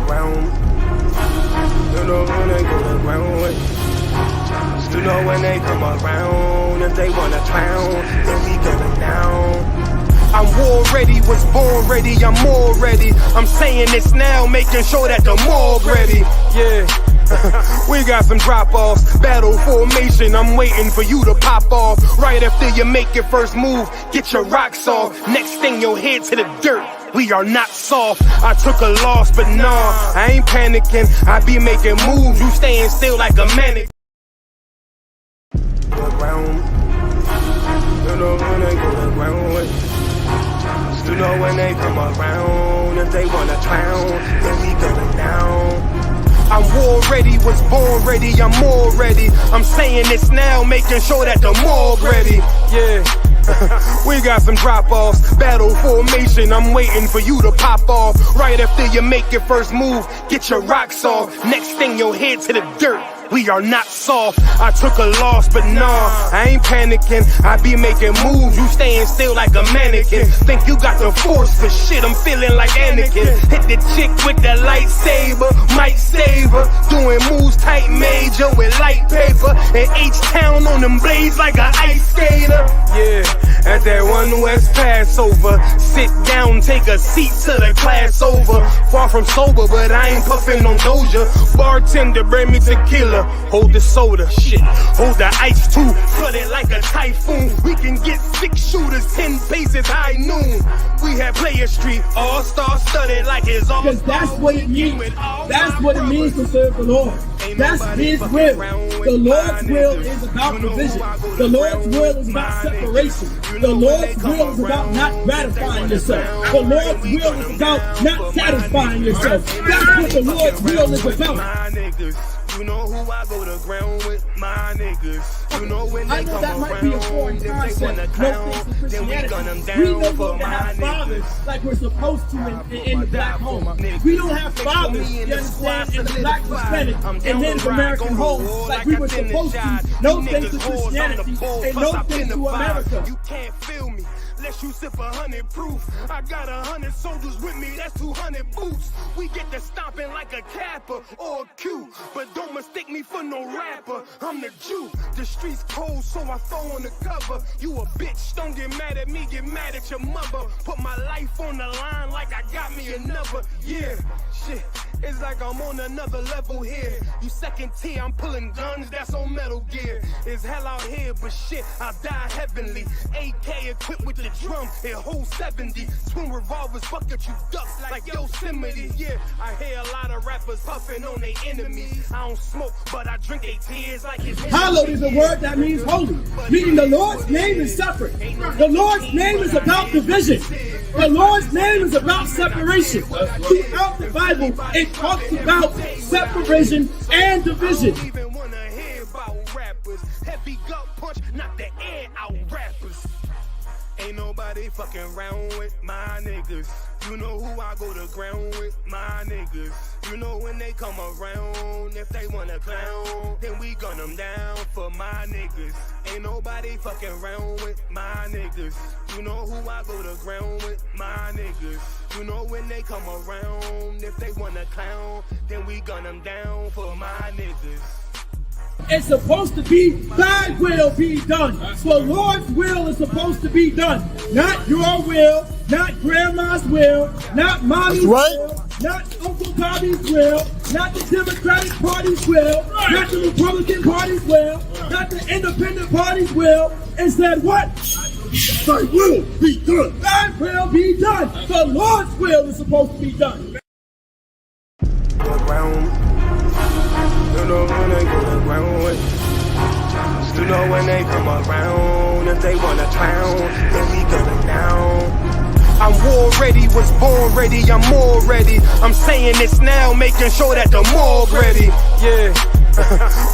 ground. You know when they go to ground with. You know when they come around, if they wanna clown, then we gun them down. I'm war ready, was born ready, I'm more ready. I'm saying this now, making sure that the morgue ready. Yeah. We got some drop-offs, battle formation, I'm waiting for you to pop off. Right after you make your first move, get your rocks off. Next thing you'll head to the dirt, we are not soft. I took a loss, but nah, I ain't panicking. I be making moves, you staying still like a mannequin. Ground. You know when they go to ground with. You know when they come around, if they wanna clown, then we gun them down. I'm war ready, was born ready, I'm more ready. I'm saying this now, making sure that the morgue ready. Yeah. We got some drop-offs, battle formation, I'm waiting for you to pop off. Right after you make your first move, get your rocks off. Next thing you'll head to the dirt, we are not soft. I took a loss, but nah, I ain't panicking. I be making moves, you staying still like a mannequin. Think you got the force, but shit, I'm feeling like Anakin. Hit the chick with the lightsaber, might save her. Doing moves tight major with light paper. And H-Town on them blades like an ice skater. Yeah, at that one West Passover. Sit down, take a seat till the class over. Far from sober, but I ain't puffing on Doja. Bartender, bring me tequila. Hold the soda, shit. Hold the ice too. Flood it like a typhoon. We can get 6 shooters, 10 paces high noon. We have Player Street, all-star studded like it's all. Because that's what it means. That's what it means to serve the Lord. That's His will. The Lord's will is about provision. The Lord's will is about separation. The Lord's will is about not gratifying yourself. The Lord's will is about not satisfying yourself. That's what the Lord's will is about. You know who I go to ground with, my niggas. You know when I they know come that might be a around, foreign if they concept. wanna No clown, thanks to then we gun them Christianity. We down don't for need to my have fathers niggas. like we're supposed to in the black home. We don't have fathers, you understand, in the black Hispanic and Native American homes like we were supposed to. No thanks to Christianity and no thanks to America. You can't feel me. Unless you sip 100 proof. I got 100 soldiers with me, that's 200 boots. We get to stomping like a Kappa or a Q. But don't mistake me for no rapper, I'm the Jew. The streets cold, so I throw on the cover. You a bitch, don't get mad at me, get mad at your mother. Put my life on the line like I got me another. Yeah, shit, it's like I'm on another level here. You second tier, I'm pulling guns, that's on Metal Gear. It's hell out here, but shit, I die heavenly. AK equipped with the drum, it holds 70. Twin revolvers, bucket you ducks like Yosemite. Yeah, I hear a lot of rappers puffing on their enemies. I don't smoke, but I drink their tears like it's Hallowed is a word that means holy, meaning the Lord's name is separate. The Lord's name is about division. The Lord's name is about separation. Throughout the Bible, it talks about separation and division. Even wanna hear about rappers. Heavy gut punch, knock the air out rappers. Ain't nobody fucking around with my niggas. You know who I go to ground with, my niggas. You know when they come around, if they wanna clown, then we gun them down for my niggas. Ain't nobody fucking around with my niggas. You know who I go to ground with, my niggas. You know when they come around, if they wanna clown, then we gun them down for my niggas. It's supposed to be thy will be done. The Lord's will is supposed to be done. Not your will, not grandma's will, not mommy's will, not Uncle Bobby's will, not the Democratic Party's will, not the Republican Party's will, not the Independent Party's will. It said what? Thy will be done. Thy will be done. The Lord's will is supposed to be done. You know when they go to ground with. You know when they come around, if they wanna clown, then we gun them down. I'm war ready, was born ready, I'm more ready. I'm saying this now, making sure that the morgue ready. Yeah.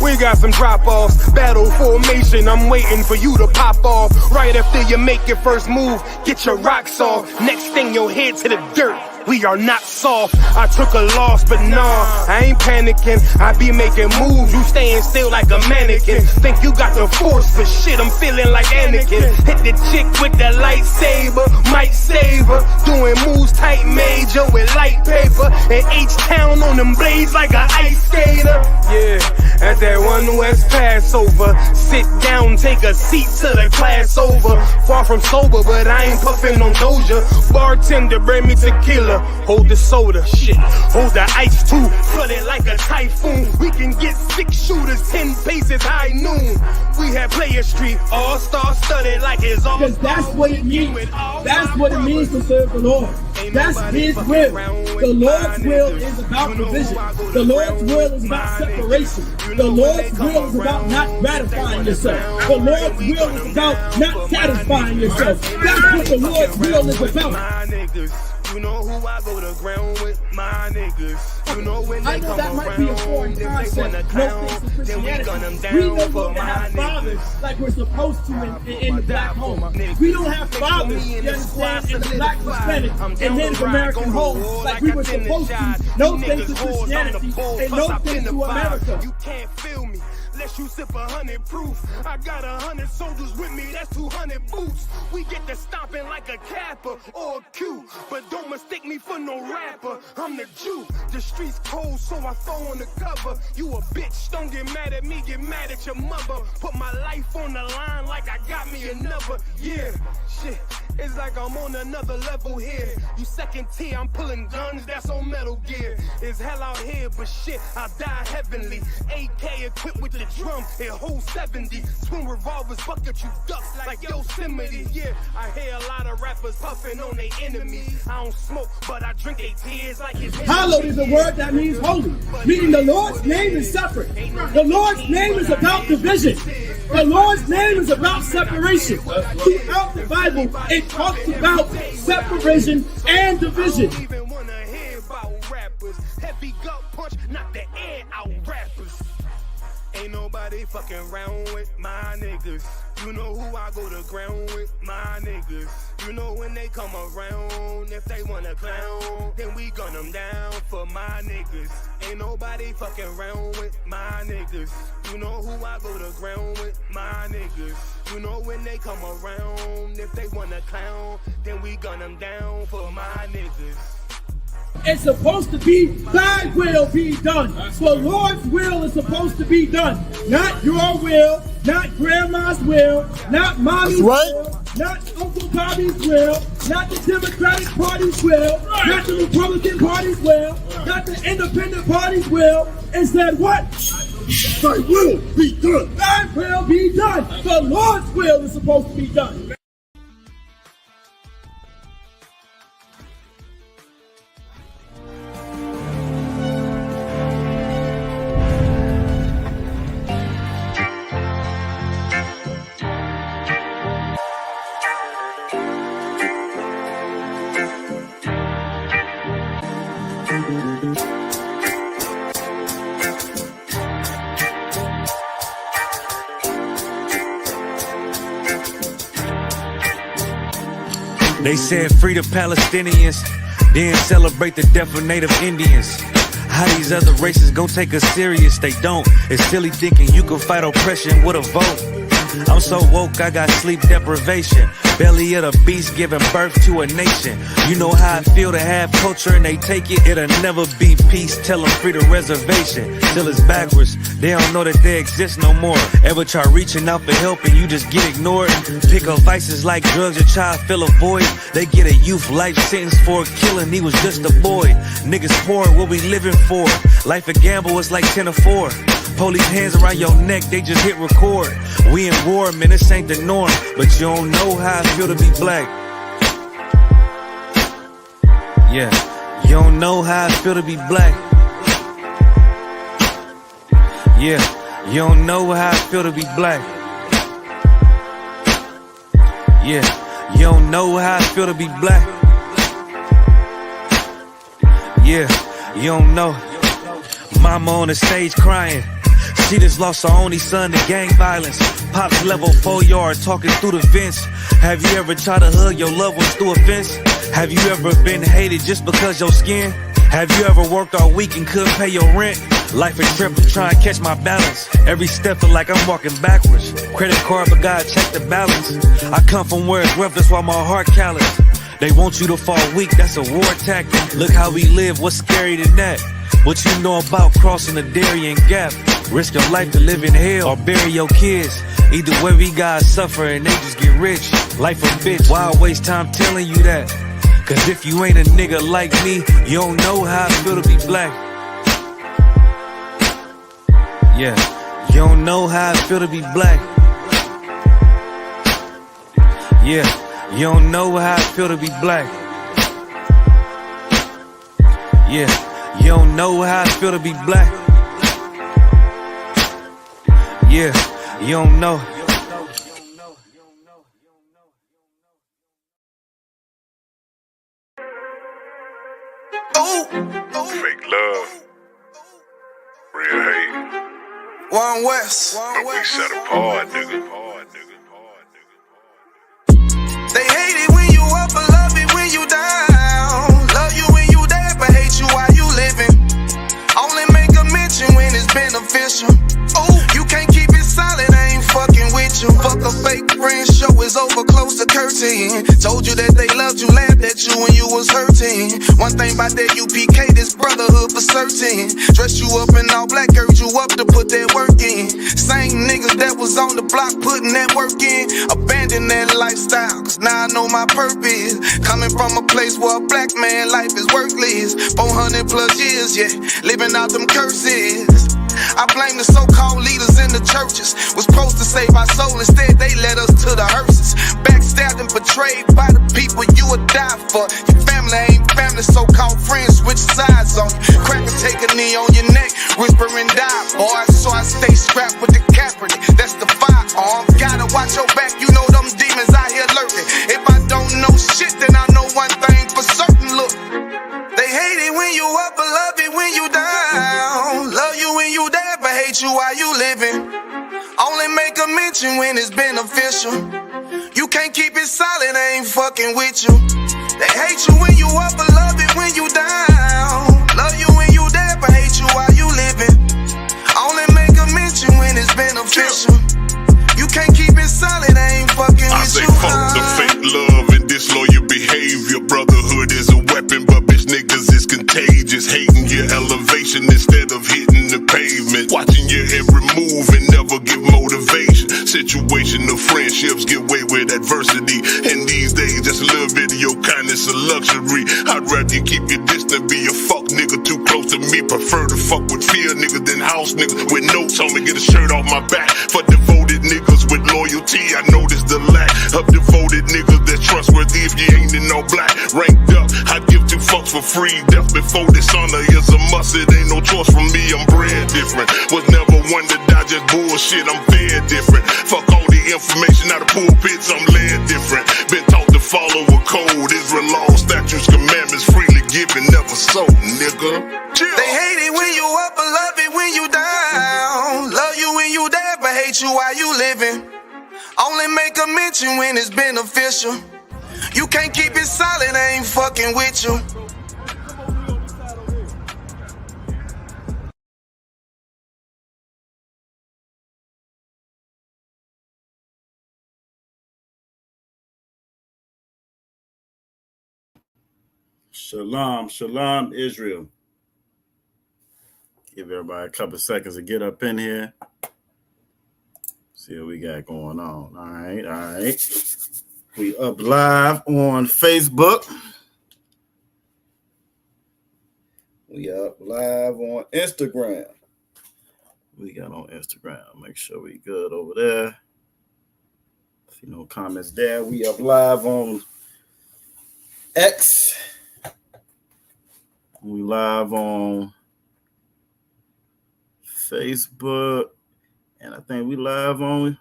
We got some drop-offs, battle formation, I'm waiting for you to pop off. Right after you make your first move, get your rocks off. Next thing you'll head to the dirt, we are not soft. I took a loss, but nah, I ain't panicking. I be making moves, you staying still like a mannequin. Think you got the force, but shit, I'm feeling like Anakin. Hit the chick with the lightsaber, might save her. Doing moves tight major with light paper. And H-Town on them blades like an ice skater. Yeah, at that one West Passover. Sit down, take a seat till the class over. Far from sober, but I ain't puffin' on Doja. Bartender, bring me tequila. Hold the soda, shit. Hold the ice too. Flood it like a typhoon. We can get 6 shooters, 10 paces high noon. We have Player Street, all-star studded like it's all. Because that's what it means. That's what it means to serve the Lord. That's His will. The Lord's will is about division. The Lord's will is about separation. The Lord's will is about not gratifying yourself. The Lord's will is about not satisfying yourself. That's what the Lord's will is about. You know who I go to ground with, my niggas. You know when I they know come that might be a foreign concept. No things to Christianity. We no longer have fathers like we're supposed to in the black home. We don't have fathers, you understand, in the black Hispanic and Native American homes like we were supposed to. No thanks to Christianity and no thanks to America. You can't feel me. Unless you sip 100 proof. I got 100 soldiers with me, that's 200 boots. We get to stomping like a Kappa or a Q. But don't mistake me for no rapper. I'm the Jew. The streets cold, so I throw on the cover. You a bitch, don't get mad at me, get mad at your mother. Put my life on the line like I got me another. Yeah, shit. It's like I'm on another level here. You second tier, I'm pulling guns, that's on Metal Gear. It's hell out here, but shit, I die heavenly. AK equipped with the drum, it holds 70. Twin revolvers, bucket you ducks like Yosemite. Yeah, I hear a lot of rappers puffing on their enemies. I don't smoke, but I drink their tears like it's Hallowed is a word that means holy, meaning the Lord's name is separate. The Lord's name is about division. The Lord's name is about separation. Throughout the Bible, it talks about separation and division. Even wanna hear about rappers. Heavy gut punch, knock the air out rappers. Ain't nobody fucking around with my niggas. You know who I go to ground with, my niggas. You know when they come around, if they wanna clown, then we gun them down for my niggas. Ain't nobody fucking around with my niggas. You know who I go to ground with, my niggas. You know when they come around, if they wanna clown, then we gun them down for my niggas. It's supposed to be thy will be done. The Lord's will is supposed to be done. Not your will, not grandma's will, not mommy's will, not Uncle Bobby's will, not the Democratic Party's will, not the Republican Party's will, not the Independent Party's will. It said what? Thy will be done. Thy will be done. The Lord's will is supposed to be done. They said free the Palestinians, then celebrate the death of Native Indians. How these other races gon' take us serious? They don't. It's silly thinking you can fight oppression with a vote. I'm so woke, I got sleep deprivation. Belly of the beast giving birth to a nation. You know how I feel to have culture and they take it. It'll never be peace, tell them free the reservation. Till it's backwards, they don't know that they exist no more. Ever try reaching out for help and you just get ignored? Pick up vices like drugs, your child fill a void. They get a youth life sentence for a killing, he was just a boy. Niggas poor, what we living for? Life a gamble, it's like 10 or 4. Police hands around your neck, they just hit record. We in war, man, this ain't the norm. But you don't know how I feel to be black. Yeah, you don't know how I feel to be black. Yeah, you don't know how I feel to be black. Yeah, you don't know how I feel to be black. Yeah, you don't know. Mama on the stage crying. She just lost her only son to gang violence. Pops level 4 yard talking through the fence. Have you ever tried to hug your loved ones through a fence? Have you ever been hated just because your skin? Have you ever worked all week and couldn't pay your rent? Life a trip, I'm trying to catch my balance. Every step feel like I'm walking backwards. Credit card, but God check the balance. I come from where it's rough, that's why my heart callous. They want you to fall weak, that's a war tactic. Look how we live, what's scary than that? What you know about crossing the Darien Gap? Risk your life to live in hell or bury your kids. Either way we gotta suffer and they just get rich. Life a bitch, why I waste time telling you that? Cause if you ain't a nigga like me, you don't know how I feel to be black. Yeah, you don't know how I feel to be black. Yeah, you don't know how I feel to be black. Yeah, you don't know how I feel to be black. Yeah, you don't know. Fake love, real hate. One West. But we set apart, nigga. They hate it when you up, but love it when you down. Love you when you dead, but hate you while you living. Only make a mention when it's beneficial. Oh, you can't keep it solid, I ain't fucking with you. Fuck a fake friend, show is over, close the curtain. Told you that they loved you, laughed at you when you was hurting. One thing about that UPK, this brotherhood for certain. Dress you up in all black, urge you up to put that work in. Same niggas that was on the block putting that work in. Abandon that lifestyle, cause now I know my purpose. Coming from a place where a black man life is worthless. 400 plus years, yeah, living out them curses. I blame the so-called leaders in the churches. Was supposed to save our soul, instead they led us to the hearses. Backstabbed and betrayed by the people you would die for. Your family ain't family, so-called friends switch sides on you. Crack and take a knee on your neck, whisper and die, boy. So I stay strapped with the Kaepernick, that's the firearm. Gotta watch your back, you know them demons out here lurking. If I don't know shit, then I know one thing for certain, look. They hate it when you up, but love it when you down. Love you when you dead, but hate you while you living. Only make a mention when it's beneficial. You can't keep it solid, I ain't fucking with you. They hate you when you up, but love it when you down. Love you when you dead, but hate you while you living. Only make a mention when it's beneficial. You can't keep it solid, I ain't fucking with you. I say fuck the fake love and disloyal behavior. Brotherhood is a weapon, but bitch niggas is contagious. Hating your elevation instead of hitting the pavement. Watching your every move and never give motivation. Situational friendships get way with adversity. And these days, just a little bit of your kindness a luxury. I'd rather you keep your distance, be a fuck nigga too close to me. Prefer to fuck with fear niggas than house niggas with notes on me. Get a shirt off my back for devoted niggas with loyalty. I noticed the lack of devoted niggas that's trustworthy if you ain't in no black. Ranked up, I give two fucks for free. Death before dishonor is a must. It ain't no choice for me, I'm bred different. Was never one to die, just bullshit, I'm fed different. Fuck all the information out of pulpits, I'm led different. Been taught to follow a code. Israel law, statutes, commandments, freely given, never sold, nigga. They hate it when you up, but love it when you down. Love you when you dead, but hate you while you living. Only make a mention when it's beneficial. You can't keep it solid, I ain't fucking with you. Shalom, shalom, Israel. Give everybody a couple seconds to get up in here. See what we got going on. All right. We up live on Facebook. We up live on Instagram. We got on Instagram. Make sure we good over there. See no comments there. We up live on X. We live on Facebook. And I think we live on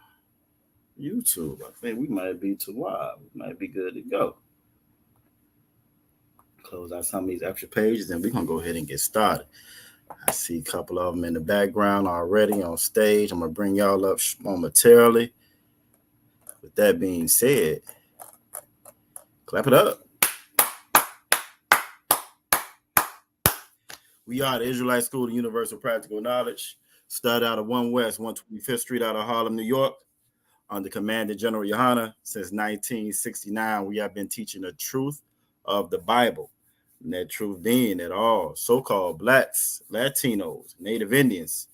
YouTube. I think we might be too live. We might be good to go. Close out some of these extra pages, and we're going to go ahead and get started. I see a couple of them in the background already on stage. I'm going to bring y'all up momentarily. With that being said, clap it up. We are the Israelite School of Universal Practical Knowledge. Started out of 1 West, 125th Street out of Harlem, New York. Under Commander General Yohana since 1969, we have been teaching the truth of the Bible. And that truth being that all so-called blacks, Latinos, Native Indians,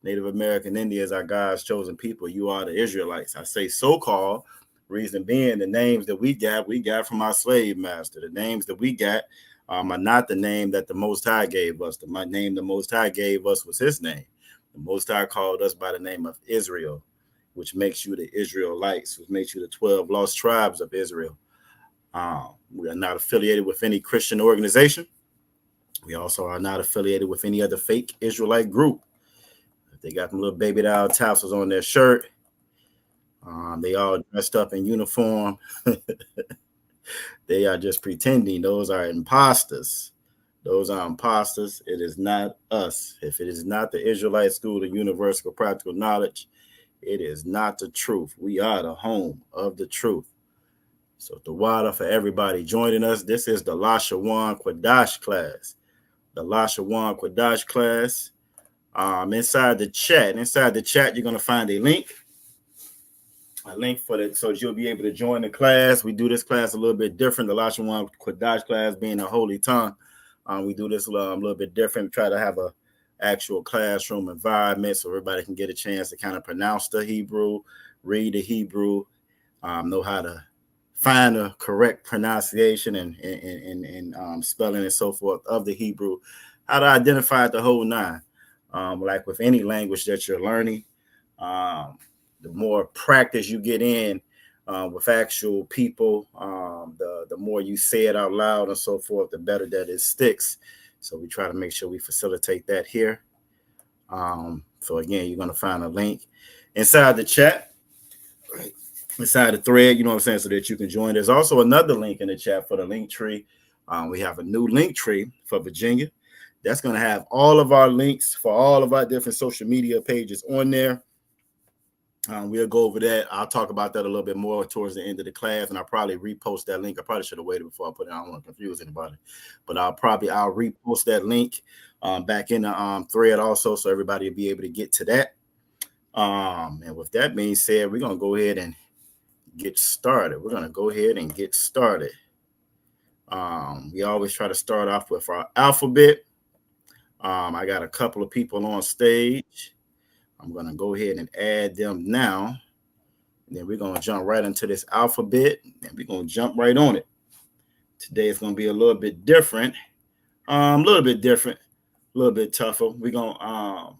Native American Indians are God's chosen people. You are the Israelites. I say so-called, reason being the names that we got from our slave master. The names that we got are not the name that the Most High gave us. The name the Most High gave us was his name. The Most High called us by the name of Israel, which makes you the Israelites, which makes you the 12 lost tribes of Israel. We are not affiliated with any Christian organization. We also are not affiliated with any other fake Israelite group. If they got them little baby doll tassels on their shirt, they all dressed up in uniform. They are just pretending. Those are imposters. Those are imposters. It is not us. If it is not the Israelite School of Universal Practical Knowledge, it is not the truth. We are the home of the truth. So the water for everybody joining us. This is the Lashawan Qadash class. The Lashawan Qadash class. Inside the chat, you're going to find a link for it, so you'll be able to join the class. We do this class a little bit different. The Lashawan Qadash class being a holy tongue. We do this a little bit different. Try to have a actual classroom environment so everybody can get a chance to kind of pronounce the Hebrew, read the Hebrew, know how to find a correct pronunciation and spelling and so forth of the Hebrew, how to identify the whole nine. Like with any language that you're learning, the more practice you get in with actual people, the more you say it out loud and so forth, the better that it sticks. So we try to make sure we facilitate that here. So again, you're going to find a link inside the chat, inside the thread, you know what I'm saying, so that you can join. There's also another link in the chat for the link tree. We have a new link tree for Virginia. That's going to have all of our links for all of our different social media pages on there. We'll go over that. I'll talk about that a little bit more towards the end of the class, and I'll probably repost that link. I probably should have waited before I put it. I don't want to confuse anybody, but I'll repost that link back in the thread also, so everybody will be able to get to that. And with that being said, we're going to go ahead and get started. We always try to start off with our alphabet. I got a couple of people on stage. I'm going to go ahead and add them now. And then we're going to jump right into this alphabet, and we're going to jump right on it. Today is going to be a little bit different, a little bit tougher. We're going to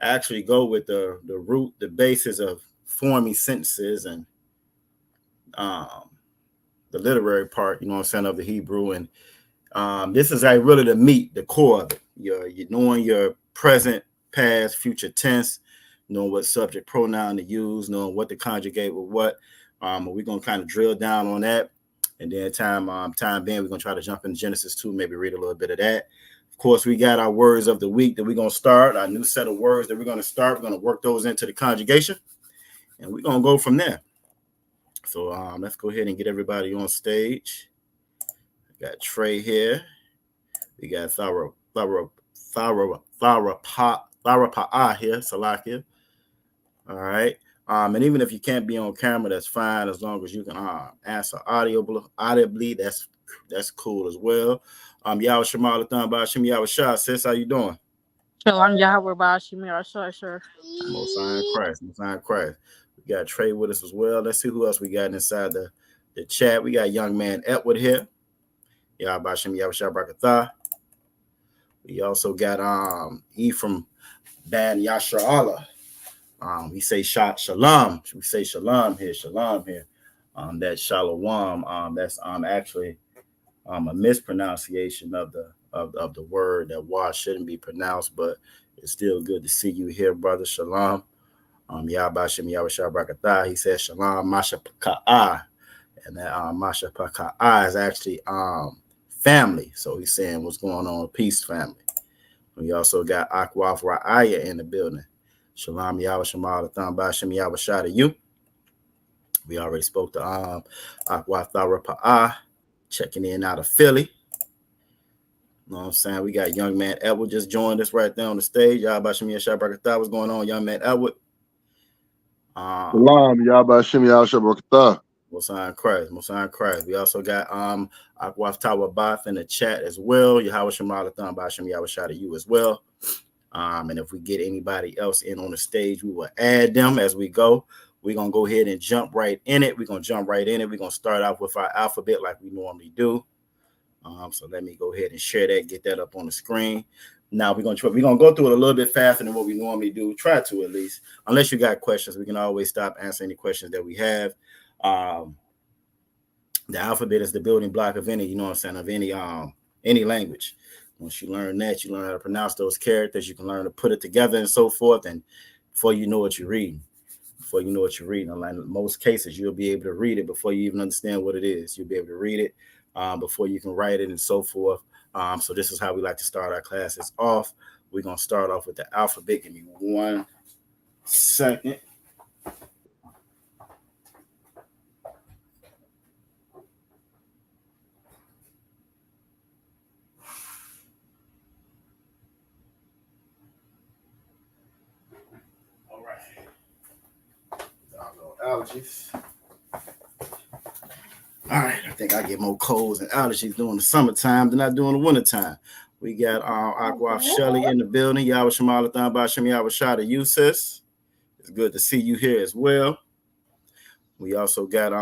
actually go with the root, the basis of forming sentences and the literary part, you know what I'm saying, of the Hebrew. And this is like really the meat, the core of it. You're knowing your present, past, future tense, knowing what subject pronoun to use, knowing what to conjugate with what. We're going to kind of drill down on that. And then time being, we're going to try to jump into Genesis 2, maybe read a little bit of that. Of course, we got our words of the week that we're going to start, our new set of words that we're going to start. We're going to work those into the conjugation, and we're going to go from there. So let's go ahead and get everybody on stage. We got Trey here. We got Tharapa'a here, Salakia. All right. And even if you can't be on camera, that's fine, as long as you can answer audibly. That's cool as well. Yahweh Shemal Athan Ba'Shem Yahweh Shah, sis, how you doing? Shalom Yahweh Ba'Shem Yahweh Shah, sir. Most High in Christ. We got Trey with us as well. Let's see who else we got inside the chat. We got young man Edward here. Yahweh Ba'Shem Yahweh Shah Barakatah. We also got Ephraim Ban Yashar Allah. We say shalom. We say shalom here. That shalom. That's actually a mispronunciation of the word that wa shouldn't be pronounced, but it's still good to see you here, brother. Shalom. Yahbashim Yahweh Barakatah. He says shalom Masha Paka'ah. And that Masha Paka'ah is actually family. So he's saying what's going on, peace, family. We also got Akwaf Ra'aya in the building. Shalom Yahweh Shemal Athan Ba'Shem Yahweh Shah to you. We already spoke to Akwaf Tharapa'ah, checking in out of Philly. You know what I'm saying? We got young man Edward just joined us right there on the stage. Y'all about Shemia Shabrakatah. What's going on, young man Edward? Salam, Yaba Shim Yashabakata. Mosan Christ. We also got Akwaf Tawa Bath in the chat as well. Yahweh Shemalathan Bashim Yahweh to you as well. And if we get anybody else in on the stage, we will add them as we go. We're gonna go ahead and jump right in it. We're gonna start off with our alphabet like we normally do. So let me go ahead and share that, get that up on the screen. Now we're gonna go through it a little bit faster than what we normally do. Try to, at least. Unless you got questions, we can always stop answering any questions that we have. The alphabet is the building block of any, you know what I'm saying, of any language. Once you learn that, you learn how to pronounce those characters. You can learn to put it together and so forth. And before you know what you're reading, in most cases, you'll be able to read it before you even understand what it is. You'll be able to read it before you can write it and so forth. So this is how we like to start our classes off. We're going to start off with the alphabet. Give me 1 second. All right. Allergies. All right, I think I get more colds and allergies during the summertime than I do in the wintertime. We got Akwaf Shelly in the building. Yahweh Shemalathan Bashim Yahweh Shah to you, sis. It's good to see you here as well. We also got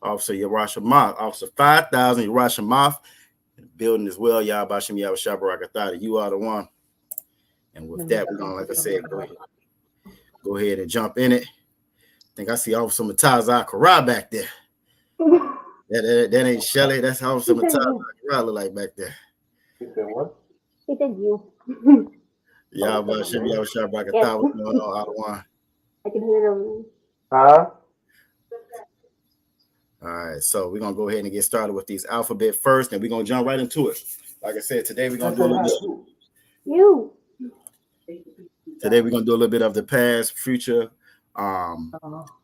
Officer Yarasha Moth, Officer 5000 Yarasha Moth in the building as well. Yahweh Bashim Yahweh Shah Barakatah. You are the one. And with that, we're going to, like I said, go ahead and jump in it. I think I see Officer Matazah Kara back there. That ain't Shelly. That's how some of the look like back there. He said what? He said you. Y'all should be able to shout back a thought. What's going on, Adawan? I can hear them. Huh? All right, so we're gonna go ahead and get started with these alphabet first, and we're gonna jump right into it. Like I said, today we're gonna do a little bit. Today we're gonna do a little bit of the past, future,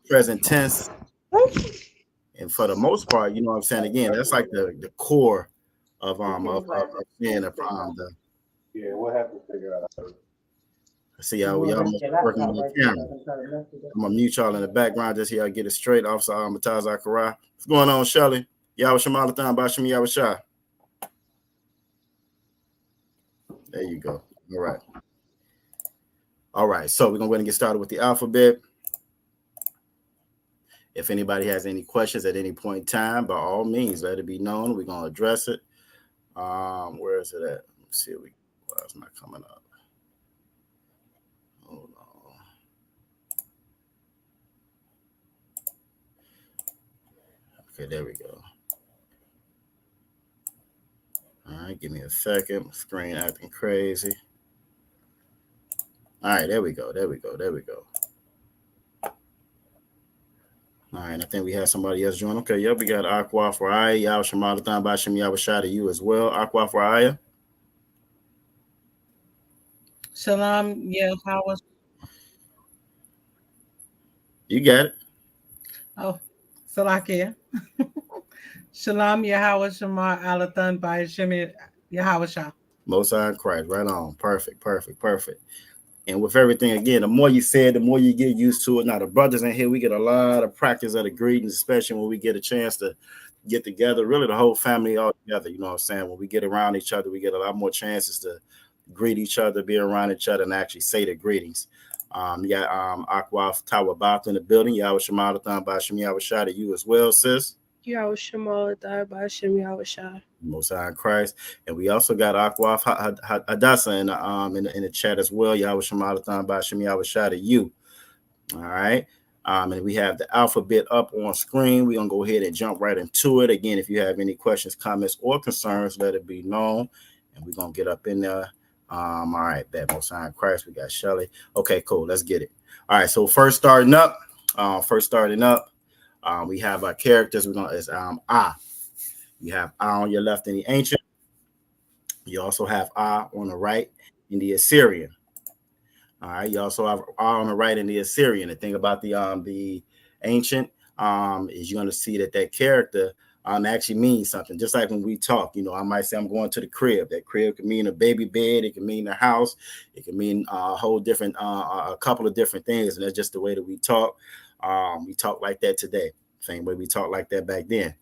present tense. And for the most part, you know what I'm saying? Again, that's like the core of being the. Yeah, we'll have to figure out. See y'all working on the camera. I'm gonna mute y'all in the background just here. I get it straight. Officer Matazah Kara. What's going on, Shelly? Yahweh Shemalathan Bashim Yahweh Shah. There you go. All right. So we're gonna go ahead and get started with the alphabet. If anybody has any questions at any point in time, by all means, let it be known. We're gonna address it. Where is it at? Let's see. Why it's not coming up? Hold on. Okay, there we go. All right, give me a second. My screen acting crazy. All right, there we go. All right, I think we had somebody else join. Okay, yep, we got Aqua for Aya, Yahweh Shemalathan Bashim Yahweh Shah to you as well. Aqua for Aya. Shalom, Yahweh. You got it. Oh, Salakia. Shalom, Yahweh Shema Alathan by Shemi Yahweh Shah. Most High Christ, right on. Perfect. And with everything, again, the more you say it, the more you get used to it. Now, the brothers in here, we get a lot of practice of the greetings, especially when we get a chance to get together, really the whole family all together. You know what I'm saying? When we get around each other, we get a lot more chances to greet each other, be around each other, and actually say the greetings. You got Akwaf Tawabat in the building. Yahweh Shemalathan Bashim Yahweh Shah to you as well, sis. Yahweh Shemalathan Bashim Yahweh Shah. Most High Christ. And we also got Akwaf Hadassah in the chat as well. Yahweh Shemalathan Bashim Yahweh Shah to you. All right. And we have the alphabet up on screen. We're going to go ahead and jump right into it. Again, if you have any questions, comments, or concerns, let it be known. And we're going to get up in there. All right, that Most High Christ. We got Shelly. Okay, cool. Let's get it. All right. So first starting up, we have our characters. We're going to, Ah. You have Ah on your left in the ancient. You also have Ah on the right in the Assyrian. All right. You also have Ah on the right in the Assyrian. The thing about the ancient is you're going to see that character actually means something. Just like when we talk, I might say I'm going to the crib. That crib can mean a baby bed. It can mean a house. It can mean a whole different, a couple of different things. And that's just the way that we talk. We talk like that today. Same way we talk like that back then.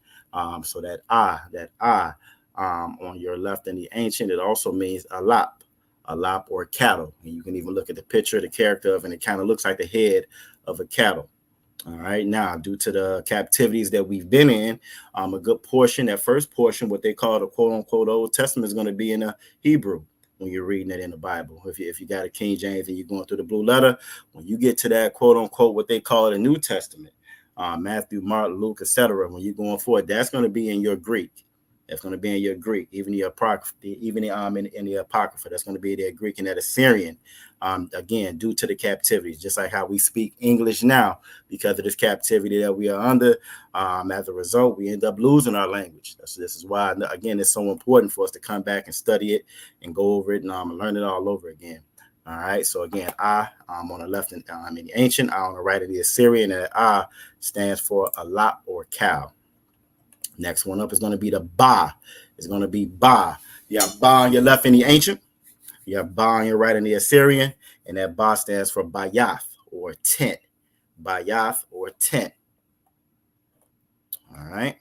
So that I on your left in the ancient, it also means a lap or cattle. And you can even look at the picture, the character of, and it kind of looks like the head of a cattle. All right. Now, due to the captivities that we've been in, a good portion, that first portion, what they call the quote unquote Old Testament, is going to be in the Hebrew when you're reading it in the Bible. If you got a King James and you're going through the blue letter, when you get to that quote unquote, what they call the New Testament, Matthew, Mark, Luke, etc., when you're going forward, that's going to be in your Greek. That's going to be in your Greek, even the Apocrypha, even in the Apocrypha, that's going to be their Greek and that Assyrian. Again, due to the captivities, just like how we speak English now because of this captivity that we are under. As a result, we end up losing our language. This is why, again, it's so important for us to come back and study it and go over it and learn it all over again. All right. So again, I'm on the left and I'm in the ancient. I on the right of the Assyrian, and I stands for a lot or cow. Next one up is going to be the Ba. It's going to be Ba. You have Ba on your left in the ancient. You have Ba on your right in the Assyrian. And that Ba stands for Bayath or tent. Bayath or tent. All right.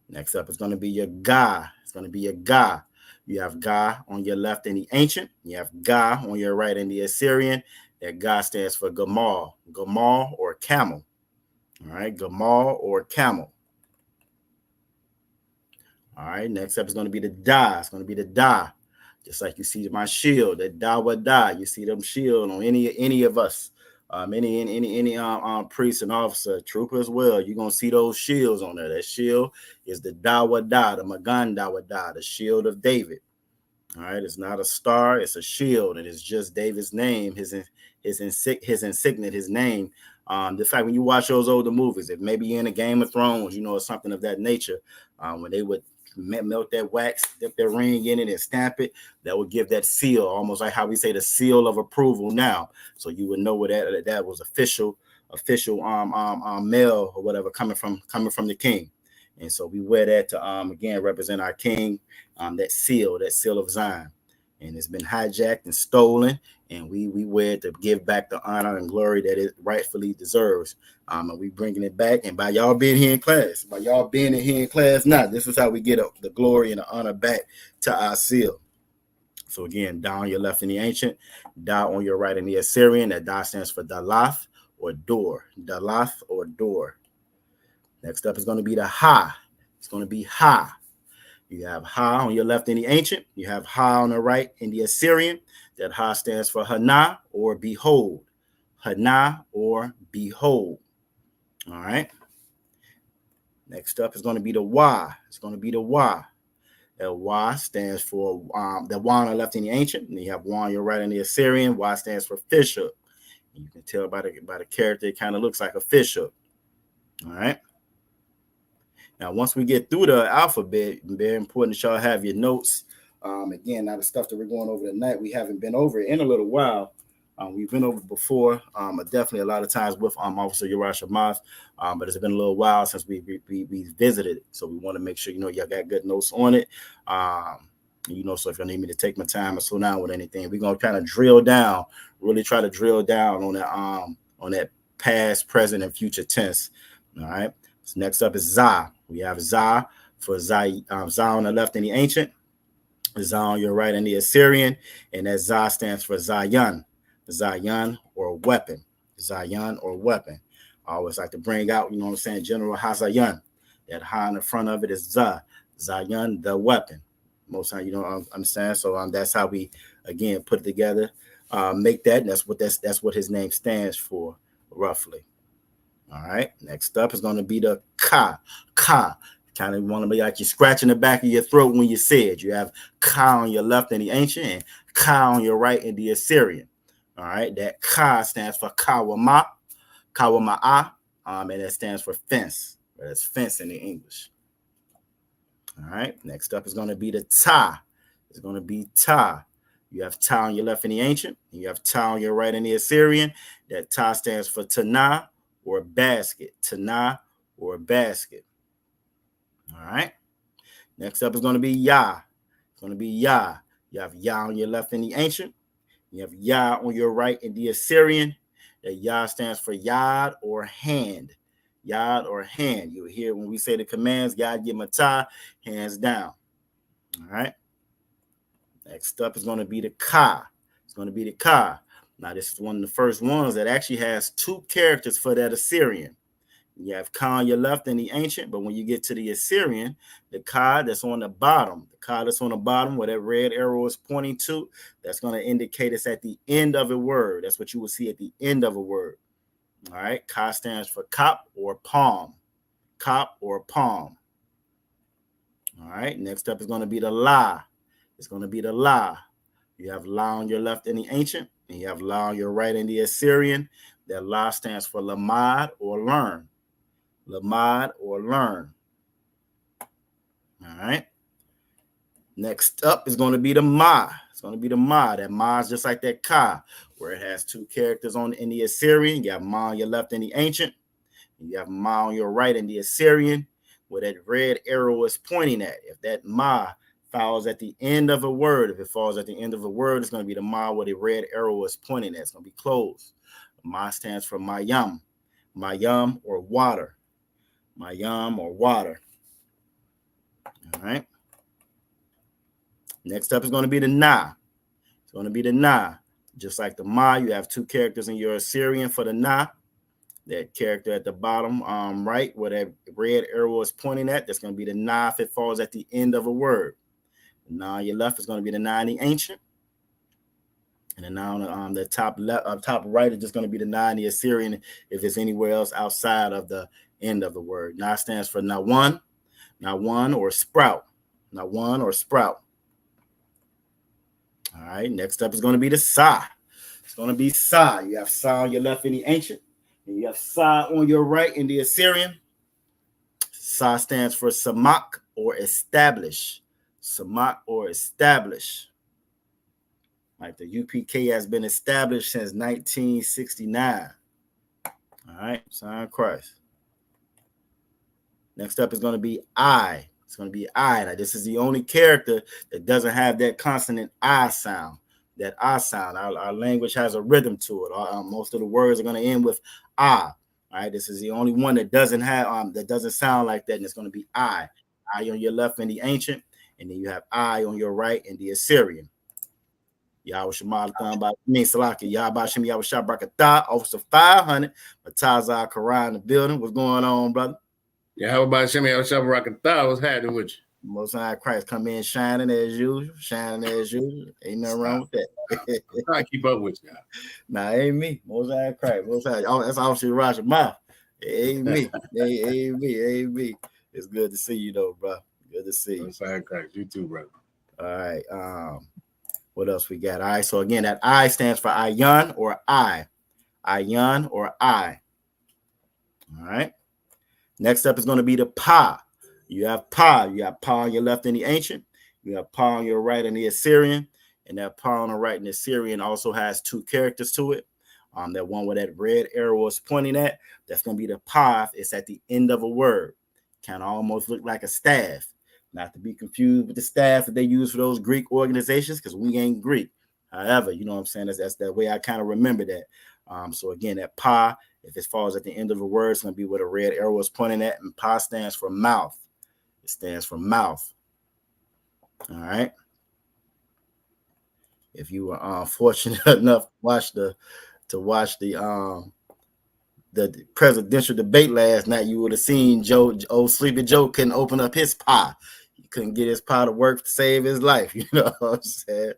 Next up is going to be your Ga. It's going to be your Ga. You have Ga on your left in the ancient. You have Ga on your right in the Assyrian. That Ga stands for Gamal. Gamal or camel. All right. Gamal or camel. All right, next up is going to be the Da. It's going to be the Da. Just like you see my shield, that Da. You see them shield on any of us, any priest and officer, trooper as well. You're going to see those shields on there. That shield is the Da, the Magan Da, the shield of David. All right, it's not a star, it's a shield, and it's just David's name, his insignia, his name. The fact when you watch those older movies, if maybe you're in a Game of Thrones, or something of that nature, when they would melt that wax, dip their ring in it and stamp it, that would give that seal, almost like how we say the seal of approval now. So you would know that was official mail or whatever coming from the king. And so we wear that to again represent our king, that seal of Zion. And it's been hijacked and stolen, and we wear it to give back the honor and glory that it rightfully deserves. And we bringing it back. And by y'all being here in class, now, this is how we get the glory and the honor back to our seal. So again, Da on your left in the ancient, Da on your right in the Assyrian. That Da stands for Dalath or door. Dalath or door. Next up is going to be the Ha. It's going to be Ha. You have Ha on your left in the ancient. You have Ha on the right in the Assyrian. That Ha stands for Hana or behold. Hana or behold. All right. Next up is going to be the Wa. It's going to be the Wa. That Wa stands for the Wa on the left in the ancient. And you have Wa on your right in the Assyrian. Wa stands for fish hook. You can tell by the character, it kind of looks like a fish hook. All right. Now, once we get through the alphabet, very important that y'all have your notes. Again, now the stuff that we're going over tonight, we haven't been over it in a little while. We've been over before, definitely a lot of times with Officer Urash Amath, but it's been a little while since we visited it. So we want to make sure, y'all got good notes on it. So if you need me to take my time or slow down with anything, we're going to kind of really try to drill down on that past, present, and future tense. All right. So next up is Za. We have Za for Za on the left in the ancient, Za on your right in the Assyrian, and that Za stands for Zion. Zion or weapon. Zion or weapon. I always like to bring out, General Hazayan. That Ha in the front of it is Za. Zion, the weapon. Most times you don't understand. So that's how we again put it together. Make that. That's what his name stands for, roughly. All right. Next up is going to be the Ka. Ka. Kind of want to be like you're scratching the back of your throat when you say it. You have Ka on your left in the ancient and Ka on your right in the Assyrian. All right. That Ka stands for Kawama. Kawama'a. And that stands for fence. That's fence in the English. All right. Next up is going to be the Ta. It's going to be Ta. You have Ta on your left in the ancient. And you have Ta on your right in the Assyrian. That Ta stands for Tana or basket. Tana or basket. All right. Next up is going to be Yah. It's going to be Yah. You have Yah on your left in the ancient. You have Yah on your right in the Assyrian. That Yah stands for Yad or hand. Yad or hand. You'll hear when we say the commands, Yad Yematah, hands down. All right. Next up is going to be the Ka. It's going to be the Ka. Now, this is one of the first ones that actually has two characters for that Assyrian. You have Ka on your left in the ancient, but when you get to the Assyrian, the Ka that's on the bottom, where that red arrow is pointing to, that's going to indicate it's at the end of a word. That's what you will see at the end of a word. All right. Ka stands for cop or palm. Cop or palm. All right. Next up is going to be the La. It's going to be the La. You have La on your left in the ancient, and you have La on your right in the Assyrian. That La stands for Lamad or learn. Lamad or learn. All right. Next up is going to be the Ma. It's going to be the Ma. That Ma is just like that Ka, where it has two characters in the Assyrian. You have Ma on your left in the ancient. And you have Ma on your right in the Assyrian, where that red arrow is pointing at. If that Ma falls at the end of a word, it's going to be the Ma where the red arrow is pointing at. It's going to be closed. Ma stands for Mayam. Mayam or water. Mayam or water. All right. Next up is going to be the Na. It's going to be the Na. Just like the Ma, you have two characters in your Assyrian for the Na. That character at the bottom right, where that red arrow is pointing at, that's going to be the Na if it falls at the end of a word. The Na on your left is going to be the Na in the ancient. And the Na on the top right is just going to be the Na in the Assyrian if it's anywhere else outside of the end of the word. Na stands for Nawan or sprout. Nawan or sprout. All right, next up is going to be the Sa. It's going to be Sa. You have Sa on your left in the ancient, and you have Sa on your right in the Assyrian. Sa stands for Samak or establish. Samak or establish. Like the UPK has been established since 1969. All right, sign of Christ. Next up is going to be I. It's going to be I. Now, this is the only character that doesn't have that consonant I sound. That I sound. Our language has a rhythm to it. Most of the words are going to end with I. All right. This is the only one that doesn't have that doesn't sound like that, and it's going to be I. I on your left in the ancient, and then you have I on your right in the Assyrian. Yahweh Shema Salaki, Yahweh Shem Yahweh Shabrakatah, Officer 500, Matazah Quran in the building. What's going on, brother? Yeah, how about Shem Yahweh Shabrakatah? What's happening with you? Most High Christ come in shining as usual. Ain't nothing wrong with that. I try to keep up with you. Nah, ain't me. Most High Christ. Most High. Oh, that's obviously Roger mouth. Ain't me. ain't me. It's good to see you though, bro. Good to see you. Most High Christ. You too, brother. All right. What else we got? All right. So again, that I stands for Ayan or I. Ayan or I. All right. Next up is going to be the Pa. You have Pa. You have Pa on your left in the ancient. You have Pa on your right in the Assyrian. And that Pa on the right in the Assyrian also has two characters to it. That one where that red arrow is pointing at, that's going to be the Pa. It's at the end of a word. Kind of almost look like a staff. Not to be confused with the staff that they use for those Greek organizations, because we ain't Greek. However, you know what I'm saying? That's the way I kind of remember that. So again, that Pa, if it falls at the end of a word, it's going to be where the red arrow is pointing at, and Pa stands for mouth. It stands for mouth. All right. If you were fortunate enough to watch the presidential debate last night, you would have seen old Sleepy Joe couldn't open up his Pa. He couldn't get his Pa to work to save his life. You know what I'm saying?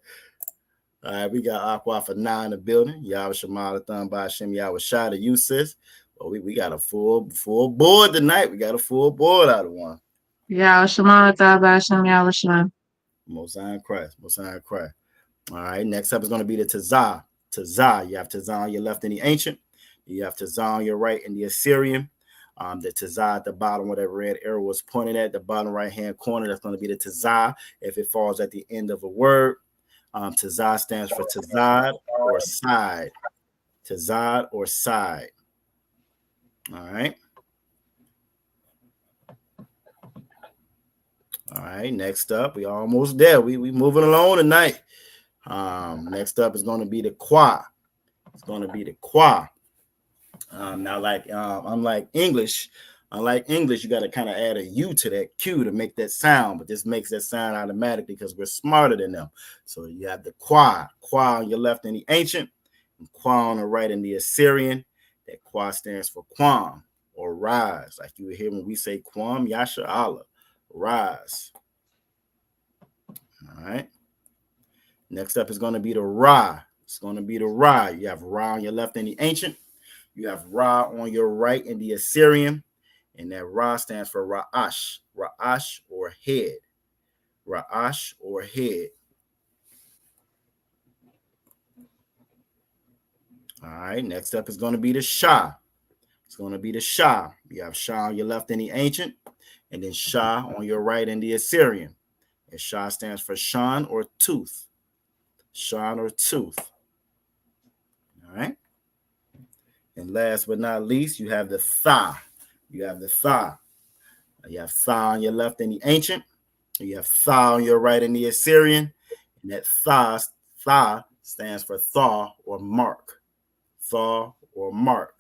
All right, we got Aqua for 9 in the building. Yahweh Shema Thumb by Hashem Yahweh Shah to you, sis. Well, we got a full board tonight. We got a full board out of one. Yeah, Shema Hashem Yahweh Shah. Most High Christ. All right, next up is going to be the Tazah. Tazah. You have Tazah on your left in the ancient. You have Tazah on your right in the Assyrian. The Tazah at the bottom where that red arrow was pointed at, the bottom right-hand corner, that's going to be the Tazah if it falls at the end of a word. Tazah stands for Tazad or side. Tazad or side. All right. All right, next up, we almost there. We moving along tonight. Next up is going to be the qua. It's going to be the qua. Now, unlike English, you got to kind of add a U to that Q to make that sound, but this makes that sound automatically because we're smarter than them. So you have the qua on your left in the ancient, and qua on the right in the Assyrian. That qua stands for Quam or rise, like you would hear when we say Quam Yasha Allah, rise. All right. Next up is going to be the Ra. It's going to be the Ra. You have Ra on your left in the ancient. You have Ra on your right in the Assyrian. And that Ra stands for Ra'ash. Ra'ash or head. Ra'ash or head. All right. Next up is going to be the Shah. It's going to be the Shah. You have Shah on your left in the ancient. And then Shah on your right in the Assyrian. And Shah stands for Shan or tooth. Shan or tooth. All right. And last but not least, you have the Tha. You have the Tha. You have Tha on your left in the ancient. You have Tha on your right in the Assyrian. And that Tha stands for Thaw or mark. Thaw or mark.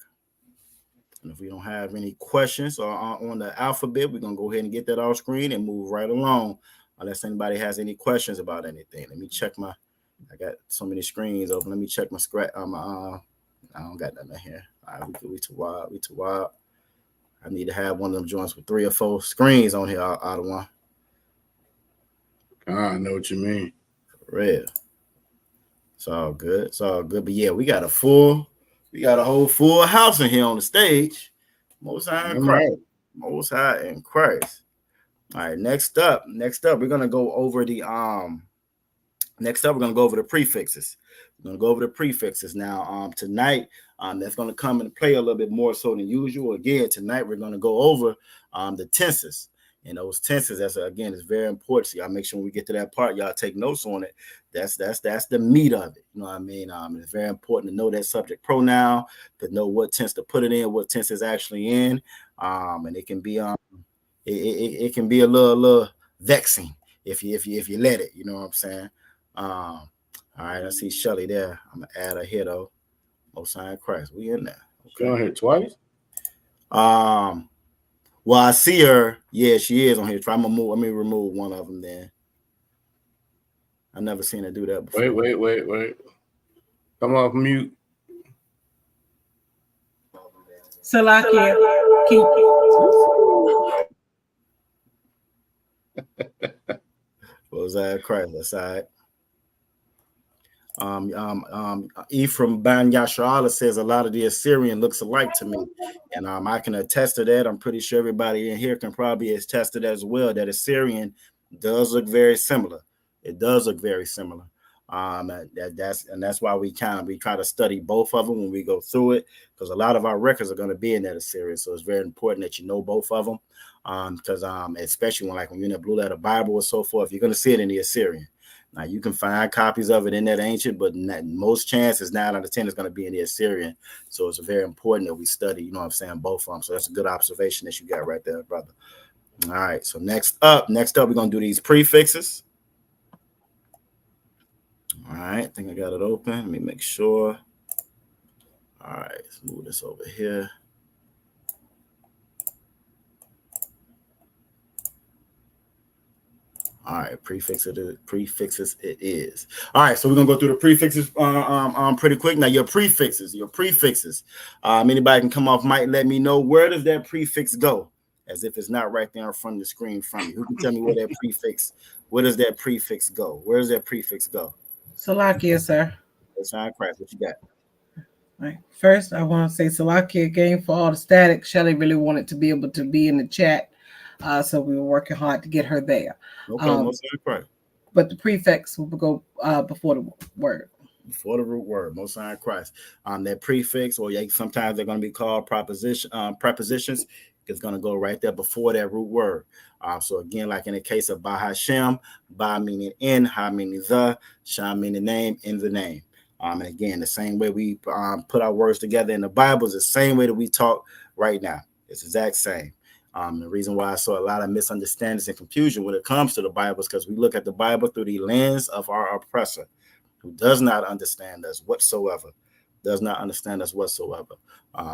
And if we don't have any questions on the alphabet, we're going to go ahead and get that off screen and move right along. Unless anybody has any questions about anything. Let me check I got so many screens open. Let me check my scratch. I don't got nothing here. All right, we too wild. We too wild. I need to have one of them joints with 3 or 4 screens on here out of one. I know what you mean. For real. It's all good. It's all good. But yeah, we got a whole full house in here on the stage. Most High in Christ. Most High in Christ. All right, next up, we're gonna go over the prefixes. We're gonna go over the prefixes now. Tonight, that's gonna come into play a little bit more so than usual. Again, tonight we're gonna go over the tenses. And those tenses, is very important. So y'all make sure when we get to that part, y'all take notes on it. That's the meat of it. You know what I mean? It's very important to know that subject pronoun, to know what tense to put it in, what tense is actually in. And it can be it can be a little vexing if you let it. You know what I'm saying? All right, I see Shelly there. I'm gonna add her here though. Most High in Christ, we in there. Okay. She on here twice. Well, I see her. Yeah, she is on here. Let me remove one of them then. I've never seen her do that before. Wait. Come off mute. Salakia, keep Most High in Christ, that's all right. Ephraim Ban Yasharala says a lot of the Assyrian looks alike to me, and I can attest to that. I'm pretty sure everybody in here can probably attest to that as well. That Assyrian does look very similar. It does look very similar. That's why we try to study both of them when we go through it, because a lot of our records are going to be in that Assyrian. So it's very important that you know both of them, because especially when you're in the Blue Letter Bible or so forth, you're going to see it in the Assyrian. Now, you can find copies of it in that ancient, but most chances 9 out of 10 is going to be in the Assyrian. So it's very important that we study, you know what I'm saying, both of them. So that's a good observation that you got right there, brother. All right, so next up, we're going to do these prefixes. All right, I think I got it open. Let me make sure. All right, let's move this over here. All right, prefixes it is. All right, so we're gonna go through the prefixes pretty quick. Now your prefixes. Anybody can come off mic, let me know, where does that prefix go? As if it's not right there in front of the screen from you. Who can tell me where does that prefix go? Where does that prefix go? Salakia, sir. That's all right, Christ. What you got? All right. First, I want to say Salakia again for all the static. Shelly really wanted to be able to be in the chat. So we were working hard to get her there. Okay, but the prefix will go before the word. Before the root word, Most High in Christ. That prefix, or sometimes they're going to be called prepositions. It's going to go right there before that root word. So again, like in the case of Ba Hashem, Ba meaning in, Ha meaning the, Sha meaning name, in the name. And again, the same way we put our words together in the Bible is the same way that we talk right now. It's the exact same. The reason why I saw a lot of misunderstandings and confusion when it comes to the Bible is because we look at the Bible through the lens of our oppressor, who does not understand us whatsoever. Does not understand us whatsoever.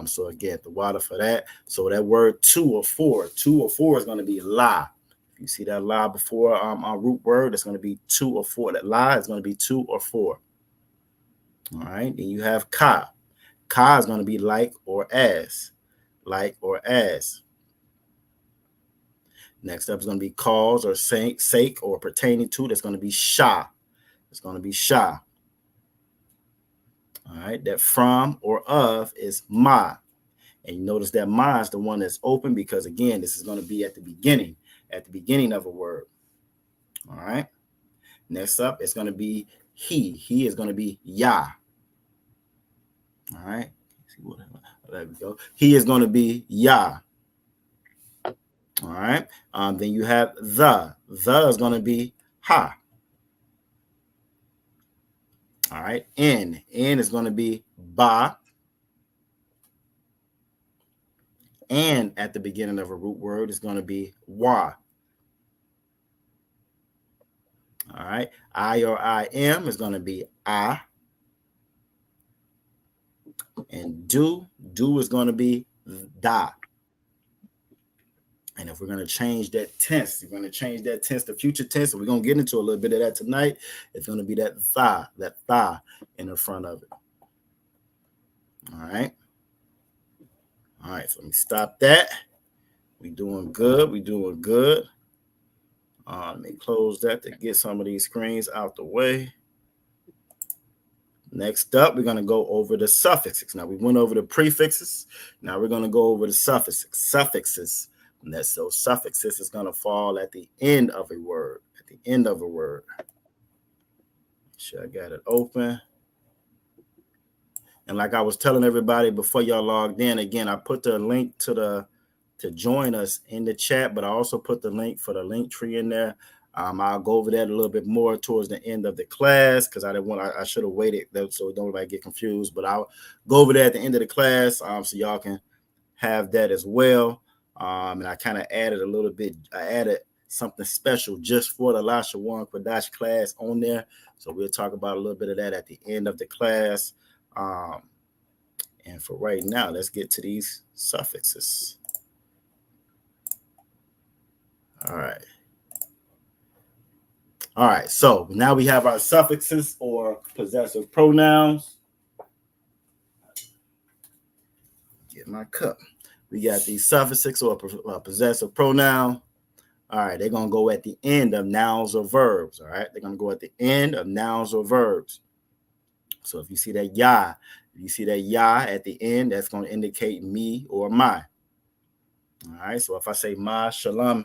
So again, the water for that. So that word 2 or 4 is going to be la. If you see that la before our root word, it's going to be 2 or 4. That la is going to be 2 or 4. All right. Then you have ka. Ka is going to be like or as. Like or as. Next up is going to be cause or sake or pertaining to. That's going to be sha. It's going to be sha. All right. That from or of is ma. And you notice that ma is the one that's open because, again, this is going to be at the beginning of a word. All right. Next up, it's going to be he. He is going to be ya. All right. There we go. He is going to be ya. All right. Then you have the. The is going to be ha. All right. N. N is going to be ba. And at the beginning of a root word is going to be wa. All right. I or I am is going to be I. And do is going to be da. And if we're going to change that tense, you're going to change that tense to future tense. And we're going to get into a little bit of that tonight. It's going to be that tha in the front of it. All right. All right. So let me stop that. We're doing good. We're doing good. Let me close that to get some of these screens out the way. Next up, we're going to go over the suffixes. Now, we went over the prefixes. Now, we're going to go over the suffixes. And that's those suffixes is going to fall at the end of a word. At the end of a word. Make sure I got it open. And like I was telling everybody before y'all logged in, again, I put the link to join us in the chat, but I also put the link for the link tree in there. I'll go over that a little bit more towards the end of the class because I should have waited so don't everybody get confused. But I'll go over that at the end of the class so y'all can have that as well. And I kind of added a little bit. I added something special just for the Lashawan Qadash class on there. So we'll talk about a little bit of that at the end of the class. And for right now, let's get to these suffixes. All right. All right, so now we have our suffixes or possessive pronouns. Get my cup. We got these suffixes or possessive pronoun. All right, they're going to go at the end of nouns or verbs. All right, they're going to go at the end of nouns or verbs. So if you see that ya at the end, that's going to indicate me or my. All right, so if I say ma shalom,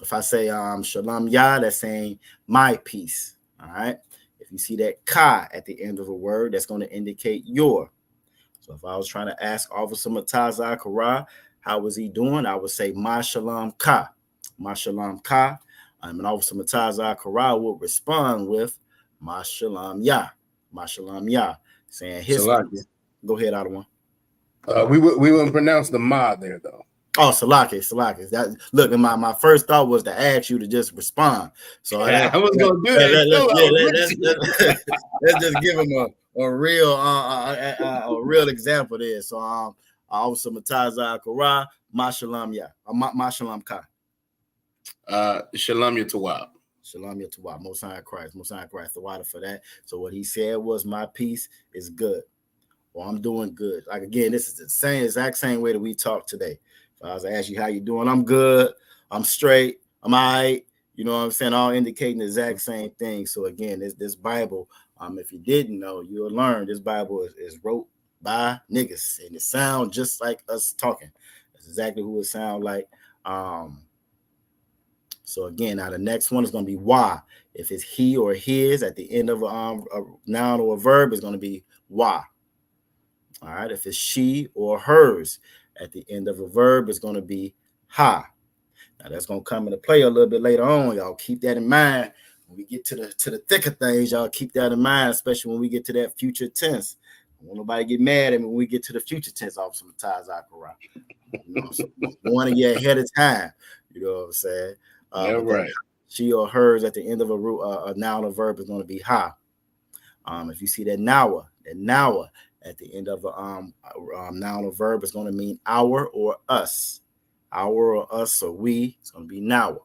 if I say shalom ya, that's saying my peace. All right. If you see that ka at the end of a word, that's going to indicate your. So if I was trying to ask Officer Matazah Kara, how was he doing? I would say ma shalom ka. Ma shalom ka. And Officer Matazah Kara would respond with ma shalom ya. Ma shalom ya. Saying his. Go ahead, Ottawa. We wouldn't pronounce the ma there though. Oh, Salaki. That look, my first thought was to ask you to just respond. So I was gonna do that. Let's just give him a real example there. So also Matazah Kara, ma shalom ya, ma shalom ka. Shalom yatawab. Shalom yatawab. Most High Christ. The water for that. So what he said was, my peace is good. Well, I'm doing good. Like again, this is the exact same way that we talk today. If I was to ask you how you doing, I'm good. I'm straight. I'm all right. You know what I'm saying? All indicating the exact same thing. So again, this Bible, if you didn't know, you'll learn this Bible is wrote by niggas, and it sounds just like us talking. That's exactly who it sounds like. So again, now the next one is going to be why. If it's he or his at the end of a noun or a verb, it's going to be why. All right. If it's she or hers at the end of a verb, it's going to be ha. Now that's going to come into play a little bit later on. Y'all keep that in mind when we get to the thicker things. Y'all keep that in mind, especially when we get to that future tense. Won't nobody get mad at me when we get to the future tense off some Tazakara. So warning you ahead of time. You know what I'm saying? Right. She or hers at the end of a noun or verb is going to be ha. If you see that nawa at the end of a noun or verb is going to mean our or us. Our or us or we, it's going to be nawa.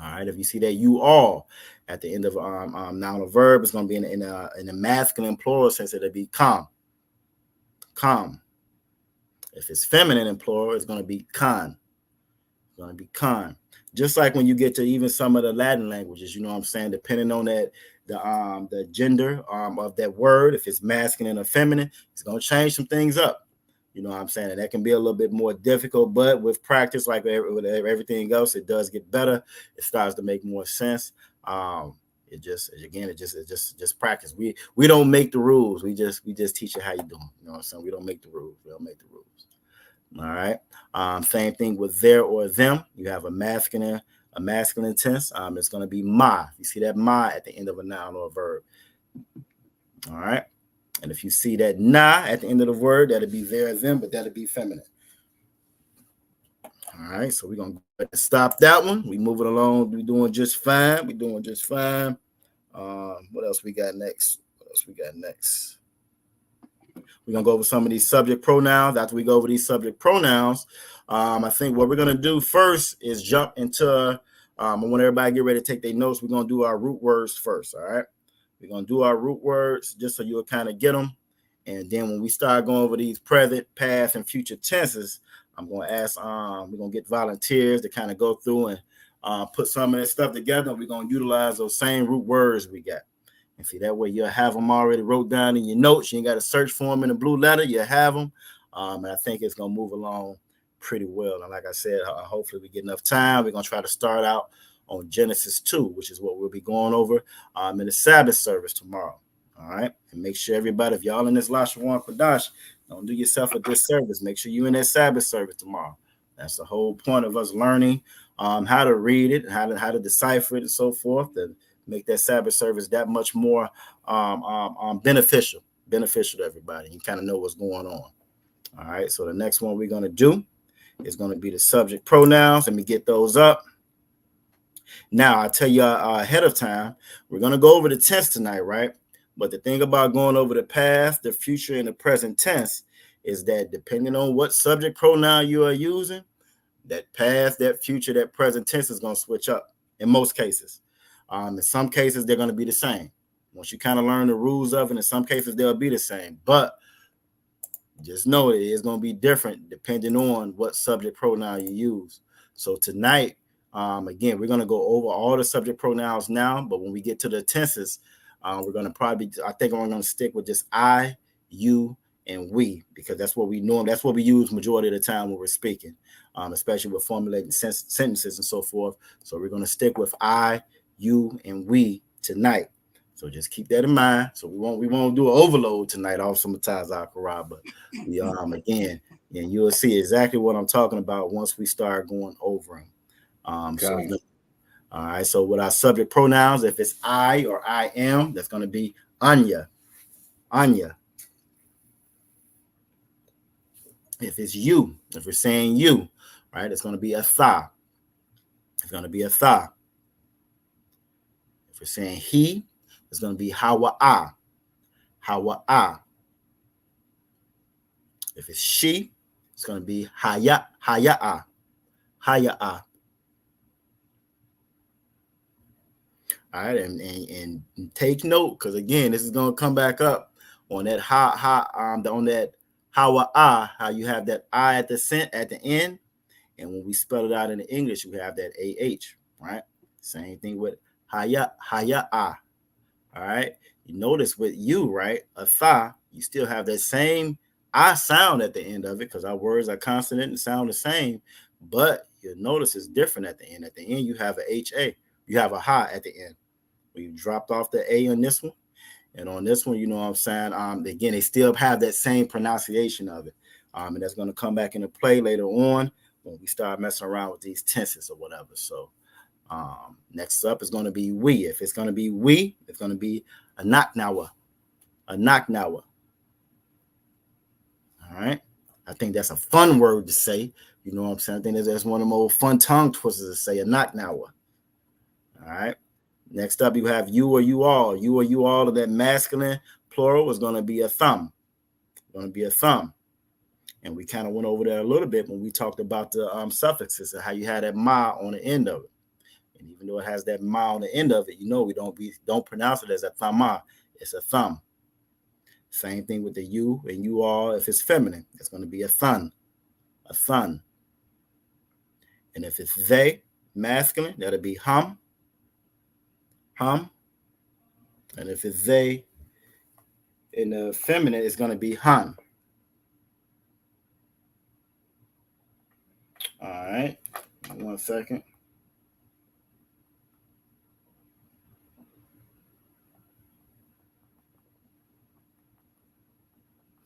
All right. If you see that you all at the end of noun or verb, it's going to be in a masculine plural sense. It'll be calm. If it's feminine in plural, it's going to be con. It's going to be con. Just like when you get to even some of the Latin languages, you know what I'm saying, depending on that the gender of that word, if it's masculine or feminine, it's going to change some things up. You know what I'm saying? And that can be a little bit more difficult, but with practice, like with everything else, it does get better. It starts to make more sense. It just practice. We don't make the rules. We just teach you how you doing. You know what I'm saying? We don't make the rules. All right. Same thing with there or them. You have a masculine tense. It's going to be ma. You see that ma at the end of a noun or a verb. All right. And if you see that na at the end of the word, that'll be there or them, but that'll be feminine. All right. So we're going to stop that one. We moving along. We're doing just fine. What else we got next? We're going to go over some of these subject pronouns. After we go over these subject pronouns, I think what we're going to do first is jump into, I want everybody to get ready to take their notes. We're going to do our root words first, all right? We're going to do our root words just so you'll kind of get them. And then when we start going over these present, past, and future tenses, I'm going to ask, we're going to get volunteers to kind of go through and put some of that stuff together. We're going to utilize those same root words we got. And see, that way you'll have them already wrote down in your notes. You ain't got to search for them in a blue letter. You have them. And I think it's going to move along pretty well. And like I said, hopefully we get enough time. We're going to try to start out on Genesis 2, which is what we'll be going over in the Sabbath service tomorrow. All right. And make sure everybody, if y'all in this Lashawan Qadash, don't do yourself a disservice. Make sure you in that Sabbath service tomorrow. That's the whole point of us learning how to read it, how to decipher it, and so forth. To make that Sabbath service that much more beneficial to everybody. You kind of know what's going on. All right. So the next one we're going to do is going to be the subject pronouns. Let me get those up. Now, I tell you ahead of time, we're going to go over the tense tonight, right? But the thing about going over the past, the future, and the present tense is that depending on what subject pronoun you are using, that past, that future, that present tense is going to switch up in most cases. In some cases, they're going to be the same. Once you kind of learn the rules of it, in some cases, they'll be the same. But just know it is going to be different depending on what subject pronoun you use. So tonight, again, we're going to go over all the subject pronouns now. But when we get to the tenses, we're going to I think we're going to stick with just I, you, and we, because that's what we use majority of the time when we're speaking, especially with formulating sentences and so forth. So we're going to stick with I, you, and we tonight. So just keep that in mind. So we won't do an overload tonight off some Tazakara, but we again, and you'll see exactly what I'm talking about once we start going over them. All right. So with our subject pronouns, if it's I or I am, that's going to be Anya. If it's you, if we're saying you, right, it's going to be a tha. If we're saying he, it's going to be hawa'a. If it's she, it's going to be haya'a. All right, and take note, because again, this is going to come back up on that on that hawa'a, how you have that I at the end, and when we spell it out in English, we have that AH, right? Same thing with haya'a. All right. You notice with you, right? A tha, you still have that same I sound at the end of it because our words are consonant and sound the same. But you'll notice it's different at the end. At the end, you have a HA. You have a ha at the end. Where you dropped off the A on this one. And on this one, you know what I'm saying? Again, they still have that same pronunciation of it. And that's going to come back into play later on when we start messing around with these tenses or whatever. So next up is going to be we. If it's going to be we, it's going to be a knock nawa. All right. I think that's a fun word to say. You know what I'm saying? I think that's one of the more fun tongue twisters to say, a knock now. All right. Next up, you have you or you all. You or you all of that masculine plural is going to be a thumb. Going to be a thumb. And we kind of went over that a little bit when we talked about the suffixes and how you had that ma on the end of it. And even though it has that ma on the end of it, you know we don't pronounce it as a thumma. It's a thumb. Same thing with the you and you all. If it's feminine, it's going to be a thun. A thun. And if it's they, masculine, that'll be hum. Hum. And if it's they in the feminine, it's going to be hun. All right. 1 second.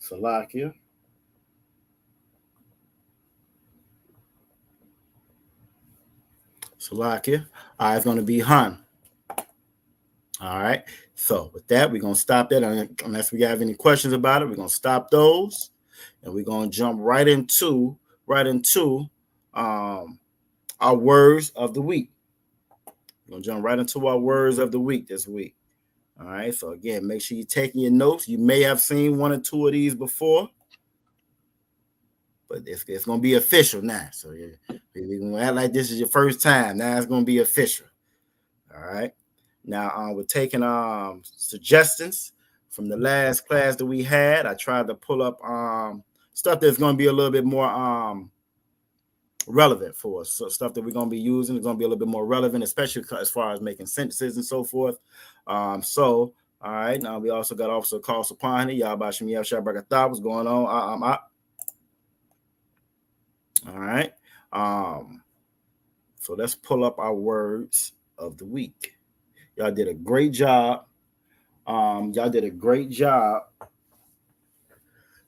Salakia. Salakia. All right, it's going to be hun. All right. So with that, we're going to stop that. Unless we have any questions about it, we're going to stop those. And we're going to jump right into our words of the week. We're going to jump right into our words of the week this week. All right. So again, make sure you're taking your notes. You may have seen 1 or 2 of these before, but it's going to be official now. So we're going to act like this is your first time. Now it's going to be official. All right. Now we're taking suggestions from the last class that we had. I tried to pull up stuff that's going to be a little bit more relevant for us. So stuff that we're going to be using is going to be a little bit more relevant, especially as far as making sentences and so forth. All right. Now we also got Officer Carl Sapani. Yabashim Yabshabrakatah. What's going on? All right. So let's pull up our words of the week. Y'all did a great job. Y'all did a great job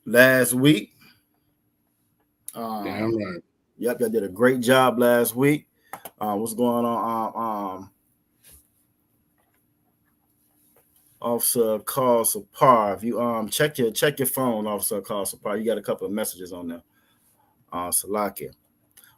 last week. Damn right. Yep, y'all did a great job last week. What's going on? Officer Carl Sapar. If you check your phone, Officer Carl Sapar. You got a couple of messages on there. Salakia.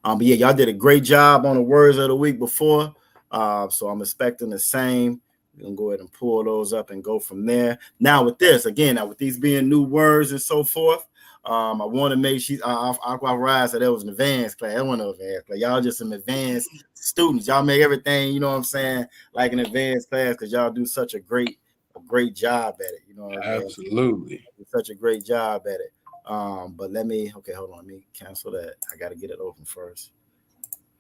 But yeah, y'all did a great job on the words of the week before. So I'm expecting the same. We're gonna go ahead and pull those up and go from there. Now with this, again, with these being new words and so forth, I want to make sure I realized that it was an advanced class. I want to advanced class. Y'all just some advanced students. Y'all make everything, you know what I'm saying, like an advanced class because y'all do such a great job at it. You know what I'm Absolutely. such a great job at it. But hold on, let me cancel that. I got to get it open first.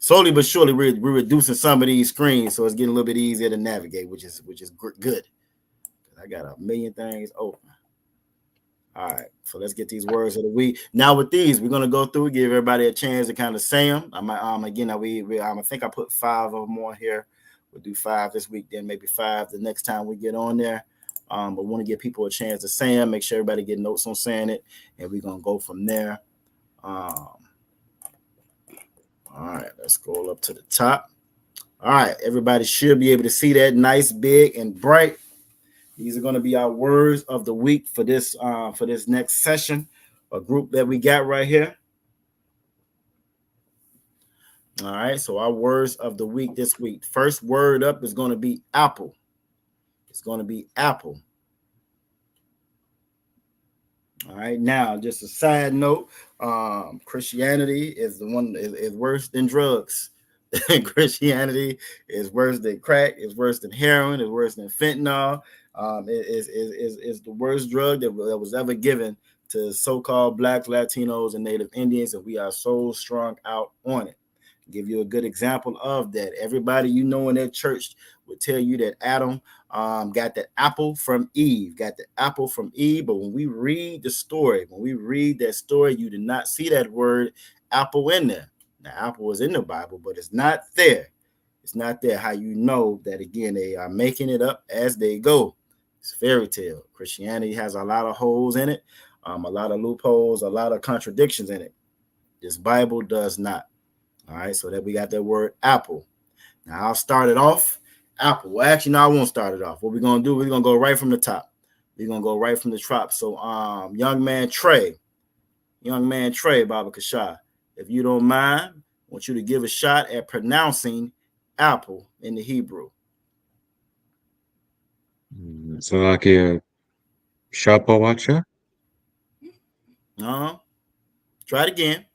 Slowly but surely, we're reducing some of these screens, so it's getting a little bit easier to navigate, which is good. I got a million things open. All right, so let's get these words of the week. Now with these, we're gonna go through, give everybody a chance to kind of say them. I think I put 5 of them on here. We'll do 5 this week, then maybe 5 the next time we get on there. But want to give people a chance to say them. Make sure everybody get notes on saying it, and we're gonna go from there. All right, let's scroll up to the top. All right, everybody should be able to see that nice, big, and bright. These are going to be our words of the week for this next session, a group that we got right here. All right, so our words of the week this week. First word up is going to be apple. It's going to be apple. All right, now just a side note, Christianity is worse than drugs. Christianity is worse than crack, is worse than heroin, is worse than fentanyl. It is the worst drug that was ever given to so-called Blacks, Latinos, and Native Indians, and we are so strung out on it. Give you a good example of that. Everybody you know in that church would tell you that Adam got the apple from Eve, but when we read the story, you do not see that word apple in there. Now, apple is in the Bible, but it's not there. It's not there. How you know that, again, they are making it up as they go. It's fairy tale. Christianity has a lot of holes in it, a lot of loopholes, a lot of contradictions in it. This Bible does not. All right, so that we got that word apple. Now I'll start it off. Apple. Well, actually, no, I won't start it off. What we're gonna do, we're gonna go right from the top. We're gonna go right from the top. So young man Trey, young man Trey Baba Kashai, if you don't mind, I want you to give a shot at pronouncing apple in the Hebrew. Salakia Shapawacha? Try it again.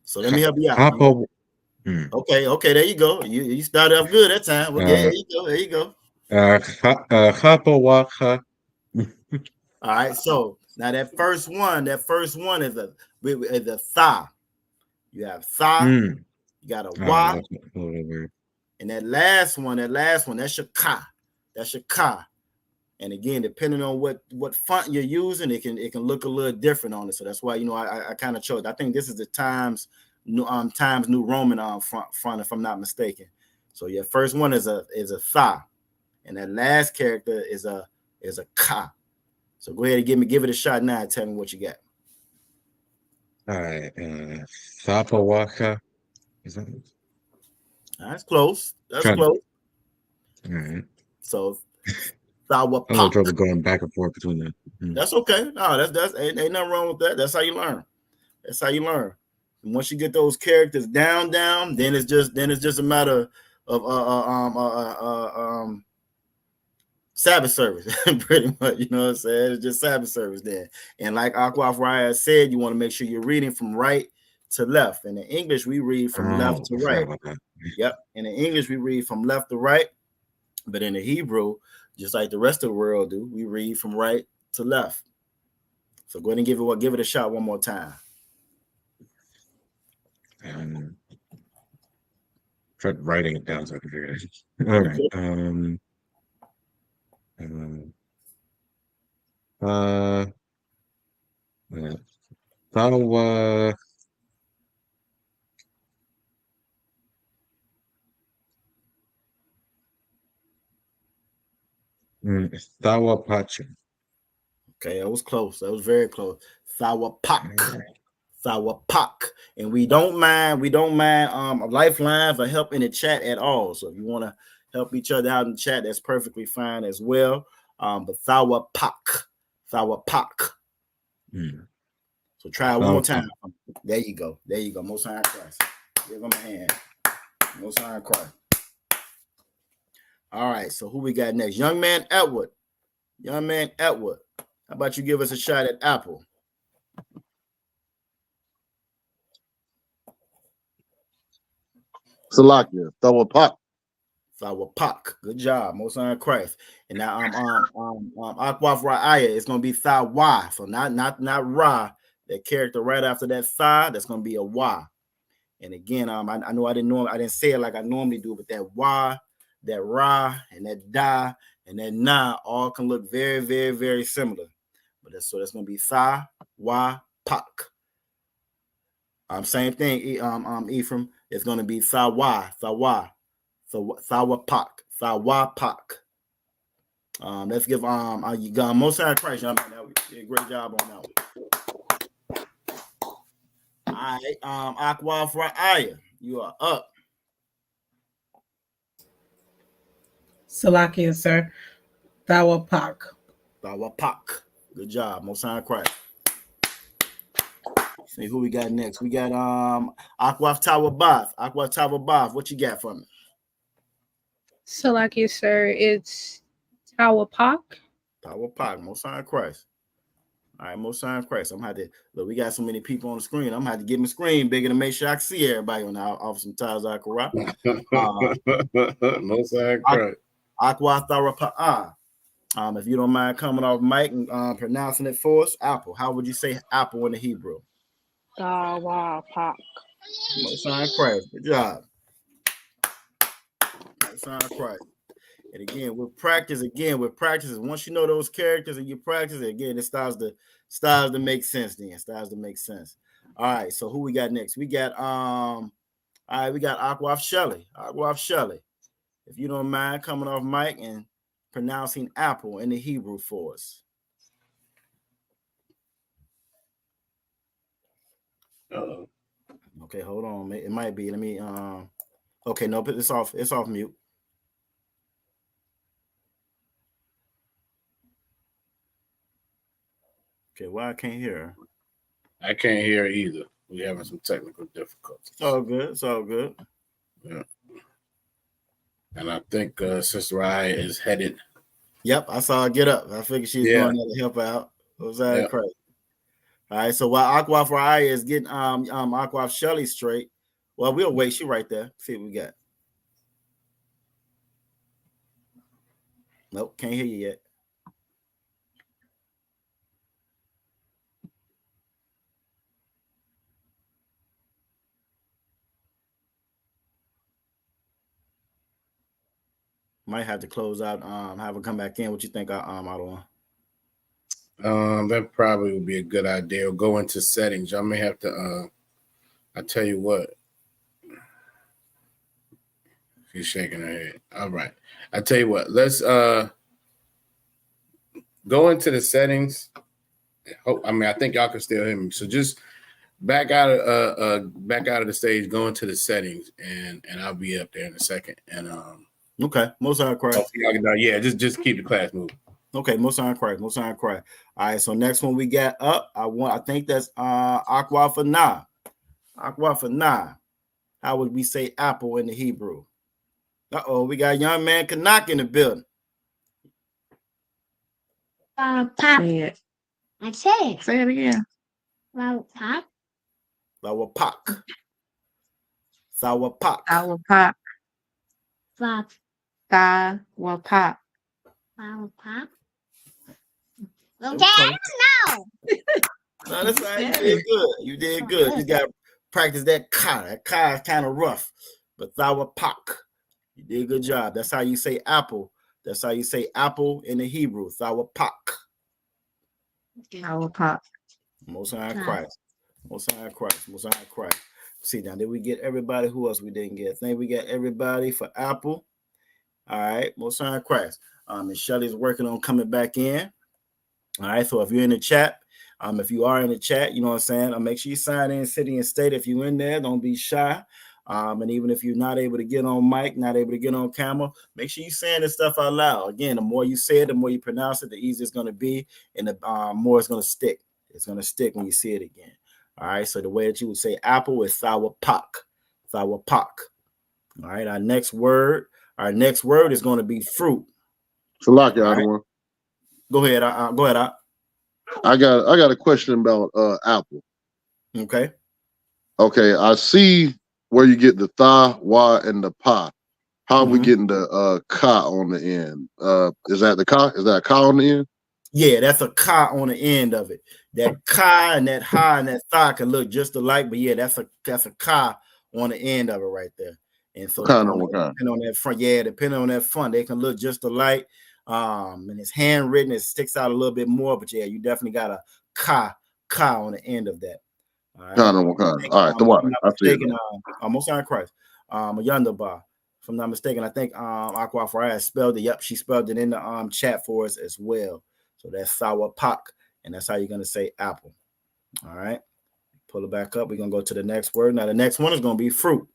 So let me help you out. Okay, there you go. You started off good that time. Okay, there you go. Chapawacha. All right, so now that first one is a tha. You have tha, you got a wa, and that last one, that's your ka. That's your ka. And again, depending on what font you're using, it can look a little different on it. So that's why I kind of chose. I think this is the Times New Roman font, if I'm not mistaken. So your first one is a tha, and that last character is a ka. So go ahead and give it a shot now and tell me what you got. All right, Sapawaka. Is that? That's close. That's close. All right. So, I'm trouble going back and forth between them. That's okay. No, that's ain't nothing wrong with that. That's how you learn. That's how you learn. And once you get those characters down, then it's just a matter of Sabbath service, pretty much. You know what I'm saying? It's just Sabbath service then. And like Akwaf Raya said, you want to make sure you're reading from right to left. In the English, we read from left to right. Yep. In the English, we read from left to right. But in the Hebrew, just like the rest of the world do, we read from right to left. So go ahead and give it a shot one more time. Tried writing it down so I can figure it out. All right. Thawapacha. Okay, that was close. That was very close. Thawapak. And we don't mind lifelines or help in the chat at all. So if you want to help each other out in the chat, that's perfectly fine as well. But Thawapak. So try it one more time. There you go. Most High Christ. Give him a hand. Most High Christ. All right, so who we got next? Young man Edward. How about you give us a shot at apple? Salakia, Thawapak. Good job, Most High Christ. And now Akwaf Ra'aya, it's gonna be Thawa. So not Ra. That character right after that Tha, that's gonna be a Wa. And again, I know I didn't say it like I normally do, but that Wa, that Ra, and that Da, and that Na all can look very, very, very similar. But that's gonna be Tha, Wa, Pak. Same thing, Ephraim. It's gonna be Thawa. Thawapak. Let's give you got Most High Christ. You did a great job on that one. All right, Akwaf Ra'aya, you are up. Salakia, sir. Thawapak. Good job, Most High Christ. See who we got next. We got Akwaf Tawabath. What you got for me? Salakia, sir. It's Tawapak. Most High Christ. All right, Most High Christ. I'm gonna have to look. We got so many people on the screen. I'm gonna have to get my screen bigger to make sure I can see everybody on the Office of Tazakara. Most High Christ. Aqua Tharapa. If you don't mind coming off mic and pronouncing it for us, apple. How would you say apple in the Hebrew? Tawapak. Most High Christ. Good job. Most High Christ. And again, with practice, once you know those characters and you practice it, again, it starts to make sense then. All right, so who we got next? We got Akwaf Shelley. If you don't mind coming off mic and pronouncing apple in the Hebrew for us. Okay, hold on. It might be. Let me okay, no, but it's off mute. Okay, why I can't hear her? I can't hear her either. We're having some technical difficulties. It's all good. It's all good. Yeah. And I think Sister Raya is headed. Yep, I saw her get up. I figured she was going there to help out. It was crazy. All right, so while Aquaf Raya is getting Aquaf Shelly straight, well, we'll wait. She right there. See what we got. Nope, can't hear you yet. Might have to close out. Have her come back in. What you think? Ottawa? That probably would be a good idea. Go into settings. I may have to. I tell you what. She's shaking her head. All right. I tell you what. Let's go into the settings. I mean, I think y'all can still hear me. So just back out of the stage. Go into the settings, and I'll be up there in a second. And okay, most of Christ. Yeah, just keep the class moving. Okay, most of Christ. All right, so next one we got up. I think that's Aqua for nah. How would we say apple in the Hebrew? We got a young man Kanak in the building. Pop. I say it. Say it again. Pop. Sour Pak. Sour pop. Pop. Sour pop. Sour pop. Okay, Okay, I don't know. No, that's right. You did good. You got to practice that ka. That ka is kind of rough, but sour pak. You did a good job. That's how you say apple. That's how you say apple in the Hebrew. Sour pak. Sour pop. Most High Christ. See, now did we get everybody? Who else we didn't get? I think we got everybody for apple. All right, Most High Christ. And Shelly's working on coming back in. All right, so if you're in the chat, if you are in the chat, you know what I'm saying, make sure you sign in city and state. If you're in there, don't be shy. And even if you're not able to get on mic, not able to get on camera, make sure you're saying this stuff out loud. Again, the more you say it, the more you pronounce it, the easier it's going to be, and the more it's going to stick. It's going to stick when you see it again. All right, so the way that you would say apple is sour pak. All right, our next word is going to be fruit. So lock you out one. Go ahead. Go ahead. I got a question about apple. Okay. I see where you get the tha, wa, and the pa. How are we getting the ka on the end? Is that the ka? Is that a ka on the end? Yeah, that's a ka on the end of it. That ka and that ha and that tha can look just alike, but yeah, that's a ka on the end of it right there. And so depending on that front, depending on that front, they can look just alike. And it's handwritten, it sticks out a little bit more, but yeah, you definitely got a ka on the end of that. All right. All right, the one. I see it. Most on Christ. Yandaba. If I'm not mistaken, I think Aqua Farah spelled it. Yep, she spelled it in the chat for us as well. So that's sour pak, and that's how you're gonna say apple. All right. Pull it back up. We're gonna go to the next word. Now the next one is gonna be fruit.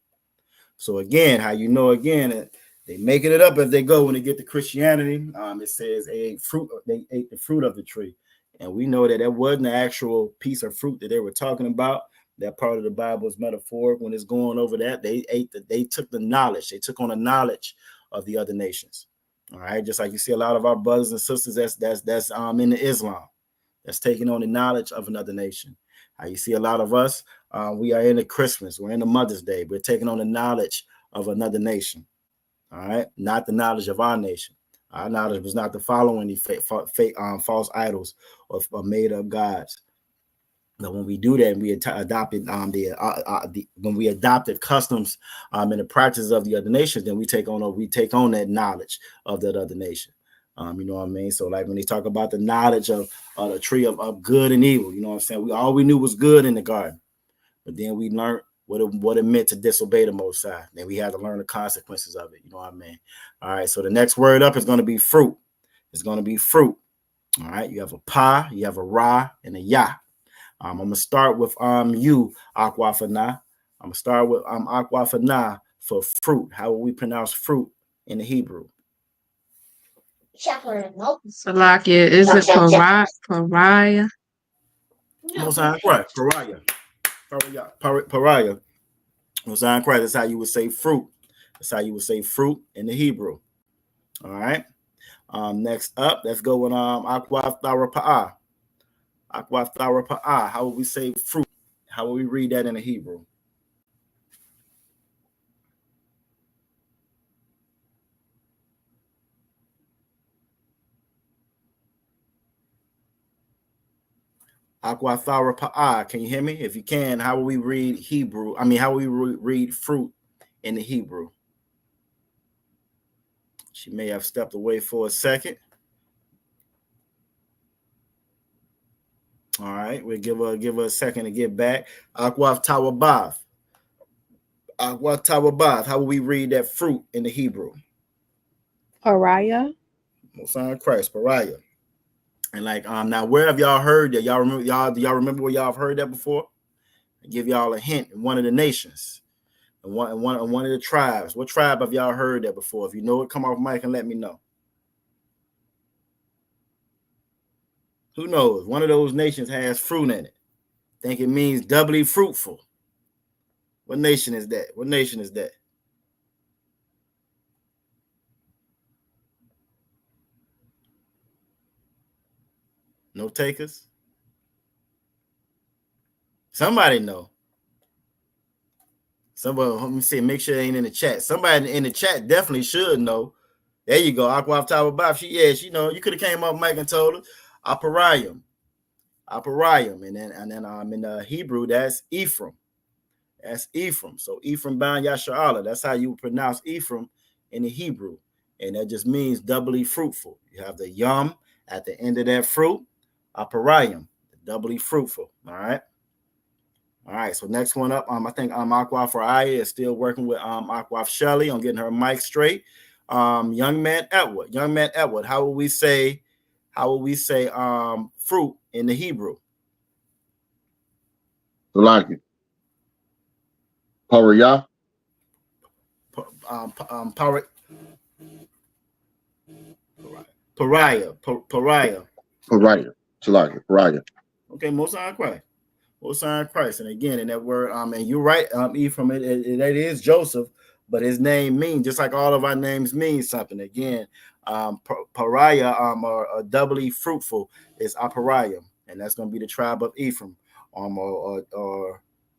So again, how you know again they making it up as they go when they get to Christianity. It says they ate the fruit of the tree. And we know that that wasn't the actual piece of fruit that they were talking about. That part of the Bible is metaphoric. When it's going over that, they took the knowledge. They took on the knowledge of the other nations. All right, just like you see a lot of our brothers and sisters that's in the Islam, that's taking on the knowledge of another nation. How you see a lot of us, we are in the Christmas, we're in the Mother's Day, we're taking on the knowledge of another nation. All right, not the knowledge of our nation. Our knowledge was not to follow any false idols or made up gods. But when we do that, we adopted when we adopted customs and the practices of the other nations, then we take on that knowledge of that other nation. You know what I mean? So like when they talk about the knowledge of the tree of good and evil, you know what I'm saying? All we knew was good in the garden, but then we learned what it meant to disobey the Most High. Then we had to learn the consequences of it. You know what I mean? All right. So the next word up is going to be fruit. It's going to be fruit. All right. You have a pa, you have a ra, and a ya. I'm going to start with you, Aquafana. I'm going to start with Aquafana for fruit. How will we pronounce fruit in the Hebrew? Salakia, is it pariah? Most High Christ, pariah. Pariah. Most High Christ, that's how you would say fruit. That's how you would say fruit in the Hebrew. All right. Next up, let's go with aqua tharapa'ah. Aqua tharapa'ah. How would we say fruit? How would we read that in the Hebrew? Aqua tharapa'ah. Can you hear me? If you can, how will we read Hebrew? I mean, how will we read fruit in the Hebrew? She may have stepped away for a second. All right, we'll give her a second to get back. Aqua tawabav. Aqua tawabav. How will we read that fruit in the Hebrew? Pariah. Most High Christ, pariah. And like now, where have y'all heard that? Y'all remember do y'all remember where y'all have heard that before? I give y'all a hint. In one of the nations, in one of the tribes. What tribe have y'all heard that before? If you know it, come off mic and let me know. Who knows? One of those nations has fruit in it. Think it means doubly fruitful. What nation is that? What nation is that? No takers? Somebody know. Somebody, let me see. Make sure it ain't in the chat. Somebody in the chat definitely should know. There you go. Aqua Tawabab. She know. You could have came up, Mike, and told her. Aparayim. And then in Hebrew, that's Ephraim. That's Ephraim. So Ephraim bound Yasha'Allah. That's how you pronounce Ephraim in the Hebrew. And that just means doubly fruitful. You have the yum at the end of that fruit. Aparayim. Doubly fruitful. All right. All right, so next one up, I think Aqua for Aya is still working with Aqua Shelley on getting her mic straight. Young man Edward, how will we say fruit in the Hebrew? Like it. Pariah. Pariah. Pariah. Okay, Most High Christ. Most High Christ. And again, in that word, and you're right, Ephraim, it is Joseph, but his name means, just like all of our names mean something. Again, pariah, or doubly fruitful is Aparayim, and that's going to be the tribe of Ephraim, or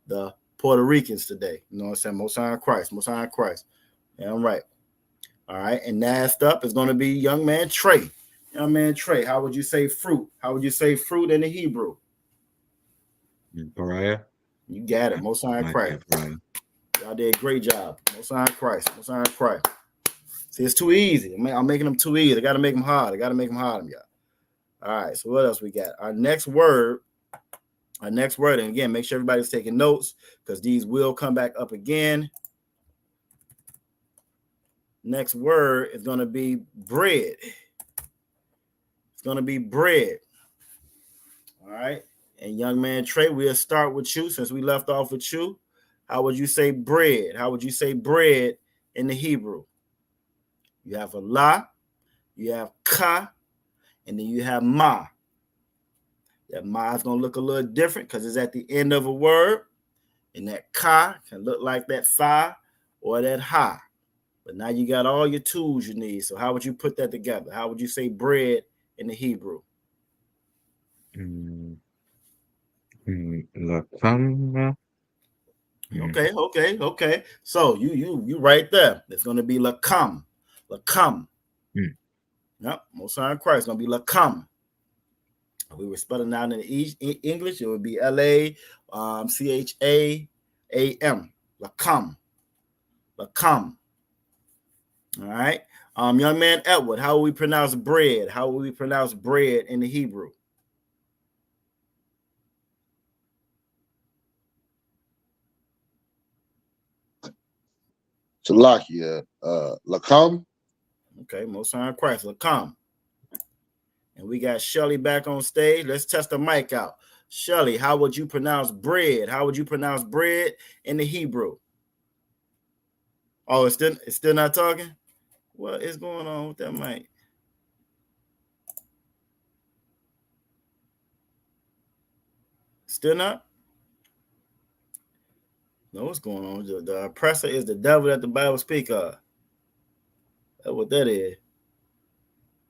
the Puerto Ricans today. You know what I'm saying? Most High Christ. Yeah, I'm right. All right, and last up is going to be young man Trey. Young man Trey, how would you say fruit? How would you say fruit in the Hebrew? Pariah. You got it. Most High Christ. Y'all did a great job. Most High Christ. See, it's too easy. I'm making them too easy. I got to make them hard. Y'all. All right. So what else we got? Our next word. And again, make sure everybody's taking notes because these will come back up again. Next word is going to be bread. It's going to be bread. All right. And young man Trey, we'll start with you since we left off with you. How would you say bread? How would you say bread in the Hebrew? You have a la, you have ka, and then you have ma. That ma is going to look a little different because it's at the end of a word. And that ka can look like that fa or that ha. But now you got all your tools you need. So how would you put that together? How would you say bread in the Hebrew? Lakam. Okay. So you right there. It's going to be lakam. Yep. Most High Christ is going to be lakam. If we were spelling out in English, it would be LACHAAM. Lakam. All right. Young man Edward, how will we pronounce bread? How will we pronounce bread in the Hebrew? Salakia. Lakam. Okay, Most High Christ, Lakam. And we got Shelly back on stage. Let's test the mic out. Shelly, how would you pronounce bread? How would you pronounce bread in the Hebrew? Oh, it's still not talking? What is going on with that mic? Still not? Know what's going on? The oppressor is the devil that the Bible speak of. That's what that is.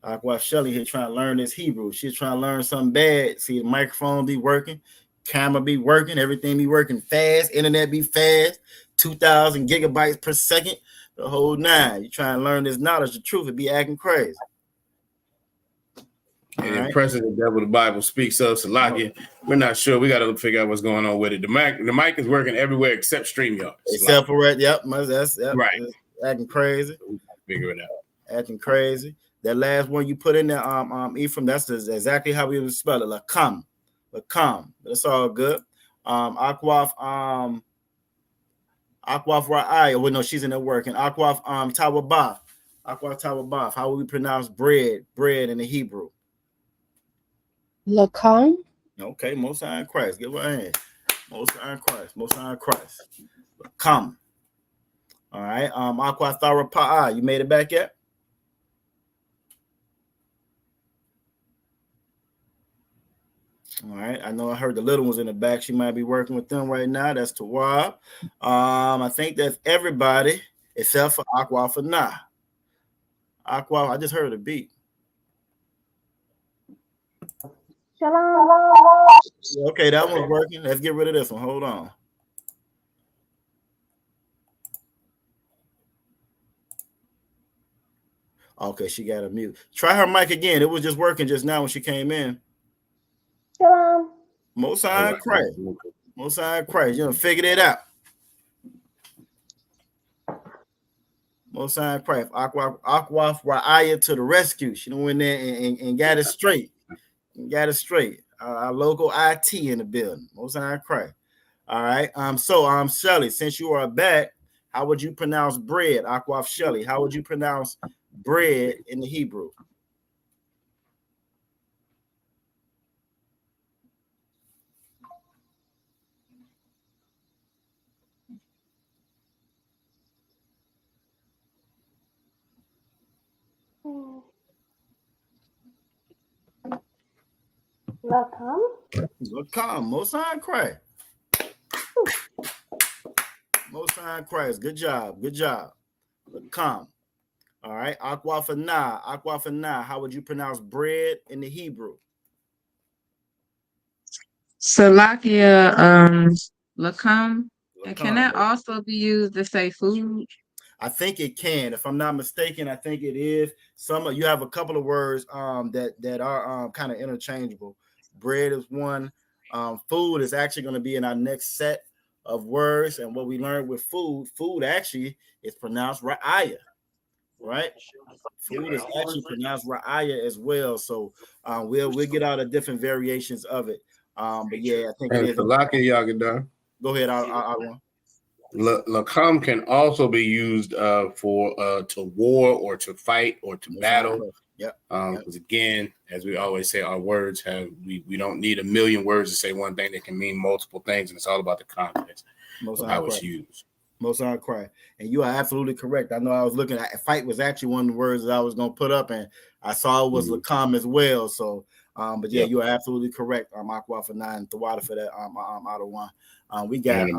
Aqua Shelley here trying to learn this Hebrew. She's trying to learn something bad. See, the microphone be working, camera be working, everything be working fast, internet be fast, 2,000 gigabytes per second, the whole nine. You trying to learn this knowledge, the truth, it be acting crazy. And the President Devil the Bible speaks of Salakia. We're not sure. We got to figure out what's going on with it. The mic is working everywhere except StreamYard. Except for right, yep, that's right. Acting crazy. Figure it out. Acting crazy. That last one you put in there, Ephraim, that's exactly how we would spell it. Lakam. That's all good. Akwaf Ra'aya. Well, no, she's in there working. Akwaf Tawabaf. Akwaf Tawabaf. How would we pronounce bread in the Hebrew? Lakam. Okay, Most High in Christ. Give her a hand. Most High in Christ. Lakam. All right. Akwaf Tharapa'ah. You made it back yet? All right. I know I heard the little ones in the back. She might be working with them right now. That's Tawab. I think that's everybody except for Akwaf and Nah. Akwaf, I just heard a beat. Shalom. Okay, that one's working. Let's get rid of this one. Hold on. Okay, she got a mute. Try her mic again. It was just working just now when she came in. Shalom. Most High in Christ. Most High in Christ. You know, figured it out. Most High in Christ. Akwaf Ra'aya to the rescue. She went in there and got it straight. Our local IT in the building. Most High in Christ. All right. So Shelly, since you are back, how would you pronounce bread? Akwaf Shelly. How would you pronounce bread in the Hebrew? Lakam. Most High in Christ. Most High in Christ. Good job. Lakam. All right. Akwaf Nah. How would you pronounce bread in the Hebrew? Salakia, lakam. And can that also be used to say food? I think it can. If I'm not mistaken, I think it is. You have a couple of words that are kind of interchangeable. Bread is one. Food is actually going to be in our next set of words. And what we learned with food actually is pronounced ra'aya, right? Food is actually pronounced ra'aya as well. So we'll get out of different variations of it. But yeah, I think it is. Go ahead, I Lakam can also be used for to war or to fight or to battle. Because again, as we always say, our words we don't need a million words to say one thing. That can mean multiple things, and it's all about the context of how it's used. Most High Christ. And you are absolutely correct. I know I was looking at fight was actually one of the words that I was going to put up, and I saw it was Lakam as well. So, but yeah, you are absolutely correct. Akwaf for 9, Tawada for that. Out of 1. We got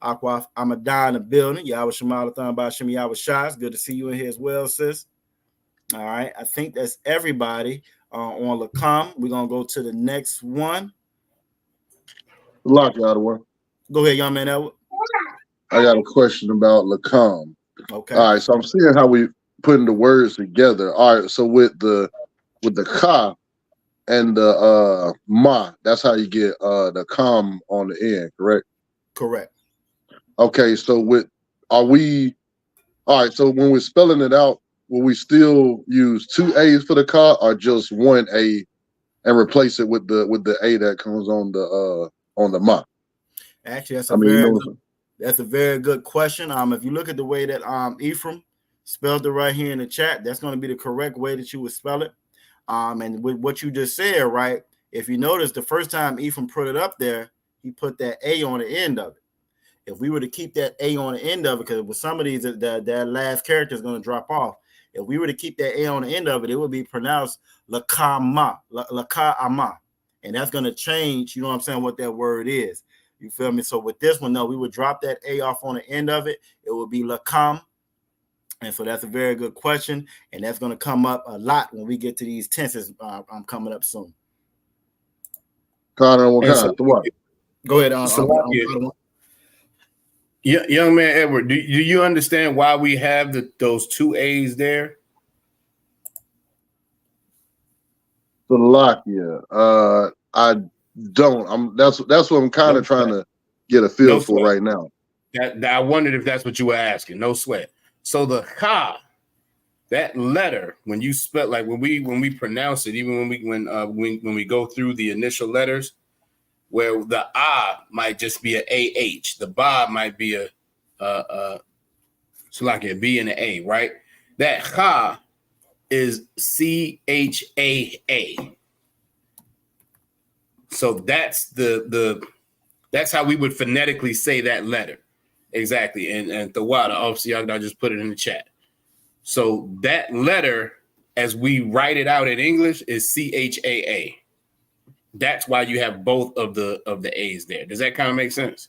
Akwaf Amadan in the building. Yahweh Shema Lathan by Shemi Yahweh Shah. It's good to see you in here as well, sis. All right. I think that's everybody on Lakam. We're going to go to the next one. Lock out of one. Go ahead, young man. Edward. I got a question about Lakam. Okay. All right. So I'm seeing how we putting the words together. All right. So with the ka and the ma, that's how you get the kam on the end, correct? Correct. Okay. So all right. So when we're spelling it out, will we still use 2 A's for the ka or just 1 A and replace it with the A that comes on the ma? Actually, that's a very good question. If you look at the way that Ephraim spelled it right here in the chat, that's going to be the correct way that you would spell it. And with what you just said, right? If you notice, the first time Ephraim put it up there, he put that A on the end of it. If we were to keep that A on the end of it, because with some of these, that last character is going to drop off. If we were to keep that A on the end of it, it would be pronounced Lakama, Laka'ama. and that's going to change, you know what I'm saying, what that word is. You feel me? So with this one, no, we would drop that A off on the end of it. It would be lakam. And so that's a very good question, and that's going to come up a lot when we get to these tenses. I'm coming up soon. Connor, what kind? What? Go ahead. Young man Edward, do you understand why we have those two A's there? Salakia. I don't. That's what I'm kind of trying to get a feel for right now. That I wondered if that's what you were asking. No sweat. So the ha, that letter, when you spell, like when we pronounce it, even when we go through the initial letters, where the ah might just be a AH, the ba might be a so like a B and an A, right? That ha is CHAA. So that's that's how we would phonetically say that letter. Exactly. And Tawada, obviously, I just put it in the chat. So that letter, as we write it out in English, is CHAA. That's why you have both of the A's there. Does that kind of make sense?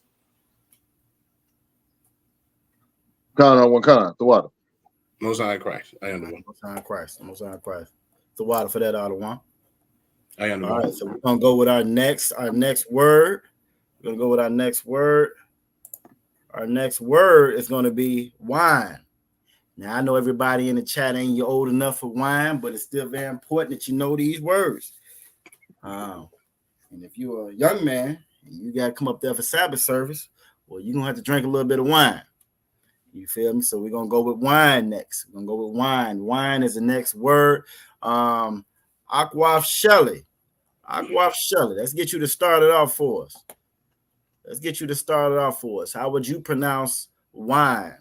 What kind? Tawada. Most High Christ. I understand. Most High Christ. Most High Christ. Tawada for that other one. I understand. All right, so we're gonna go with our next word. We're gonna go with our next word. Our next word is gonna be wine. Now I know everybody in the chat ain't old enough for wine, but it's still very important that you know these words. And if you're a young man and you gotta come up there for Sabbath service, well, you're gonna have to drink a little bit of wine. You feel me? So we're gonna go with wine next. We're gonna go with wine. Wine is the next word. Aquaf Shelley. Let's get you to start it off for us. How would you pronounce wine?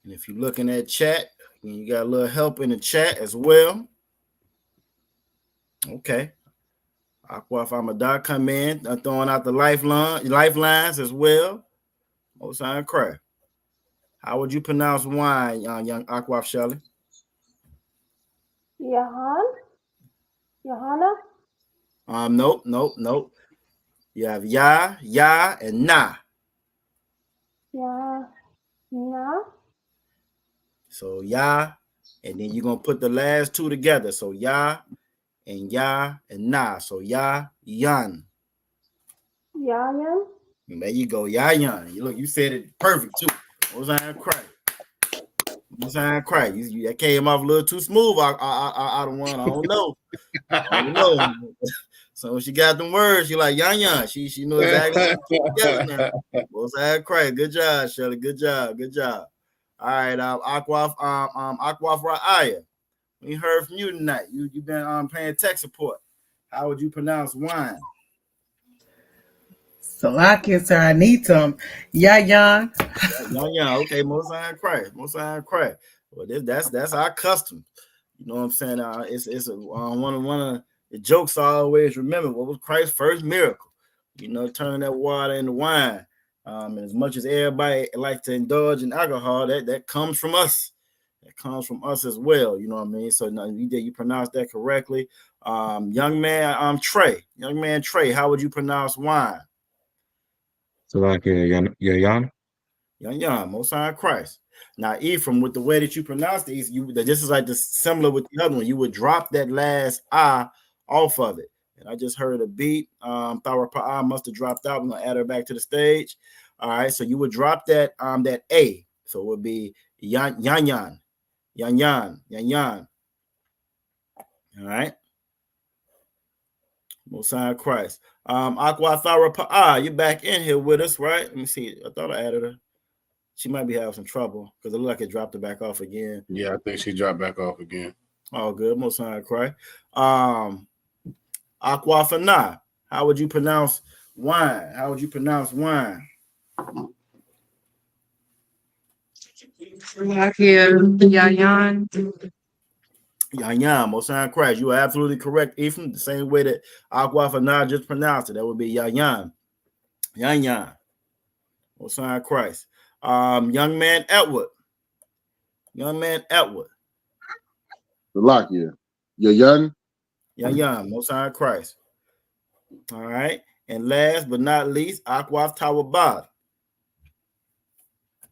And if you're looking at chat, you got a little help in the chat as well. Okay. Aquaf Amadah come in, throwing out the lifelines as well. Most High Christ. How would you pronounce wine, young Aquaf Shelley? Johanna? Nope. You have ya, and na. Yeah. Na? So ya, and then you're gonna put the last two together. So ya and na. So ya, yan. Yayan? And there you go, ya yan. You said it perfect too. Most High Christ. That came off a little too smooth. I don't know. I don't know. So when she got them words, she like yan. She knows exactly what together now. Most High Christ. Good job, Shelley. Good job. All right, Aquaf Ra'aya. We heard from you tonight. You've been paying tech support. How would you pronounce wine? Salakia, sir, I need some. Yayan. Okay, Most High Christ. Well, that's our custom. You know what I'm saying? It's one of the jokes I always remember. What was Christ's first miracle? Turning that water into wine. And as much as everybody likes to indulge in alcohol, that comes from us. That comes from us as well. You know what I mean? So you pronounced that correctly. Young man Trey, how would you pronounce wine? Salakia, Yayan. Yan, Most High Christ. Now, Ephraim, with the way that you pronounce these, this is like similar with the other one. You would drop that last I off of it. And I just heard a beat. Thawra Pa'ah must have dropped out. We're gonna add her back to the stage. All right, so you would drop that that A. So it would be yan. All right. Most High Christ. Aqua Thawra Pa'ah, you're back in here with us, right? Let me see. I thought I added her. She might be having some trouble because it looked like it dropped her back off again. Yeah, I think she dropped back off again. All good. Most High Christ. Aquafana. How would you pronounce wine? How would you pronounce wine? Yayan. Yayan, Most High Christ. You are absolutely correct, Ephraim. The same way that Aquafana just pronounced it. That would be Yayan. Yayan. Most High Christ. Young man Edward. Young man Edward. Salakia. Yayan. Yayan. Most High Christ. All right. And last but not least, Aquaf Tawabad.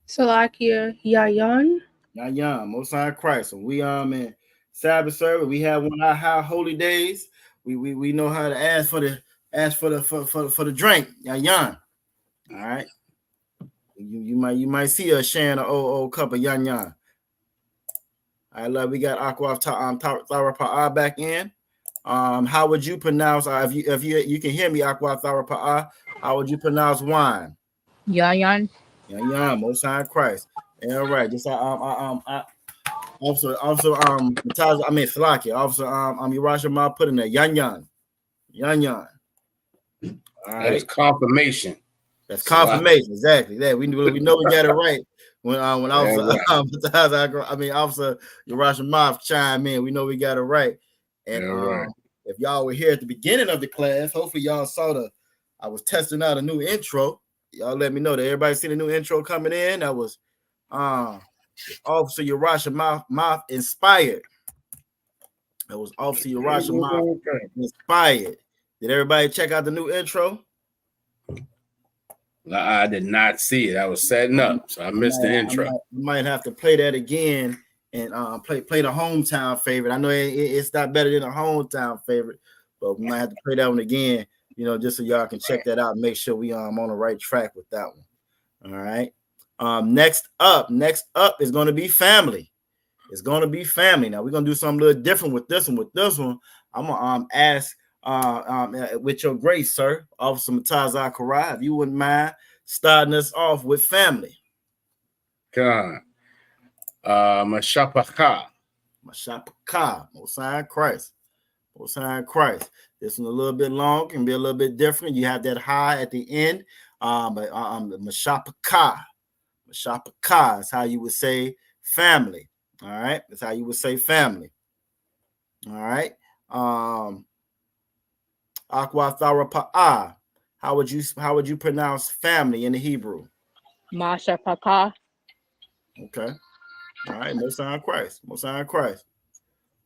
Salakia Yayan. Yayan. Most High Christ. So we in Sabbath service. We have one of our high holy days. We know how to ask for the drink. Yayan. All right. You might see us sharing an old cup of yan yan. All right, love. We got Aqua Tharapaa back in. How would you pronounce? If you can hear me, Aqua Tharapaa, how would you pronounce wine? Yayan. Yan, Most High Christ. All right, just Officer Mataz, Salaki, Officer Urash Ma put in there yan yan. All right. That is confirmation. That's confirmation, exactly. That we know we got it right when Officer Officer Yerushalayim chime in. We know we got it right. And if y'all were here at the beginning of the class, hopefully y'all saw I was testing out a new intro. Y'all let me know that everybody seen the new intro coming in. That was Officer Yerushalayim inspired. That was Officer Yerushalayim inspired. Did everybody check out the new intro? I did not see it. I was setting up, so I missed the intro. You might have to play that again and play the hometown favorite. I know it's not better than a hometown favorite, but we might have to play that one again, just so y'all can check that out and make sure we on the right track with that one. All right. Next up is going to be family. It's going to be family. Now we're going to do something a little different with this one. With this one, I'm going to ask with your grace, sir, Officer Mataz Karai, if you wouldn't mind starting us off with family. God. Mashapaka. Most High Christ. Most High Christ. This one a little bit long, can be a little bit different. You have that high at the end. But Mashapaka. Mashapaka is how you would say family. All right. That's how you would say family. All right. Aqua Tharapaa. How would you pronounce family in the Hebrew? Mashapaka. Okay. All right. Most High Christ. Most High Christ.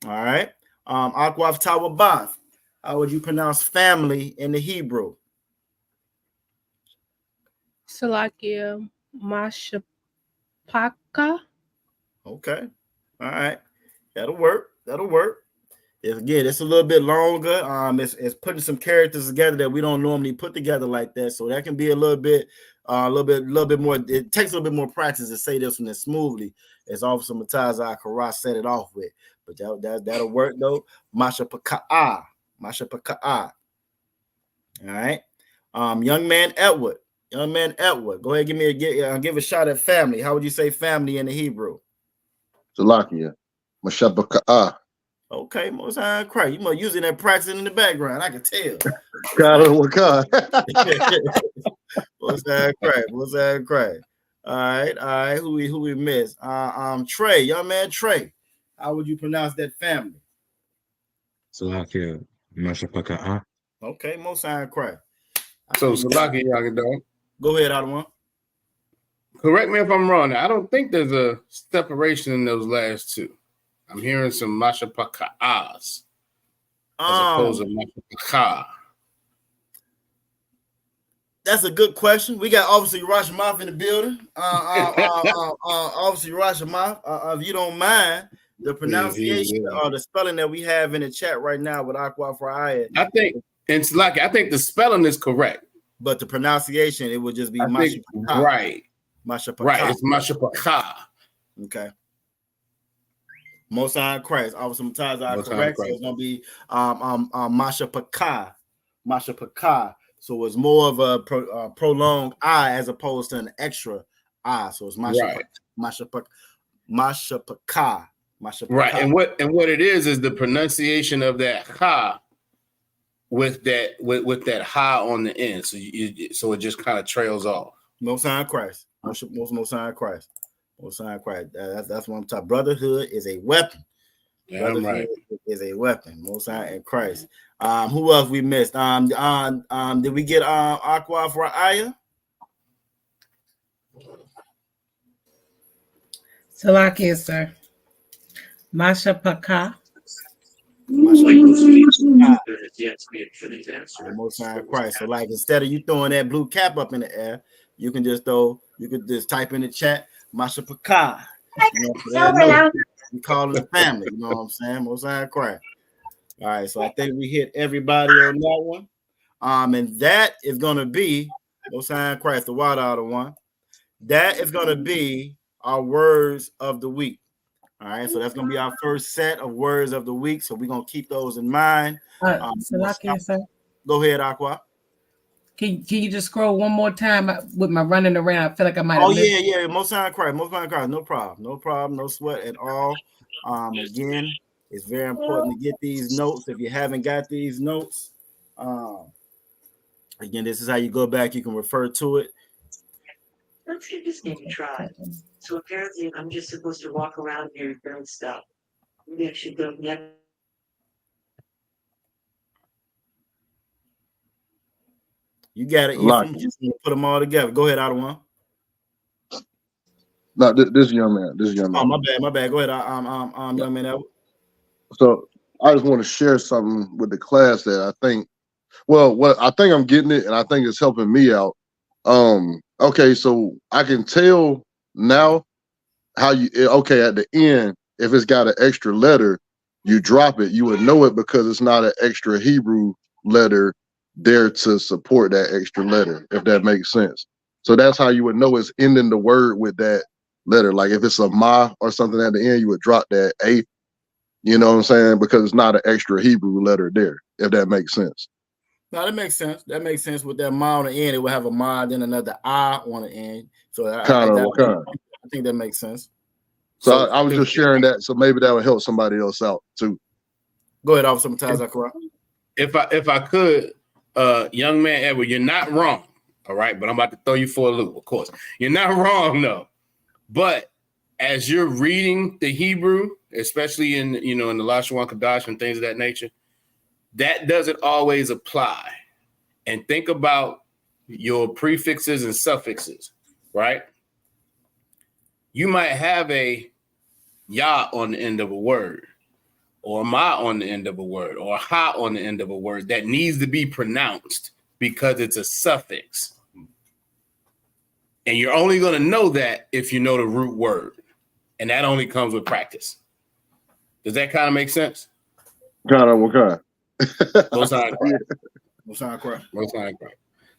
All right. Aqua Tawabath. How would you pronounce family in the Hebrew? Salakia Mashapaka. Okay. All right. That'll work. Again, it's a little bit longer. It's putting some characters together that we don't normally put together like that. So that can be a little bit more. It takes a little bit more practice to say this one as smoothly as Officer Mataz Karai set it off with. But that'll work though. Mashapaka. All right. Young man Edward. Go ahead, give a shot at family. How would you say family in the Hebrew? Salakia. Mashapaka. Okay, Most High Christ. You must using that practice in the background. I can tell. God. Most High Christ. All right. Who we miss? Trey, young man Trey. How would you pronounce that family? Salakia. Mashapaka. Okay, Most High Christ. So Salakia, y'all. Go ahead, Adawan. Correct me if I'm wrong. I don't think there's a separation in those last two. I'm hearing some Mashapaka's as opposed to Mashapaka. That's a good question. We got Officer Yerushalayim in the building. Officer Yerushalayim, if you don't mind, the pronunciation or the spelling that we have in the chat right now with Aqua Friday. I think the spelling is correct. But the pronunciation, it would just be Mashapaka. Right. Mashapaka. Right, it's Mashapaka. Okay. Most High Christ. Officer Mataz are correct. So it's gonna be Mashapaka. So it's more of a prolonged I as opposed to an extra I. So it's Mashapaka. Right, and what it is the pronunciation of that ha with that ha on the end. So so it just kind of trails off. Most High Christ. Most High Christ. Most High Christ. That's what I'm talking. Brotherhood is a weapon. Yeah, I'm right. Is a weapon. Most High and Christ. Who else we missed? Did we get Aqua for Aya? Salakia, sir. Masha Paka. Most High Christ. So like instead of you throwing that blue cap up in the air, you could just type in the chat Masha Paka. You know, we calling the family, you know what I'm saying? Most High Christ. All right, so I think we hit everybody on that one. And that is gonna be Most High Christ, the water out of one. That is gonna be our words of the week. All right, so that's gonna be our first set of words of the week. So we're gonna keep those in mind. Sir. Go ahead, Aqua. Can you just scroll one more time with my running around? I feel like I might have missed. Yeah. Most High Christ. No problem. No sweat at all. Again, it's very important to get these notes. If you haven't got these notes, again, this is how you go back. You can refer to it. Let's get this game tried. So apparently, I'm just supposed to walk around here and burn stuff. Maybe I should go next. You got it. You just put them all together. Go ahead, Adawan. No, this young man. Oh, my bad. Go ahead, young man. So I just want to share something with the class that I think. Well, what I think I'm getting it, and I think it's helping me out. Okay, so I can tell now how you. Okay, at the end, if it's got an extra letter, you drop it. You would know it because it's not an extra Hebrew letter there to support that extra letter, if that makes sense. So that's how you would know it's ending the word with that letter. Like if it's a ma or something at the end, you would drop that a. You know what I'm saying? Because it's not an extra Hebrew letter there, if that makes sense. No, that makes sense. That makes sense. With that ma on the end, it will have a ma, then another I on the end. So I think that makes sense. So I was just sharing that, so maybe that would help somebody else out too. Go ahead, Officer Mataz. If I could, young man Edward, you're not wrong. All right, but I'm about to throw you for a loop, of course. You're not wrong, though. But as you're reading the Hebrew, especially in the Lashawan, Qadash and things of that nature, that doesn't always apply. And think about your prefixes and suffixes, right? You might have a ya on the end of a word, or ma on the end of a word, or ha on the end of a word that needs to be pronounced because it's a suffix. And you're only going to know that if you know the root word. And that only comes with practice. Does that kind of make sense? What kind? Most High Christ.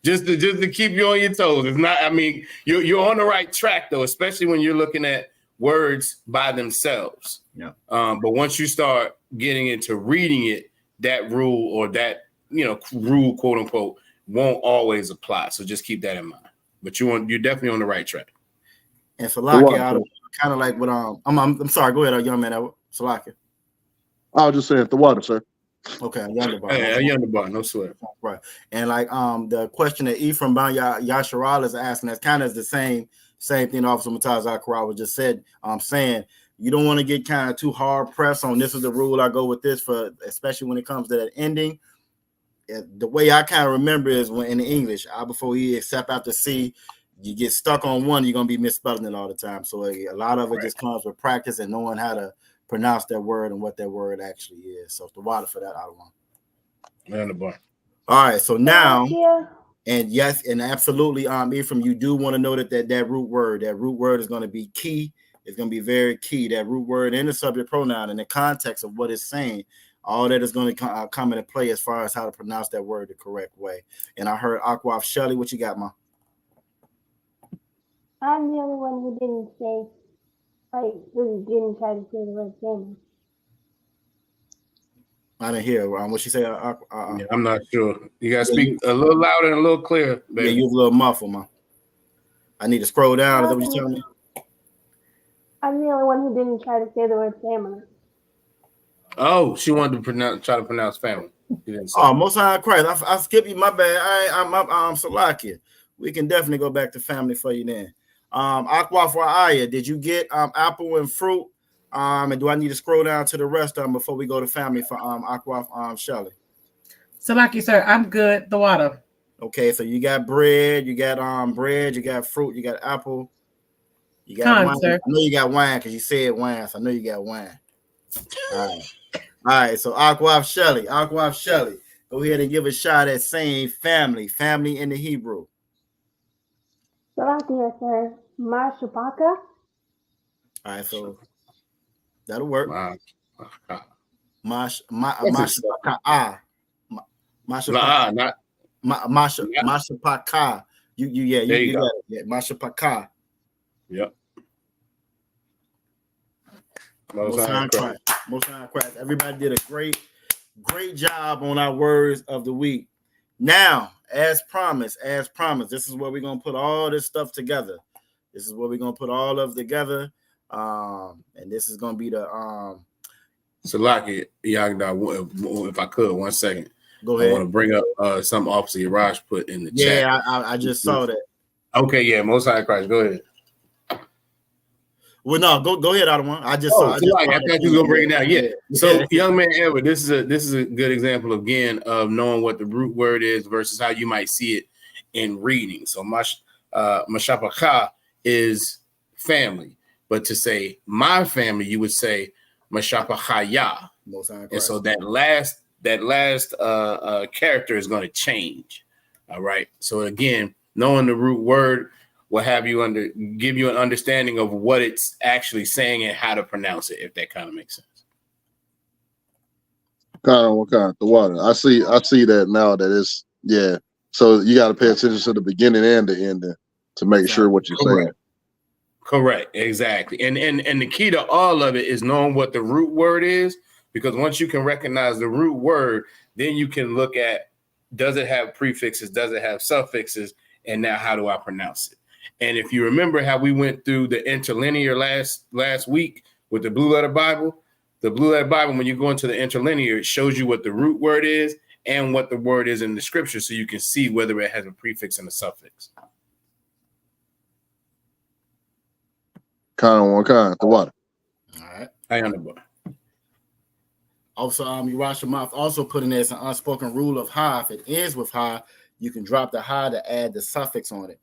Just to keep you on your toes. It's not. I mean, you're on the right track though, especially when you're looking at words by themselves. Yeah. But once you start getting into reading it, that rule or that rule, quote unquote, won't always apply. So just keep that in mind. But you're definitely on the right track. And Salakia, kind of like what I'm sorry. Go ahead, young man. Salakia. I was just saying the water, sir. Okay, Yonderbar. Hey, Yonderbar, no sweat. Right. And like the question that Ephraim Ban Yasharal is asking, that's kind of the same thing Officer Mataz Akarawa just said. Saying you don't want to get kind of too hard pressed on this is the rule. I go with this for especially when it comes to that ending. The way I kind of remember is when in English, I before E except after C, you get stuck on one, you're gonna be misspelling it all the time. So a lot of it just comes with practice and knowing how to pronounce that word and what that word actually is. So the water for that, I don't want. All right, so now, and yes, and absolutely, Ephraim, you do want to know that root word is going to be key. It's going to be very key. That root word and the subject pronoun in the context of what it's saying, all that is going to come into play as far as how to pronounce that word the correct way. And I heard Aquaf Shelly, what you got, Ma? I'm the only one who didn't say. I really didn't try to say the right thing. I didn't hear what she said. Yeah, I'm not sure. You gotta speak a little louder and a little clearer, baby. Yeah, you're a little muffled, man. I need to scroll down. Is that what you're telling me? I'm the only one who didn't try to say the word family. Oh, she wanted to try to pronounce family. Oh, Most High Christ. I skipped you. My bad. I'm Salakia. We can definitely go back to family for you then. Aqua for Aya, did you get apple and fruit? And do I need to scroll down to the rest of them before we go to family for Aqua Shelly? Salaki, sir, I'm good. The water. Okay, so you got bread, you got bread, you got fruit, you got apple, you got wine. Sir. I know you got wine because you said wine, so I know you got wine. All right. So Aqua Shelly, go ahead and give a shot at saying family in the Hebrew. Salakia, sir. Mashupaka. All right, so that'll work. Mashupaka. Mashupaka. You got it. Yeah, Mashupaka. Yep. Most High Christ. Everybody did a great job on our words of the week. Now, as promised, this is where we're gonna put all this stuff together. This is where we're gonna put all of together. And this is gonna be the Salaki, Yagda, if I could, 1 second. Go ahead. I want to bring up some Officer Yaraj put in the chat. Yeah, I just saw that. Okay, yeah, Most High Christ. Go ahead. Well, no, go ahead, Adawan. I thought you was gonna bring it down. Yeah. So, young man, Edward, this is a good example again of knowing what the root word is versus how you might see it in reading. So, Mashapaka is family, but to say my family, you would say Mashapachaya. And so that last character is going to change. All right. So again, knowing the root word will have you give you an understanding of what it's actually saying and how to pronounce it, if that kind of makes sense. The water. I see that now that it's So you got to pay attention to the beginning and the ending to make sure what you're saying. Correct. Exactly. And the key to all of it is knowing what the root word is, because once you can recognize the root word, then you can look at, does it have prefixes? Does it have suffixes? And now how do I pronounce it? And if you remember how we went through the interlinear last week with the Blue Letter Bible, when you go into the interlinear, it shows you what the root word is and what the word is in the scripture, so you can see whether it has a prefix and a suffix. The water. All right. I understand. Also, Yerushalayim also put in there an unspoken rule of ha. If it ends with ha, you can drop the ha to add the suffix on it.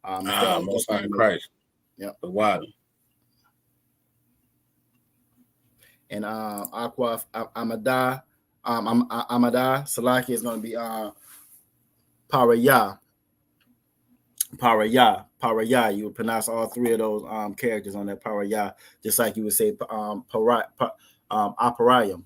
Most High Christ. Yep. The water. And Aqua Amada Salaki is going to be Paraya. You would pronounce all three of those characters on that Paraya, just like you would say Aparayim.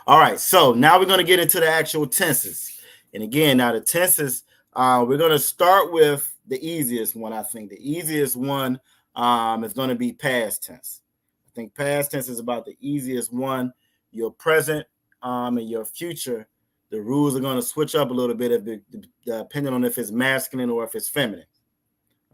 All right. So now we're going to get into the actual tenses. And again, now the tenses, we're going to start with the easiest one. I think the easiest one is going to be past tense. I think past tense is about the easiest one. Your present and your future, the rules are going to switch up a little bit depending on if it's masculine or if it's feminine.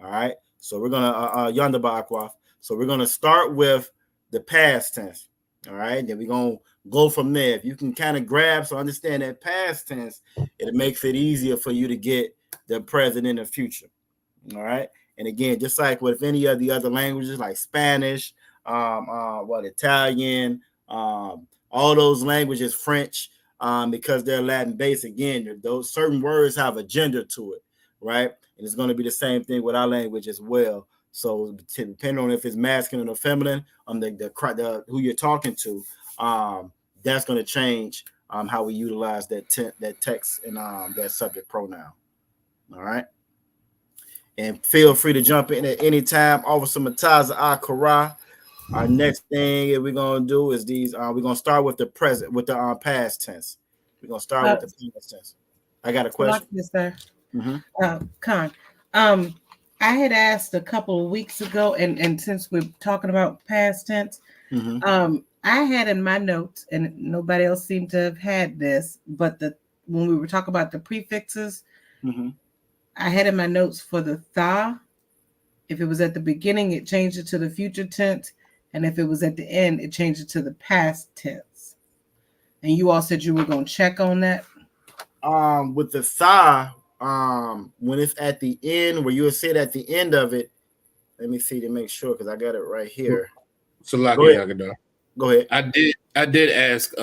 All right. So we're going to yonder ba'akwaf. So we're going to start with the past tense. All right. Then we're going to go from there. If you can kind of understand that past tense, it makes it easier for you to get the present and the future. All right. And again, just like with any of the other languages like Spanish, Italian, all those languages, French, because they're Latin based, again, those certain words have a gender to it, right? And it's going to be the same thing with our language as well. So depending on if it's masculine or feminine, the who you're talking to, that's going to change how we utilize that text and that subject pronoun. All right. And feel free to jump in at any time. Officer Mataza Akara. Our next thing that we're going to do is these. We're going to start with the present, with the past tense. We're going to start with the past tense. I got a question. Yes, sir. Mm-hmm. Khan, I had asked a couple of weeks ago, and since we're talking about past tense, mm-hmm. I had in my notes, and nobody else seemed to have had this, but when we were talking about the prefixes I had in my notes for the tha. If it was at the beginning, it changed it to the future tense. And if it was at the end, it changed it to the past tense. And you all said you were going to check on that? With the tha, when it's at the end, where you would say it at the end of it, let me see to make sure, because I got it right here. So go ahead. I did ask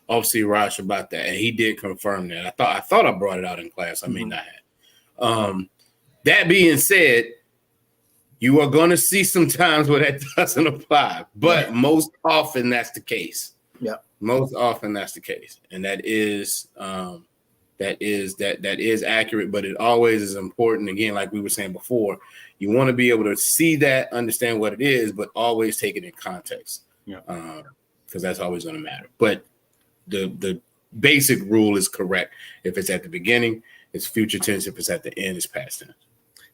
Officer Raj about that, and he did confirm that. I thought I brought it out in class. I may not have. That being said, you are going to see some times where that doesn't apply, but most often that's the case. Yeah, most often that's the case, and that is accurate. But it always is important. Again, like we were saying before, you want to be able to see that, understand what it is, but always take it in context. Yeah, because that's always going to matter. But the basic rule is correct. If it's at the beginning, it's future tense. If it's at the end, it's past tense.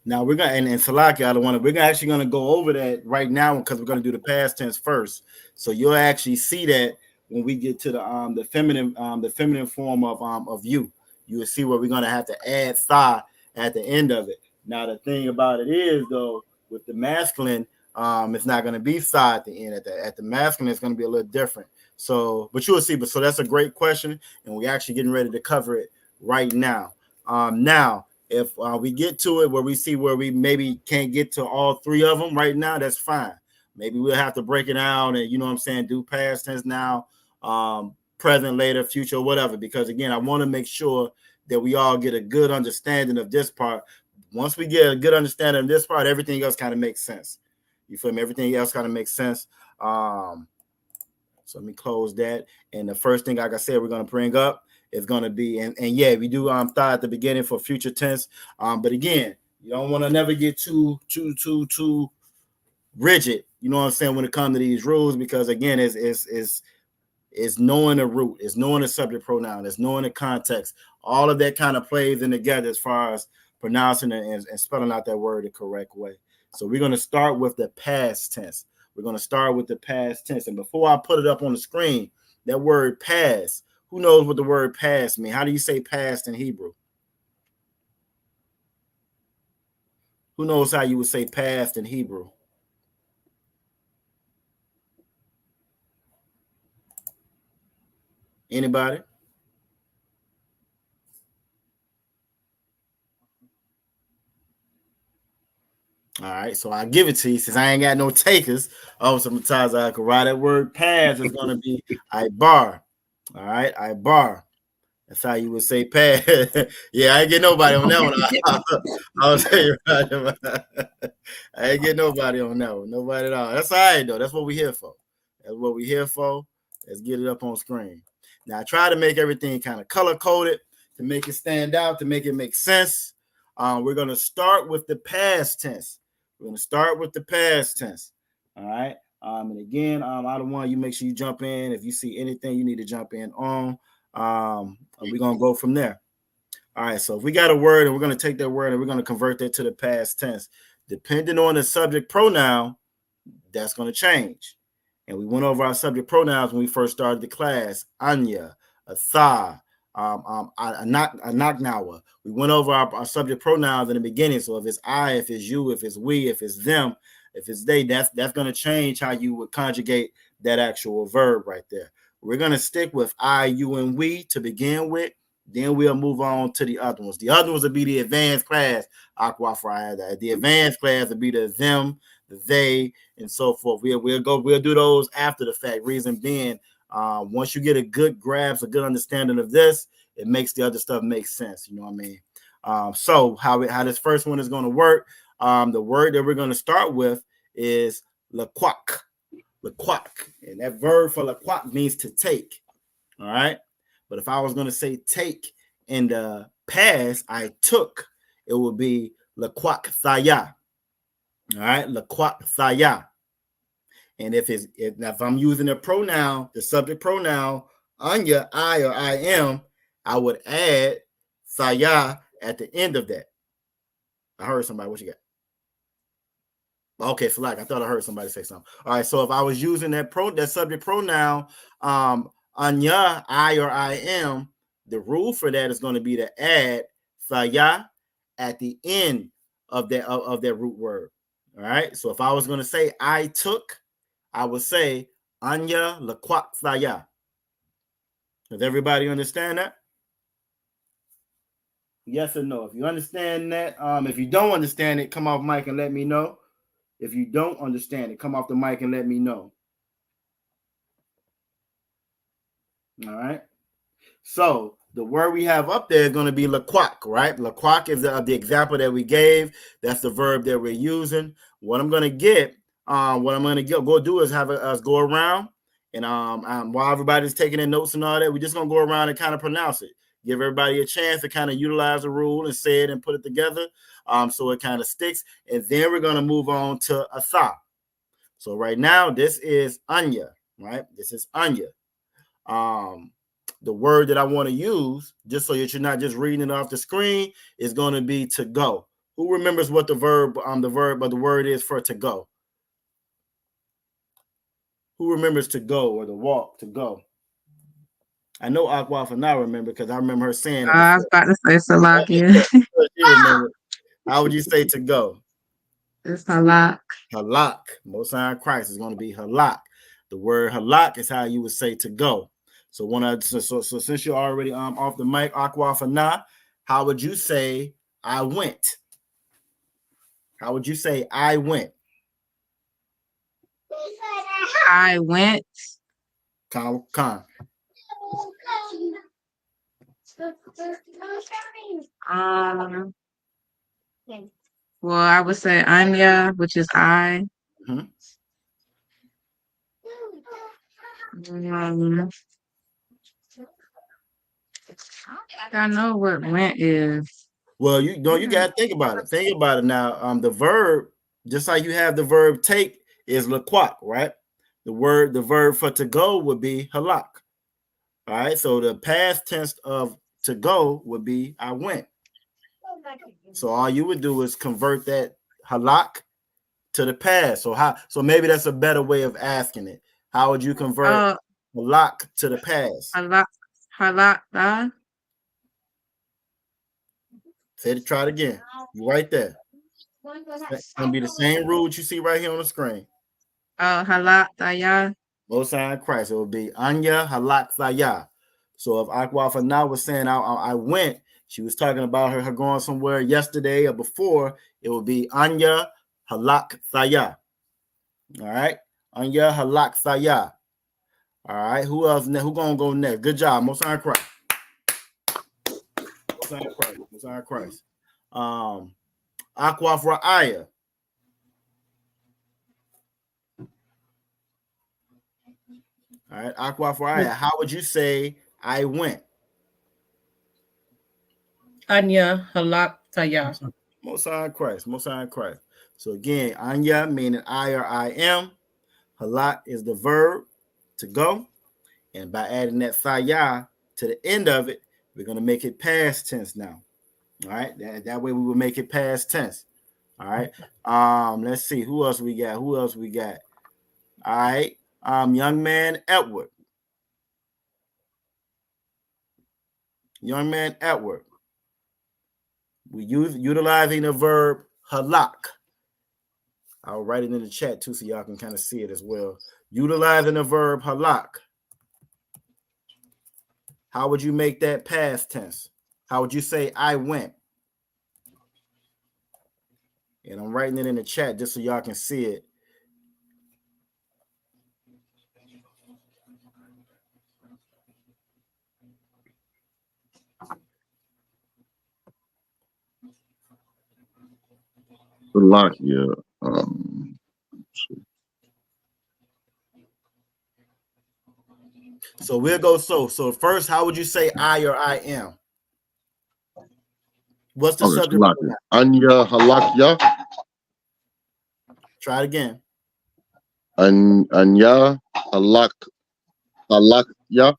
Now we're gonna and Salaki, we're actually gonna go over that right now because we're gonna do the past tense first. So you'll actually see that when we get to the feminine form of you. You will see where we're gonna have to add tha at the end of it. Now the thing about it is though, with the masculine, it's not gonna be tha at the end. At the masculine, it's gonna be a little different. So, but you will see. But so that's a great question, and we're actually getting ready to cover it right now. Now. If we get to it where we see where we maybe can't get to all three of them right now, that's fine. Maybe we'll have to break it down and, you know what I'm saying, do past tense now, present, later, future, whatever. Because, again, I want to make sure that we all get a good understanding of this part. Once we get a good understanding of this part, everything else kind of makes sense. You feel me? Everything else kind of makes sense. So let me close that. And the first thing, like I said, we're going to bring up is going to be, and yeah, we do tha at the beginning for future tense. But again, you don't want to never get too rigid, you know what I'm saying, when it comes to these rules, because again, it's knowing the root, it's knowing the subject pronoun, it's knowing the context. All of that kind of plays in together as far as pronouncing and spelling out that word the correct way. So we're going to start with the past tense. We're going to start with the past tense. And before I put it up on the screen, that word past, who knows what the word past means? How do you say past in Hebrew? Who knows how you would say past in Hebrew? Anybody? All right, so I'll give it to you since I ain't got no takers. Oh, sometimes I can write that word past is going to be ibar. All right, ibar. That's how you would say pass. Yeah, I ain't get nobody on that one. I'll tell you right. I ain't get nobody on that one. Nobody at all. That's all right, though. That's what we're here for. That's what we're here for. Let's get it up on screen. Now, I try to make everything kind of color-coded to make it stand out, to make it make sense. We're going to start with the past tense. We're going to start with the past tense. All right? And again, I don't want you make sure you jump in. If you see anything you need to jump in on, we're going to go from there. All right, so if we got a word and we're going to take that word and we're going to convert that to the past tense, depending on the subject pronoun, that's going to change. And we went over our subject pronouns when we first started the class. Anya, Atha, Anaknawa. We went over our subject pronouns in the beginning. So if it's I, if it's you, if it's we, if it's them, if it's they, that's going to change how you would conjugate that actual verb right there. We're going to stick with I, you, and we to begin with. Then we'll move on to the other ones. The other ones will be the advanced class. The advanced class will be the them, the they, and so forth. We'll do those after the fact. Reason being, once you get a good grasp, a good understanding of this, it makes the other stuff make sense. You know what I mean? So how this first one is going to work? The word that we're going to start with is laquak. Laquak, and that verb for laquak means to take. All right, but if I was going to say take in the past, I took, it would be laquak thaya. All right, laquak thaya. And if I'm using a pronoun, the subject pronoun, anya, I or I am, I would add thaya at the end of that. I heard somebody. What you got? Okay, so like I thought I heard somebody say something. All right, so if I was using that subject pronoun, anya, I or I am, the rule for that is going to be to add saya at the end of that root word. All right. So if I was going to say I took, I would say anya lakwak saya. Does everybody understand that? Yes or no? If you understand that, if you don't understand it, come off mic and let me know. If you don't understand it, come off the mic and let me know. All right. So the word we have up there is going to be laquak, right? Laquak is the example that we gave. That's the verb that we're using. What I'm going to get, go do is have us go around, and while everybody's taking their notes and all that, we're just going to go around and kind of pronounce it. Give everybody a chance to kind of utilize the rule and say it and put it together, so it kind of sticks. And then we're going to move on to asa. So right now, this is anya, right? This is anya. The word that I want to use, just so that you're not just reading it off the screen, is going to be to go. Who remembers what the verb of the word is for to go? Who remembers to go or to walk, to go? I know Aqua for now remember because I remember her saying it. I was about to say Salakia. You remember. How would you say to go? It's halak. Halak. Most High Christ is going to be halak. The word halak is how you would say to go. So since you're already off the mic, Aqua for now, how would you say I went? How would you say I went? I went. Con. Well, I would say Anya, which is I. Mm-hmm. I know what went is. Well, you gotta think about it. Think about it now. The verb, just like you have the verb take, is laquak, right? The verb for to go would be halak. All right. So the past tense of to go would be I went. So all you would do is convert that halak to the past. So maybe that's a better way of asking it. How would you convert halak to the past? Halak. Try it again. You right there. It's gonna be the same rule that you see right here on the screen. Halak Taya. Most High Christ. It would be Anya Halak Saya. So if Aqua for now was saying I went, she was talking about her going somewhere yesterday or before, it would be Anya Halak Saya. All right. Anya Halak Saya. All right. Who else? Who gonna go next? Good job. Most High Christ. Most High Christ. Aqua for Aya. All right, Aqua for Aya. How would you say I went? Anya halak taya. Most High Christ. So again, Anya meaning I or I am. Halak is the verb to go. And by adding that saya to the end of it, we're going to make it past tense now. All right. That way we will make it past tense. All right. Let's see. Who else we got? All right. Young man Edward. We utilizing the verb halak. I'll write it in the chat too so y'all can kind of see it as well. Utilizing the verb halak. How would you make that past tense? How would you say I went? And I'm writing it in the chat just so y'all can see it. Salakia. So we'll go so first, how would you say I or I am? What's the subject? Anya halakya. Try it again. Anya halakya. Halakya.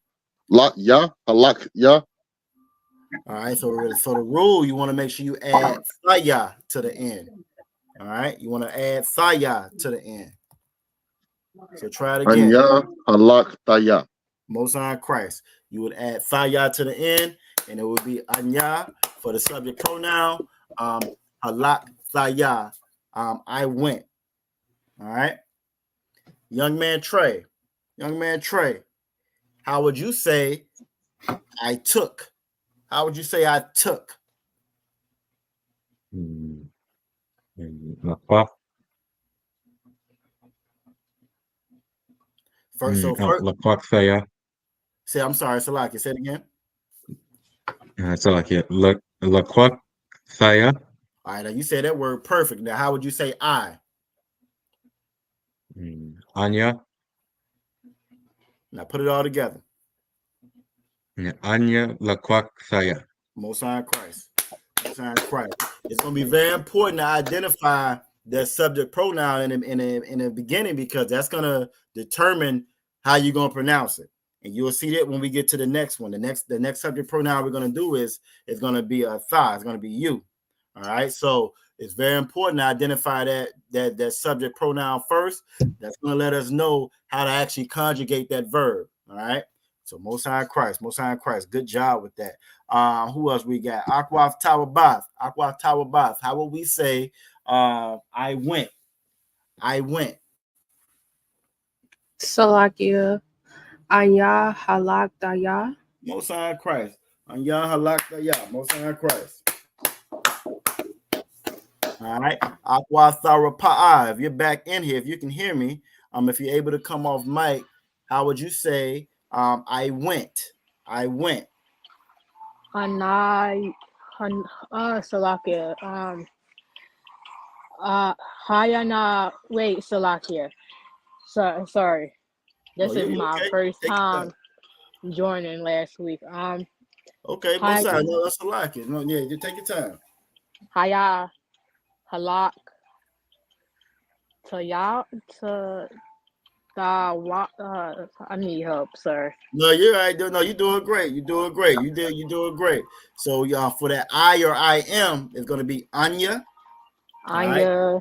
All right, so the rule, you want to make sure you add saya to the end. All right, you want to add saya to the end. So try it again. Anya halak Most High Christ. You would add saya to the end, and it would be Anya For the subject pronoun, halak thaya, I went. All right. Young man Trey, how would you say I took? How would you say I took? First, Laquak saya. say, I'm sorry, Salaki, say it again. Salakia. Laquak saya. All right, now you said that word perfect. Now, how would you say I? Anya. Now put it all together. Anya laquak saya. Most High Christ. Most High Christ. It's going to be very important to identify that subject pronoun in the beginning, because that's going to determine how you're going to pronounce it. And you'll see that when we get to the next one. The next subject pronoun we're going to do is going to be a tha. It's going to be you. All right. So it's very important to identify that subject pronoun first. That's going to let us know how to actually conjugate that verb. All right. So Most High Christ. Good job with that. Who else we got? Akwaf Tawabath. How will we say I went? Salakia. Anya halak daya. Most High Christ. Anya halak daya. Most High Christ. All right. Akwaf Tharapa'ah. If you're back in here, if you can hear me, if you're able to come off mic, how would you say I went? Anai. Salakia. Hayana. Wait, Salakia. Sorry. This is my first time joining last week. Okay, Most High. No, that's Salakia. No, yeah, you take your time. Haya halak to I need help, sir. No, you're right. No, you're doing great. You're doing great. So for that I or I am, it's going to be Anya. Anya.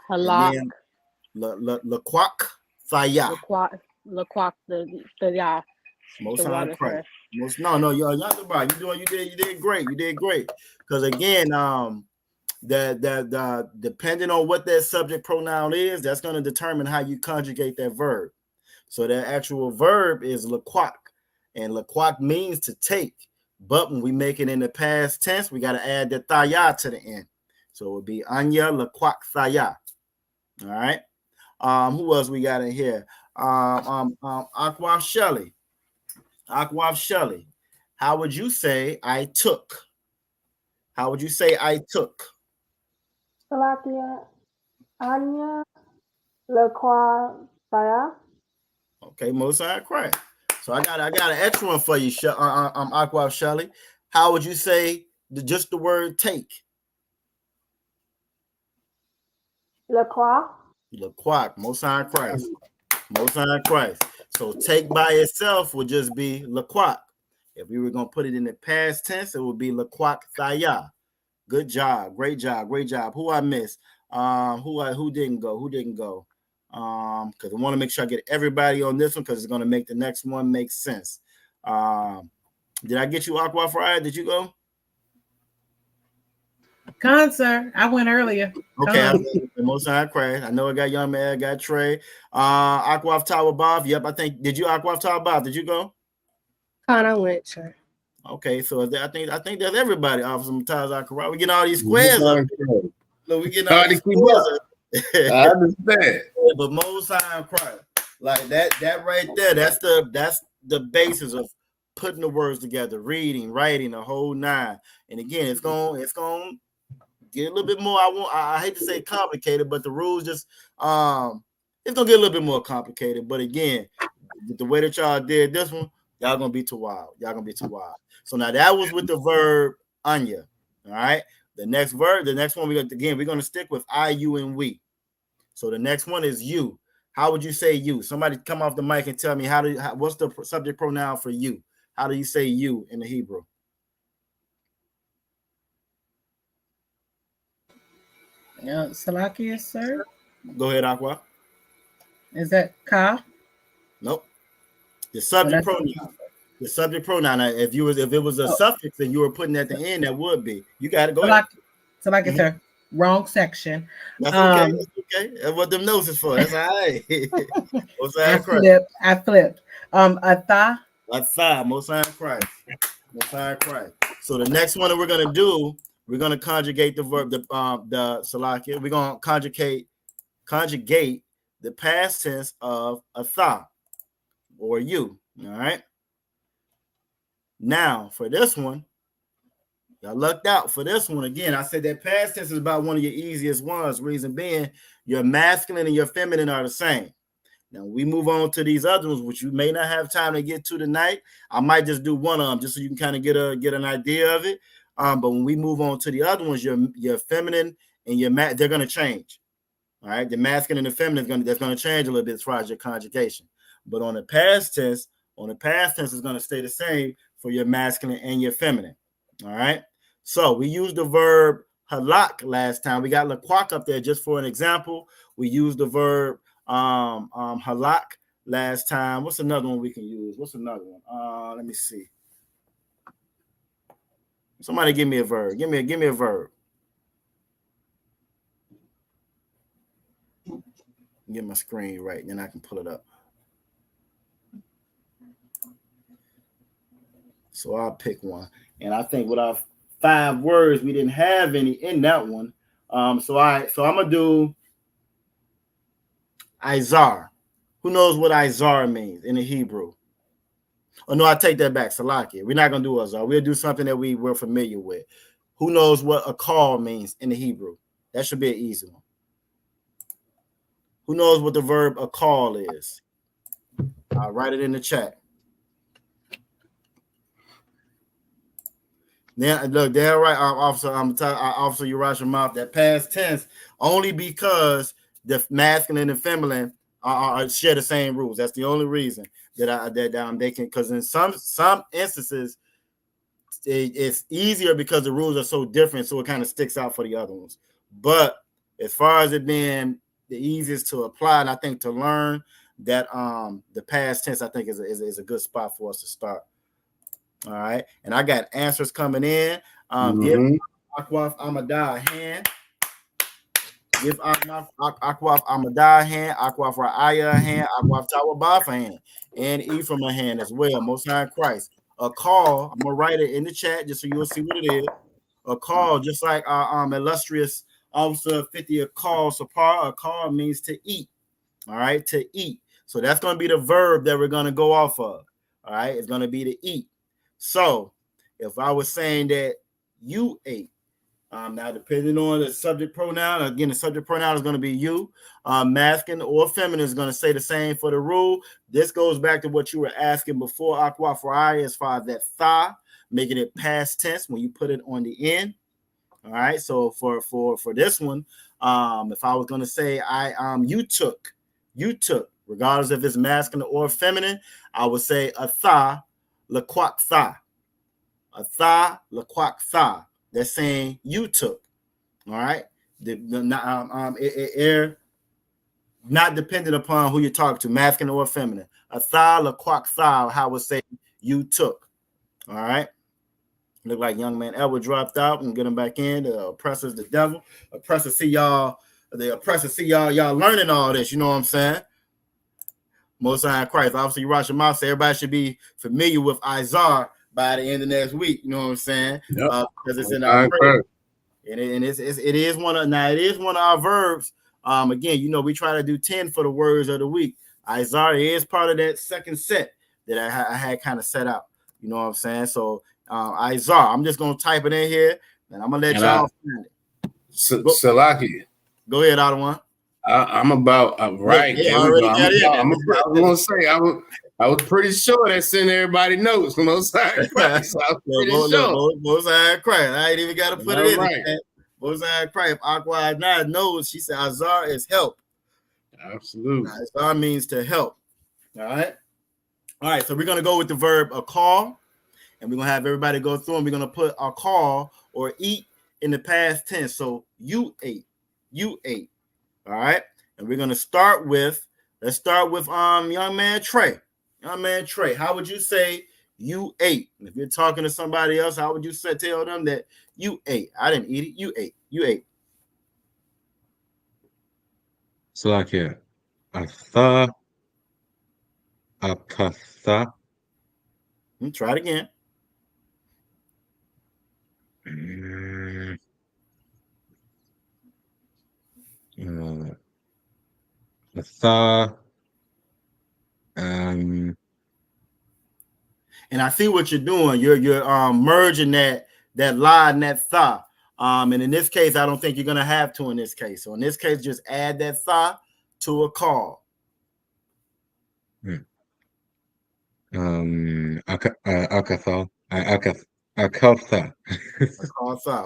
Halak. Laquak Thaya. Laquak the Most High Christ. No, you're not about. You did great. Because again, that depending on what that subject pronoun is, that's going to determine how you conjugate that verb. So that actual verb is laquak, and laquak means to take. But when we make it in the past tense, we got to add the thaya to the end. So it would be anya laquak thaya. All right. Who else we got in here? Akwaf Shelley. How would you say I took? Salakia. Anya laquak saya. Okay, Most High Christ. So I got an extra one for you, Akwaf Shelley. How would you say just the word take? Laquak. Most High Christ. So take by itself would just be laquak. If we were going to put it in the past tense, it would be laquak thaya. Good job. Great job. Who I missed? Who didn't go? Because I want to make sure I get everybody on this one, because it's going to make the next one make sense. Did I get you, Aqua Friday? Did you go? Sir. I went earlier. Okay, Most High Christ. I know I got Young Man, I got Trey. Aqua Tower Bob. Yep, did you Aqua Tower Bob? Did you go? I went, sir. Okay, so I think that's everybody. Officer Mataz Akara. We getting all these squares up. So we getting all these squares up. I understand. But Most High Christ, like that right there, that's the basis of putting the words together, reading, writing, the whole nine. And again, it's gonna get a little bit more. I hate to say complicated, but the rules just it's gonna get a little bit more complicated. But again, the way that y'all did this one, y'all gonna be too wild. So now that was with the verb anya. All right. The next one we're gonna stick with I, you, and we. So the next one is you. How would you say you? Somebody come off the mic and tell me what's the subject pronoun for you? How do you say you in the Hebrew? Salakia, sir. Go ahead, Aqua. Is that ka? Nope. The subject pronoun. The subject pronoun. Now, if it was a suffix and you were putting at the end, that would be. You got to go ahead. Salaki, sir. Wrong section. That's okay. That's okay. That's what them notes is for. That's all right. I flipped. Atha. Most High Christ. Most High Christ. So the next one that we're gonna do, we're gonna conjugate the verb, the Salakia. We're gonna conjugate the past tense of atha or you. All right. Now for this one, y'all lucked out for this one. Again, I said that past tense is about one of your easiest ones. Reason being, your masculine and your feminine are the same. Now we move on to these other ones, which you may not have time to get to tonight. I might just do one of them just so you can kind of get an idea of it. But when we move on to the other ones, your feminine and your they're gonna change. All right, the masculine and the feminine that's gonna change a little bit as far as your conjugation. But on the past tense is gonna stay the same for your masculine and your feminine. All right. So we used the verb halak last time. We got laquak up there just for an example. We used the verb halak last time. What's another one we can use? What's another one? Let me see. Somebody give me a verb. Give me a verb. Get my screen right, then I can pull it up. So I'll pick one. And I think with our 5 words, we didn't have any in that one. So I'm gonna do Izar. Who knows what Izar means in the Hebrew? Oh no, I take that back. Salakia. We're not gonna do Izar. We'll do something that we're familiar with. Who knows what a call means in the Hebrew? That should be an easy one. Who knows what the verb a call is? I'll write it in the chat. Now, look, they're right, Officer Urash Mouth, that past tense, only because the masculine and feminine share the same rules. That's the only reason that they can, because in some instances, it's easier because the rules are so different, so it kind of sticks out for the other ones. But as far as it being the easiest to apply, and I think to learn, that the past tense, I think, is a good spot for us to start. All right, and I got answers coming in. Give Akwaf Amadah a hand. Give Akwaf Amadah a hand. Akwaf Ra'aya a hand. Akwaf Tawabaf a hand. And Ephraim a hand as well. Most High Christ. A call. I'm gonna write it in the chat just so you'll see what it is. A call, just like our illustrious Officer 50, a call. Sapar, a call means to eat. All right, to eat. So that's gonna be the verb that we're gonna go off of. All right, it's gonna be to eat. So if I was saying that you ate, now depending on the subject pronoun, again, the subject pronoun is going to be you. Masculine or feminine is going to say the same for the rule. This goes back to what you were asking before, Aqua Farai, as far as that tha, making it past tense when you put it on the end. All right. So for this one, if I was going to say you took, regardless if it's masculine or feminine, I would say a tha. Laquak tha. A tha, laquak tha. That's saying you took. All right. Not dependent upon who you talk to, masculine or feminine. A tha, laquak tha, how I would say you took. All right. Look like young man Edward dropped out and get him back in. The oppressor's the devil. The oppressor see y'all learning all this. You know what I'm saying? Most High Christ. Obviously, Urash Mouth say everybody should be familiar with Izar by the end of next week. You know what I'm saying? Yep. Because it's in our prayer. And it is one of our verbs. Again, we try to do 10 for the words of the week. Izar is part of that second set that I had kind of set out. You know what I'm saying? So Izar, I'm just gonna type it in here and I'm gonna let y'all find it. Salaki. Go ahead, Adawan. I'm about right. Yeah, there we go. I was gonna say I was pretty sure that's in everybody notes. Most High Christ. I was pretty sure. Most High Christ. I ain't even got to put it in. Right. Most High Christ. Aqua knows. She said Azar is help. Absolutely. Azar means to help. All right. All right. So we're gonna go with the verb a call, and we're gonna have everybody go through, and we're gonna put a call or eat in the past tense. So you ate. You ate. All right, and we're gonna let's start with young man Trey. Young man Trey, how would you say You ate. If you're talking to somebody else, how would you tell them that you ate? I didn't eat it. You ate. You ate. Salakia. Atha. Akatha. Try it again. Atha. And I see what you're doing. You're merging that la and that tha. And in this case, I don't think you're gonna have to in this case. So in this case, just add that tha to a call. Akatha.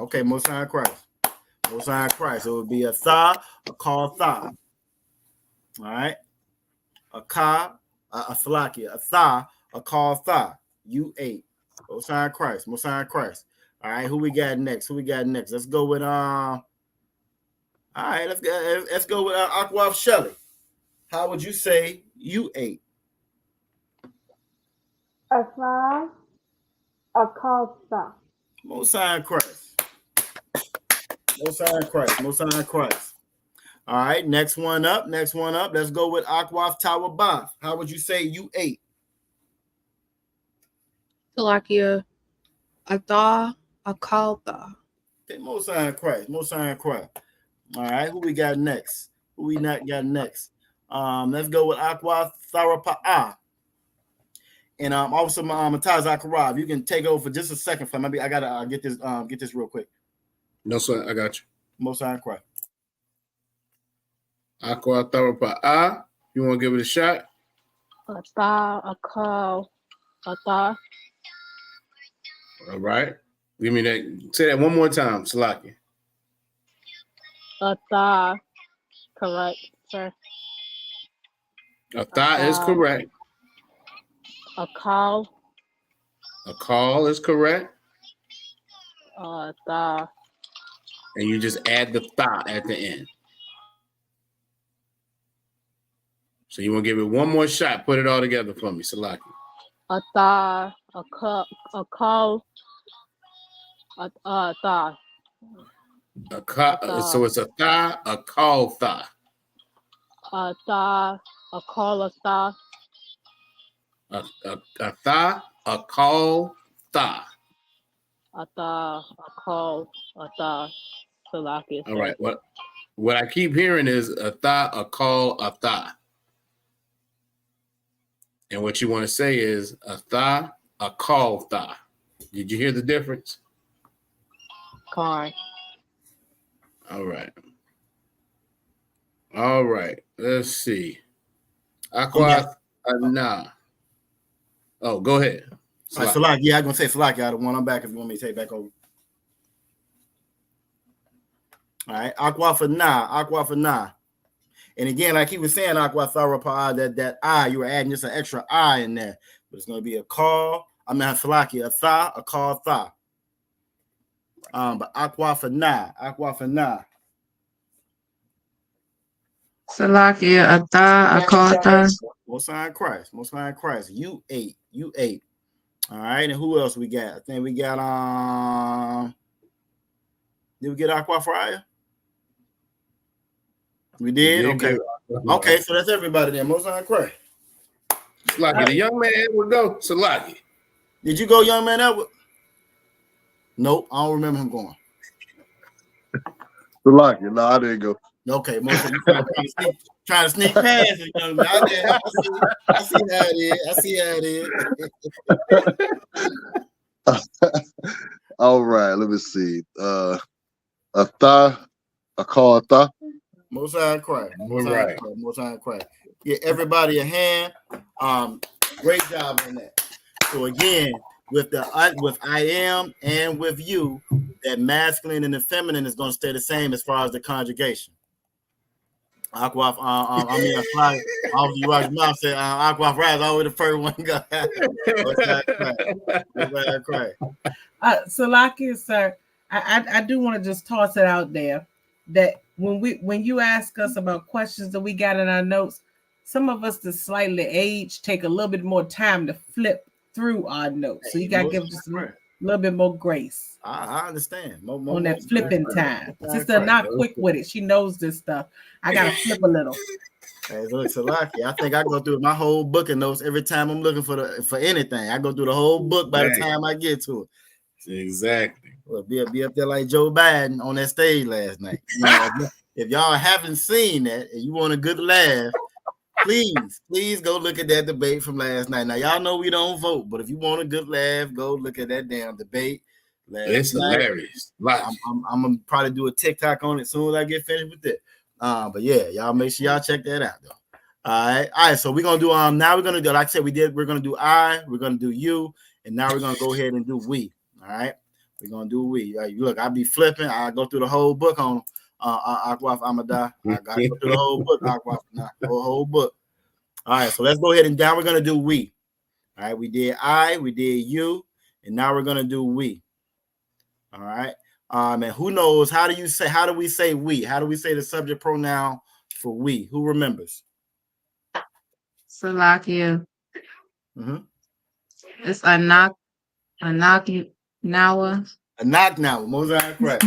Okay, Most High Christ. Most High Christ. It would be a tha, a call tha. All right. A ka, a falakia, a tha, a call tha. You ate. Most High Christ. Most High Christ. All right. Who we got next? Let's go with all right. Let's go with Aquaf Shelley. How would you say you ate? A tha, a call tha. Most High Christ. Most High Christ. Most High Christ. All right, next one up. Let's go with Aquaf Tawabath. How would you say you ate? Salakia, Atha, Akaltha. Okay, Most High Christ. All right, who we got next? Let's go with Aquaf Tharapa'ah. And also Mataz Akarav. You can take over for just a second for maybe I gotta get this real quick. No, sir, I got you. Most High Christ. Aqua Tharapa. You want to give it a shot? Atha, Akal, Atha. All right. Give me that. Say that one more time, Salaki. Atha. Correct, sir. Atha is correct. Akal. Akal is correct. Atha. And you just add the tha at the end. So you want to give it one more shot. Put it all together for me, Salaki. Atha, Akal, Atha. So it's a tha, a call tha. Atha, Akal, Atha. A tha, a call tha. Atha, Akal, Atha. Salaki. All right. What I keep hearing is a tha, a call, a tha. And what you want to say is a tha, a call tha. Did you hear the difference? Correct. All right. Let's see. Aqua Ana. Oh, go ahead. All right, Salaki. Yeah, I'm gonna say Salaki out of one. I'm back if you want me to take back over. All right, Aqua for na. And again, like he was saying, Aqua Tharapa, that I, you were adding just an extra I in there. But it's gonna be a call. Salaki, a tha, a call tha. But Aqua for na. Salakia, Atha, Akaltha. Most High Christ. You ate. All right, and who else we got? I think we got did we get Aqua Fryer? We did? Okay, so that's everybody there. Most High Christ. Salaki, the young man Edward go. Salaki. Did you go, young man Edward? Nope, I don't remember him going. Salaki, no, I didn't go. Okay, most of you trying to sneak past it, young man. I see how it is. All right, let me see. A call tha. Most High Christ. Most High Christ. Get everybody a hand. Great job on that. So again, with I am and with you, that masculine and the feminine is going to stay the same as far as the conjugation. Aquaf, you watch mouth say Aquaf Raz always the first one go. Salaki, sir, I do want to just toss it out there that when you ask us about questions that we got in our notes, some of us that's slightly aged take a little bit more time to flip through our notes. So you got to give just a little bit more grace. I understand. On that flipping time. Sister not quick with it. She knows this stuff. I got to flip a little. Hey, look, Salaki, I think I go through my whole book of notes every time I'm looking for anything. I go through the whole book by the time I get to it. Exactly. Well, be up there like Joe Biden on that stage last night. If y'all haven't seen that and you want a good laugh, please go look at that debate from last night. Now, y'all know we don't vote, but if you want a good laugh, go look at that damn debate. It's hilarious. I'm gonna probably do a TikTok on it as soon as I get finished with it. But yeah, y'all make sure y'all check that out though. All right. So we're gonna do now we're gonna do, like I said, we're gonna do we're gonna do you, and now we're gonna go ahead and do we. All right, we're gonna do we. Look, I be flipping. I go through the whole book on Akwaf Amada. I got to go through the whole book, Akwaf, the whole book. All right, so let's go ahead and now we're gonna do we. All right, we did we did you, and now we're gonna do we. All right. And who knows? How do we say we? How do we say the subject pronoun for we? Who remembers? Salakia. Mm-hmm. It's a knock nawa. A knock nawa. Mosaic correct.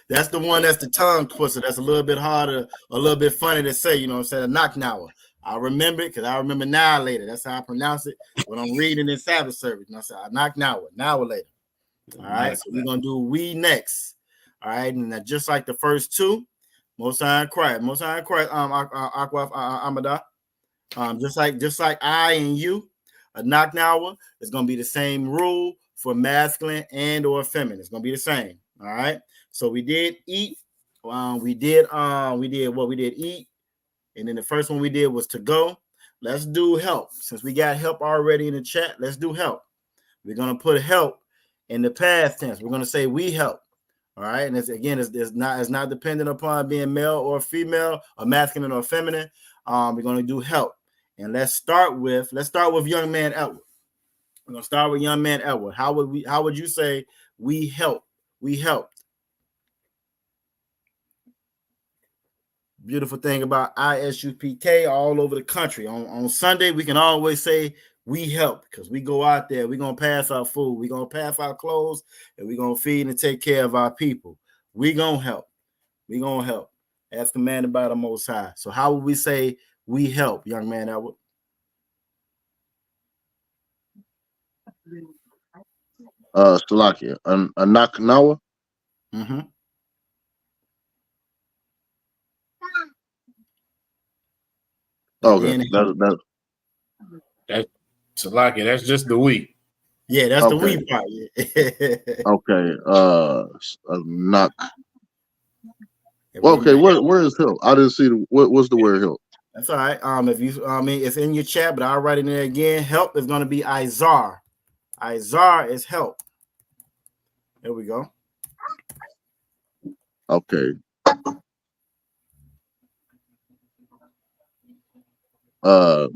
That's the one that's the tongue twister. That's a little bit harder, a little bit funny to say, you know what I'm saying? A knock nawa. I remember it because I remember now later. That's how I pronounce it when I'm reading in Sabbath service. And I say a knock nawa, now later. All right, so we're gonna do we next. All right, and just like the first two, Mosai Christ, Akwaf Amada. Just like I and you, a knock nawa is gonna be the same rule for masculine and or feminine. It's gonna be the same. All right. So we did eat. We did eat, and then the first one we did was to go. Let's do help. Since we got help already in the chat, let's do help. We're gonna put help in the past tense. We're gonna say we help. All right, and it's not dependent upon being male or female, or masculine or feminine. We're gonna do help, and let's start with young man Edward. We're gonna start with young man Edward. How would you say we help? We helped. Beautiful thing about ISUPK all over the country. On Sunday, we can always say we help because we go out there. We're going to pass our food. We're going to pass our clothes, and we're going to feed and take care of our people. We're going to help. We're going to help as commanded by the Most High. So how would we say we help, young man Edward? Salakia, a knock nawa. Mm-hmm. Okay, that's Salaki. That's just the we. Yeah, that's the we part. Yeah. Okay. Knock. Okay, where is help? I didn't see what's the word help. That's all right. It's in your chat, but I'll write it in there again. Help is going to be Izar. Izar is help. There we go. Okay. A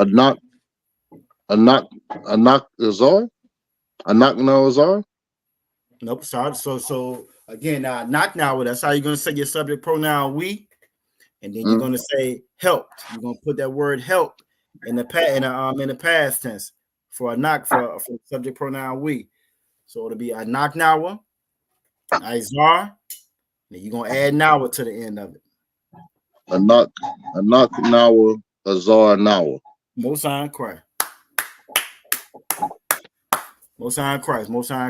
knock Azar? A knock no Azar? Nope. Sorry. So again, knock now. That's how you're gonna say your subject pronoun we, and then you're gonna say helped. You're gonna put that word help in the past tense for a knock for subject pronoun we. So it'll be a knock now, Izar. Then you're gonna add nawa to the end of it. A knock nawa, Azar nawa. Mosan Christ. Mosan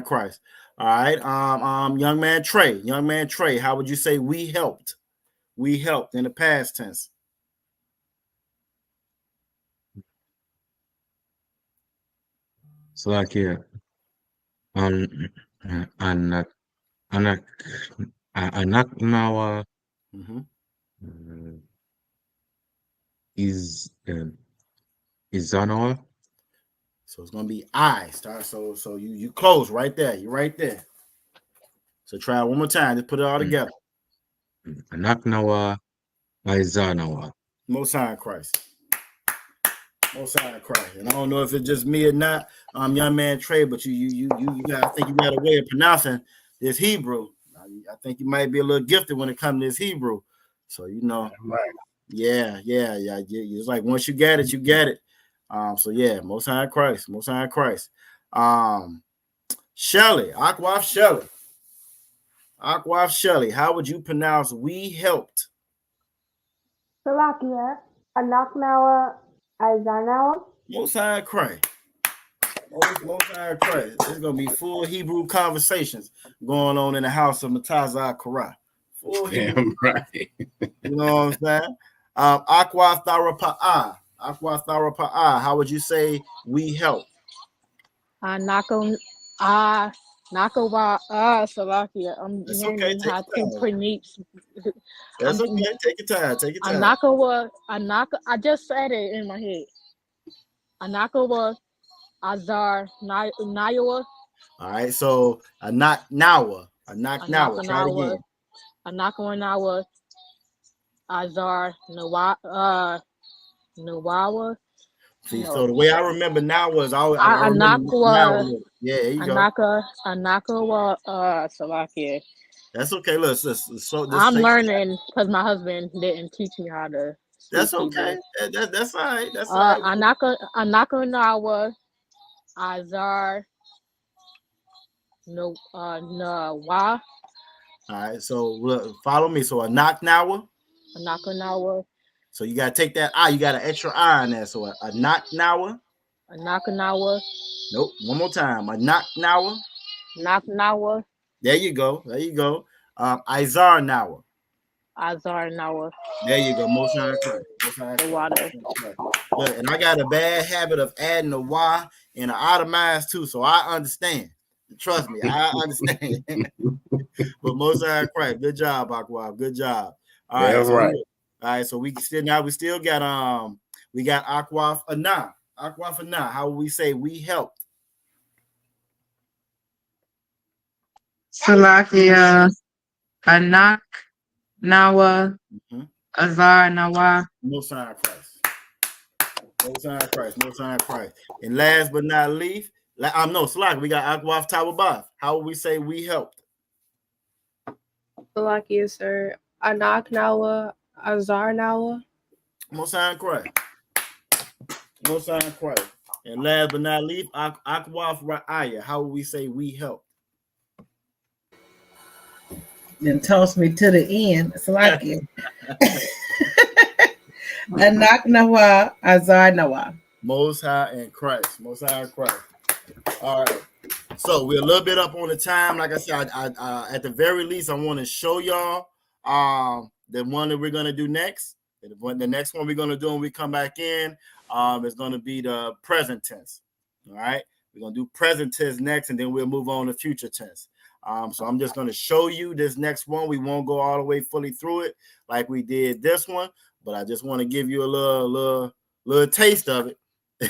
Christ. All right. Young man Trey. How would you say we helped? We helped in the past tense. So like here, anak nawa is Zanoa. So it's gonna be I start. So you close right there. You're right there. So try it one more time. Just put it all together. Anak nawa Zanoa. Most High Christ. And I don't know if it's just me or not, young man Trey, but you I think you got a way of pronouncing this Hebrew. I think you might be a little gifted when it comes to this Hebrew. So you know, right. Yeah. It's like once you get it, you get it. So yeah, Most High Christ. Shelly, Aquaf Shelly. How would you pronounce "we helped"? Salakia, Anaknawa, Izanawa. Most High Christ. Most High Christ. There's gonna be full Hebrew conversations going on in the house of Matazah Korah. Full Hebrew. Right. You know what I'm saying? Aqua Tharapa'ah. How would you say "we help"? Nakawa Salakia. I'm That's okay. learning Take how your to time. pronounce. That's okay. Take your time. I just said it in my head. Anakawa Azar Nayawa. All right. So Anaknawa. Try it again. Anakawanawa Azar Nawawa. See, so the way I remember now was I remember now. Yeah, there you go. Anakawa Salakia. That's okay. I'm learning because my husband didn't teach me how to speak. That's okay. That's all right. That's all right. Anakanawa Azar Nawa. All right. So look, follow me. So Anaknawa. So you gotta take that I. You got an extra I in there. So Anaknawa. Nope. One more time. Anaknawa. There you go. Izar Nawa. There you go. Most High Christ. Look, and I got a bad habit of adding a Y and an itemized too, so I understand. Trust me, I understand. But Most High Christ, good job, Aqua. Good job. All right, so we still got Aqua Ana. How would we say "we helped"? Salakia, Anak, Nawa, Azar, Nawa. Most High Christ. And last but not least, Salakia, we got Aqua Tawabaf. How would we say "we helped"? Salakia, sir. Anak Nawa, Azar Nawa. Most High Christ. And last but not least, Aqua Ra'aya. How would we say "we helped"? Then toss me to the end. Salakia. Anak Nawa, Azar Nawa. Most High Christ. All right. So we're a little bit up on the time. Like I said, I at the very least, I want to show y'all the one that we're gonna do next. The next one we're gonna do when we come back in is gonna be the present tense. All right. We're gonna do present tense next, and then we'll move on to future tense. So I'm just gonna show you this next one. We won't go all the way fully through it like we did this one, but I just want to give you a little taste of it.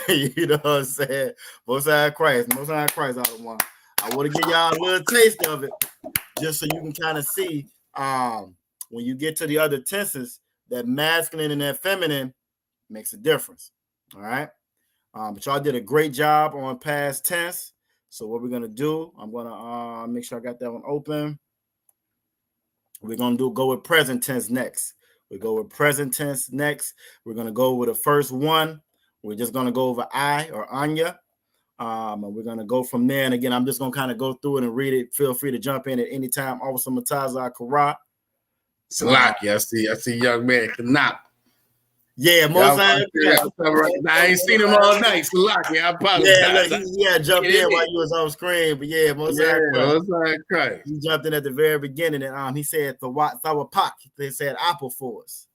You know what I'm saying? Most High Christ out of one. I want to give y'all a little taste of it, just so you can kind of see when you get to the other tenses, that masculine and that feminine makes a difference. All right. But y'all did a great job on past tense. So what we're gonna do, I'm gonna make sure I got that one open. We're gonna go with present tense next. We're gonna go with the first one. We're just gonna go over I or Anya. And we're gonna go from there. And again, I'm just gonna kind of go through it and read it. Feel free to jump in at any time. Also, Matazah Korah. Salakia, I see young man Kanap. Yeah, most I ain't seen him all night. Salakia, I apologize. Yeah, look, he jumped in while you was on screen, but yeah, most Christ. He jumped in at the very beginning, and he said Thawapak. They said Apple Force.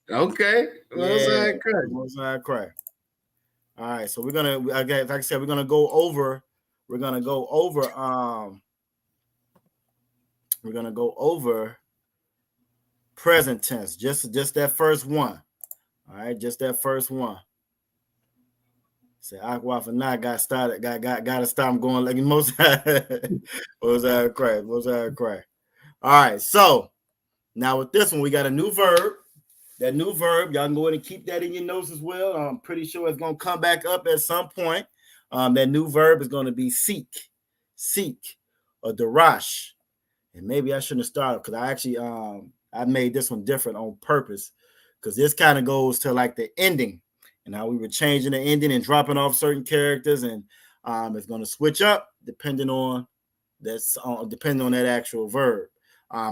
Okay, Most High Christ. All right, so we're gonna, like I said, we're gonna go over present tense, just that first one. All right, just that first one. Say Aqua for now got to stop going like most High Christ. All right, so now with this one, we got a new verb. That new verb, y'all can go ahead and keep that in your notes as well. I'm pretty sure it's gonna come back up at some point. That new verb is gonna be seek, or darash. And maybe I shouldn't have started because I I made this one different on purpose because this kind of goes to like the ending and how we were changing the ending and dropping off certain characters, and it's going to switch up depending on that actual verb.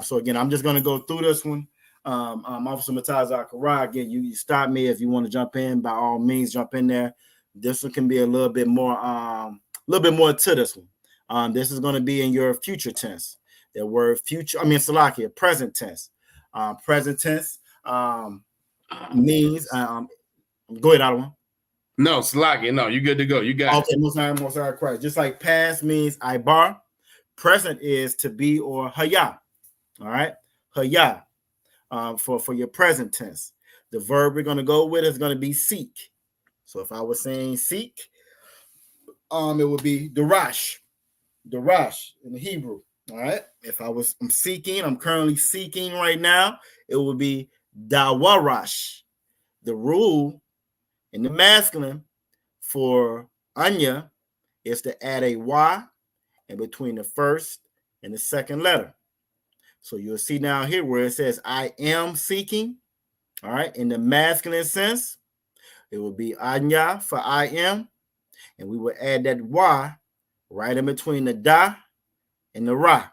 So again, I'm just going to go through this one. Officer Matazar Karai, again, you stop me if you want to jump in. By all means, jump in there. This one can be a little bit more to this one. This is going to be in your future tense. The word future, Salakia, present tense. Present tense means. Go ahead, Adawan. No, Salakia, no, you good to go. You got it. Okay, Most High Christ. Just like past means Ibar, present is to be or Haya. All right, Haya. For your present tense, the verb we're going to go with is going to be seek. So if I was saying seek, it would be darash in the Hebrew. All right. If I'm currently seeking right now, it would be dawarash. The rule in the masculine for anya is to add a y in between the first and the second letter. So you'll see now here where it says I am seeking. All right. In the masculine sense, it will be anya for I am. And we will add that y right in between the da and the ra.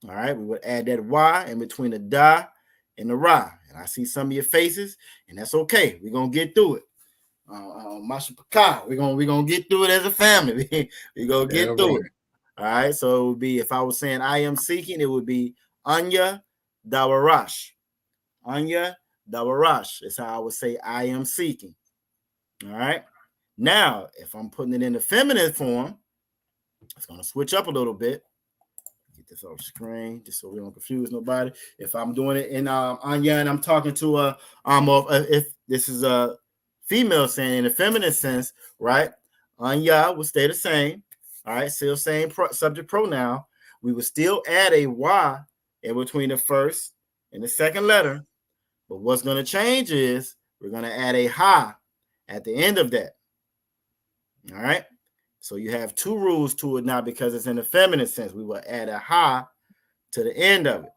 All right. We would add that y in between the da and the ra. And I see some of your faces, and that's okay. We're going to get through it. We're gonna get through it as a family. We're going to get through it. All right. So it would be, if I was saying I am seeking, it would be Anya Dawarash. Anya Dawarash is how I would say I am seeking. All right. Now, if I'm putting it in the feminine form, it's going to switch up a little bit. Get this off screen just so we don't confuse nobody. If I'm doing it in Anya and I'm talking to if this is a female saying in the feminine sense, right? Anya will stay the same. All right. Still same subject pronoun. We would still add a Y in between the first and the second letter. But what's going to change is we're going to add a ha at the end of that. All right. So you have two rules to it now because it's in the feminine sense. We will add a ha to the end of it.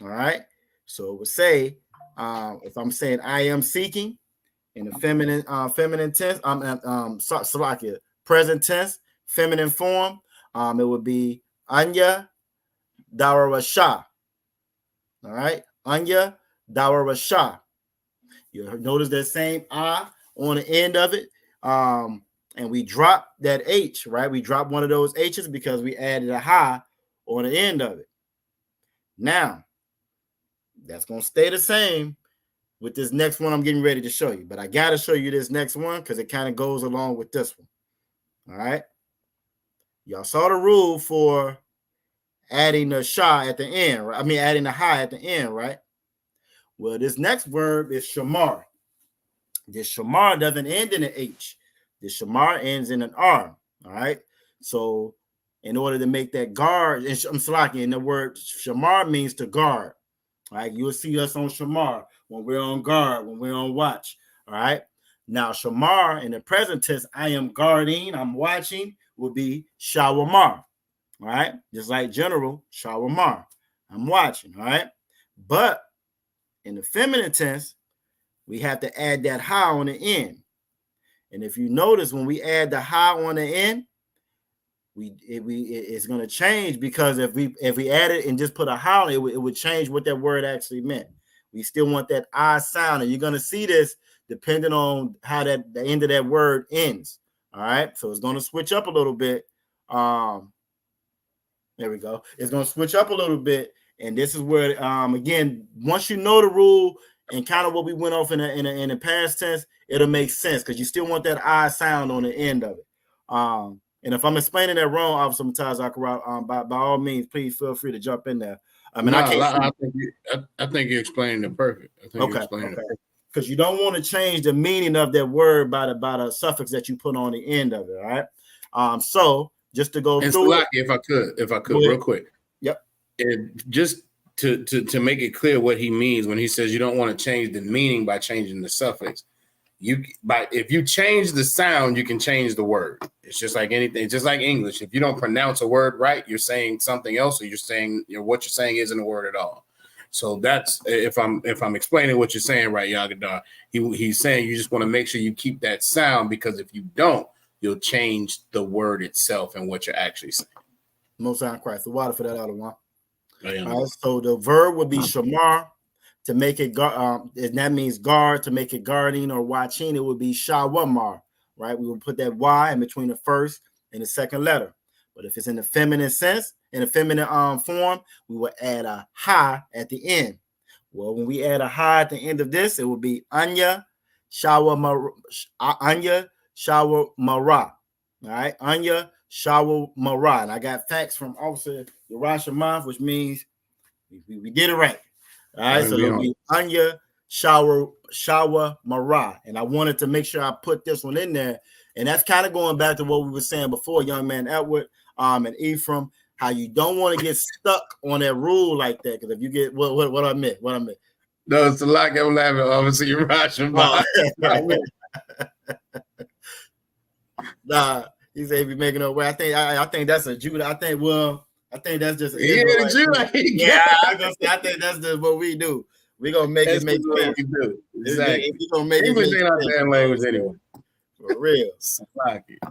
All right. So it would say, if I'm saying I am seeking in the feminine tense, Salakia, present tense, feminine form, it would be Anya Dawarasha. All right. Anya Dawarasha. You notice that same I on the end of it. And we drop that H, right? We drop one of those H's because we added a ha on the end of it. Now, that's going to stay the same with this next one I'm getting ready to show you. But I got to show you this next one because it kind of goes along with this one. All right. Y'all saw the rule for adding the sha at the end, right? Adding the ha at the end, right? Well, this next verb is shamar. This shamar doesn't end in an H. The shamar ends in an R. All right. So in order to make that guard, I'm slacking, and the word shamar means to guard. All right. You'll see us on shamar when we're on guard, when we're on watch. All right. Now, shamar in the present tense, I am guarding, I'm watching, will be shawamar. All right. Just like general, shawamar. I'm watching. All right. But in the feminine tense, we have to add that ha on the end. And if you notice, when we add the ha on the end, it's going to change, because if we add it and just put a ha on it, it would change what that word actually meant. We still want that I sound, and you're going to see this depending on how the end of that word ends. All right, so it's going to switch up a little bit. There we go. It's going to switch up a little bit, and this is where again, once you know the rule and kind of what we went off in the past tense, it'll make sense because you still want that I sound on the end of it. And if I'm explaining that wrong, Officer Mataz Akara, by all means, please feel free to jump in there. I think you're explaining it perfect. Okay. Because you don't want to change the meaning of that word by the suffix that you put on the end of it. All right. So just to go through it, if I could, real quick. Yep. And just to make it clear what he means when he says you don't want to change the meaning by changing the suffix. If you change the sound, you can change the word. It's just like anything. It's just like English. If you don't pronounce a word right, you're saying something else, or you're saying what you're saying isn't a word at all. So that's if I'm explaining what you're saying right, Yagadar. He's saying you just want to make sure you keep that sound, because if you don't, you'll change the word itself and what you're actually saying. Most High Christ. The water for that other one. All right, so the verb would be shamar, to make it and that means guard, to make it guarding or watching. It would be shawamar, right? We will put that y in between the first and the second letter. But if it's in the feminine sense, in a feminine form, we will add a ha at the end. Well, when we add a ha at the end of this, it will be anya shawamara. All right, anya shawamara. And I got facts from Officer Yerushalayim, which means we did it right. All right, so it'll be anya shower mara. And I wanted to make sure I put this one in there. And that's kind of going back to what we were saying before, young man Edward and Ephraim, how you don't want to get stuck on that rule like that. Because if you get what I meant. No, it's a lot. I'm laughing. Obviously, you're rushing by. Nah, he said be making up way. I think that's a Judah. I think that's just Judah. I think that's just what we do. We're gonna make it make sense. We do. Exactly. We're gonna make English ain't our damn language anyway. For real.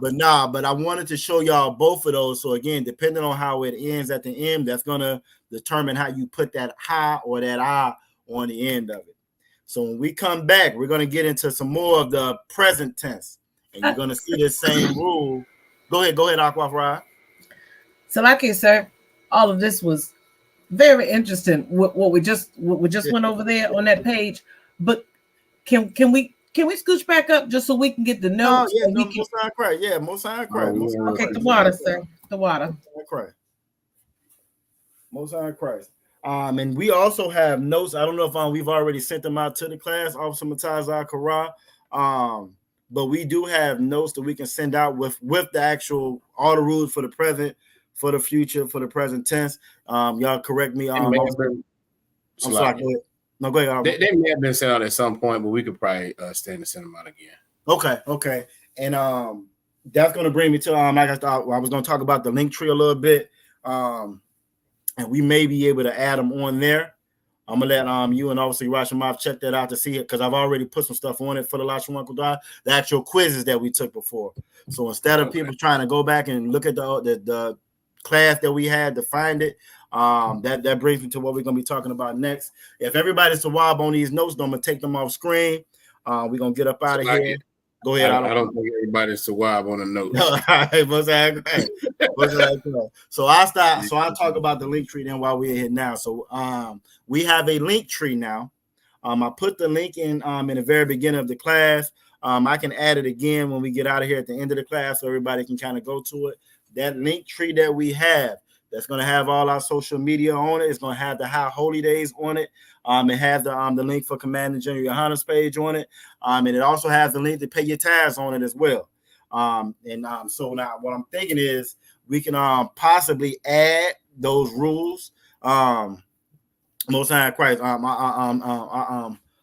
But I wanted to show y'all both of those. So again, depending on how it ends at the end, that's gonna determine how you put that ha or that ah on the end of it. So when we come back, we're gonna get into some more of the present tense, and you're gonna see the same rule. Go ahead, Aquafra. So, like you said, all of this was very interesting. What we just went over there on that page. But can we scooch back up just so we can get the notes? Most High Christ. Yeah, Most High Christ. Okay, the water, sir. The water. Most High Christ. And we also have notes. I don't know if we've already sent them out to the class, Officer Matazah Kara. But we do have notes that we can send out with the actual all the rules for the present, for the future, for the present tense. Y'all correct me. I'm sorry. Go ahead. No, go ahead. They may have been sent out at some point, but we could probably stand to send them out again. Okay. And that's going to bring me to like I thought I was going to talk about the link tree a little bit. And we may be able to add them on there. I'm gonna let you and obviously Lashawan check that out to see it, because I've already put some stuff on it for the Lashawan Qadash, the actual quizzes that we took before. So instead of people trying to go back and look at the class that we had to find it, that brings me to what we're gonna be talking about next. If everybody's Sawab on these notes, I'm gonna take them off screen. We're gonna get up out of here. Go ahead. I don't think everybody's Sawab on the notes. So I'll talk about the link tree then while we're here now. So we have a link tree now. I put the link in the very beginning of the class. I can add it again when we get out of here at the end of the class, so everybody can kind of go to it. That link tree that we have, that's going to have all our social media on it. It's going to have the High Holy Days on it. It has the link for Commanding General Yohana's page on it. And it also has the link to pay your tithes on it as well. So now what I'm thinking is we can possibly add those rules. Most High Christ.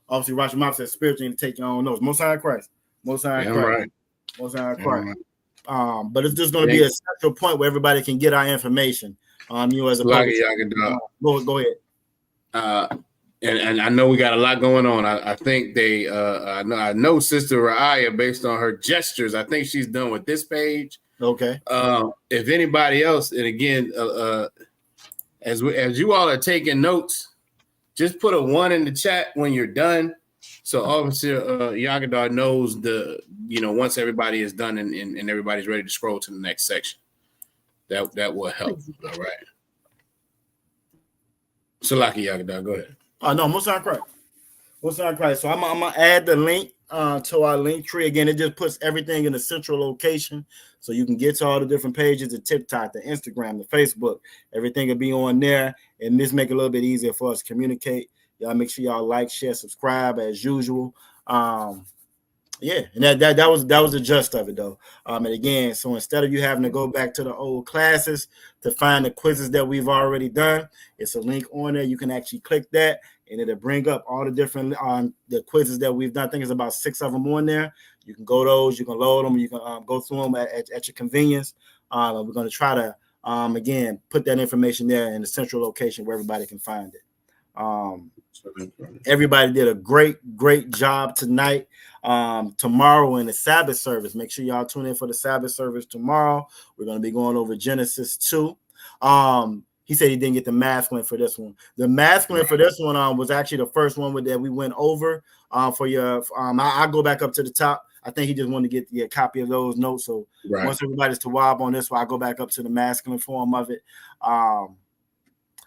Obviously, Rosh Hashanah says spiritually to take your own notes. Most High Christ. Most High Christ. Right. Most High Christ. But it's just going to be a central point where everybody can get our information. As a go ahead. And I know we got a lot going on. I think I know Sister Ra'aya, based on her gestures, I think she's done with this page. Okay. If anybody else, and again, as you all are taking notes, just put a 1 in the chat when you're done. So obviously, Yagadar knows once everybody is done and everybody's ready to scroll to the next section. That will help. All right. Salaki Yagadar, go ahead. No, Most High Christ. Most High Christ. So I'm gonna add the link to our link tree. Again, it just puts everything in a central location, so you can get to all the different pages, the TikTok, the Instagram, the Facebook. Everything will be on there, and this make it a little bit easier for us to communicate. Y'all make sure y'all like, share, subscribe as usual. And that was the gist of it though. And again, so instead of you having to go back to the old classes to find the quizzes that we've already done, it's a link on there. You can actually click that, and it'll bring up all the different the quizzes that we've done. I think it's about 6 of them on there. You can go those, you can load them, you can go through them at your convenience. And we're going to try to again put that information there in the central location where everybody can find it. Everybody did a great job tonight. Tomorrow in the Sabbath service, make sure y'all tune in for the Sabbath service tomorrow. We're going to be going over Genesis 2. He said he didn't get the masculine for this one. The masculine for this one was actually the first one that we went over. For your, I'll go back up to the top. I think he just wanted to get a copy of those notes. So once everybody's to Tawab on this one, I'll go back up to the masculine form of it.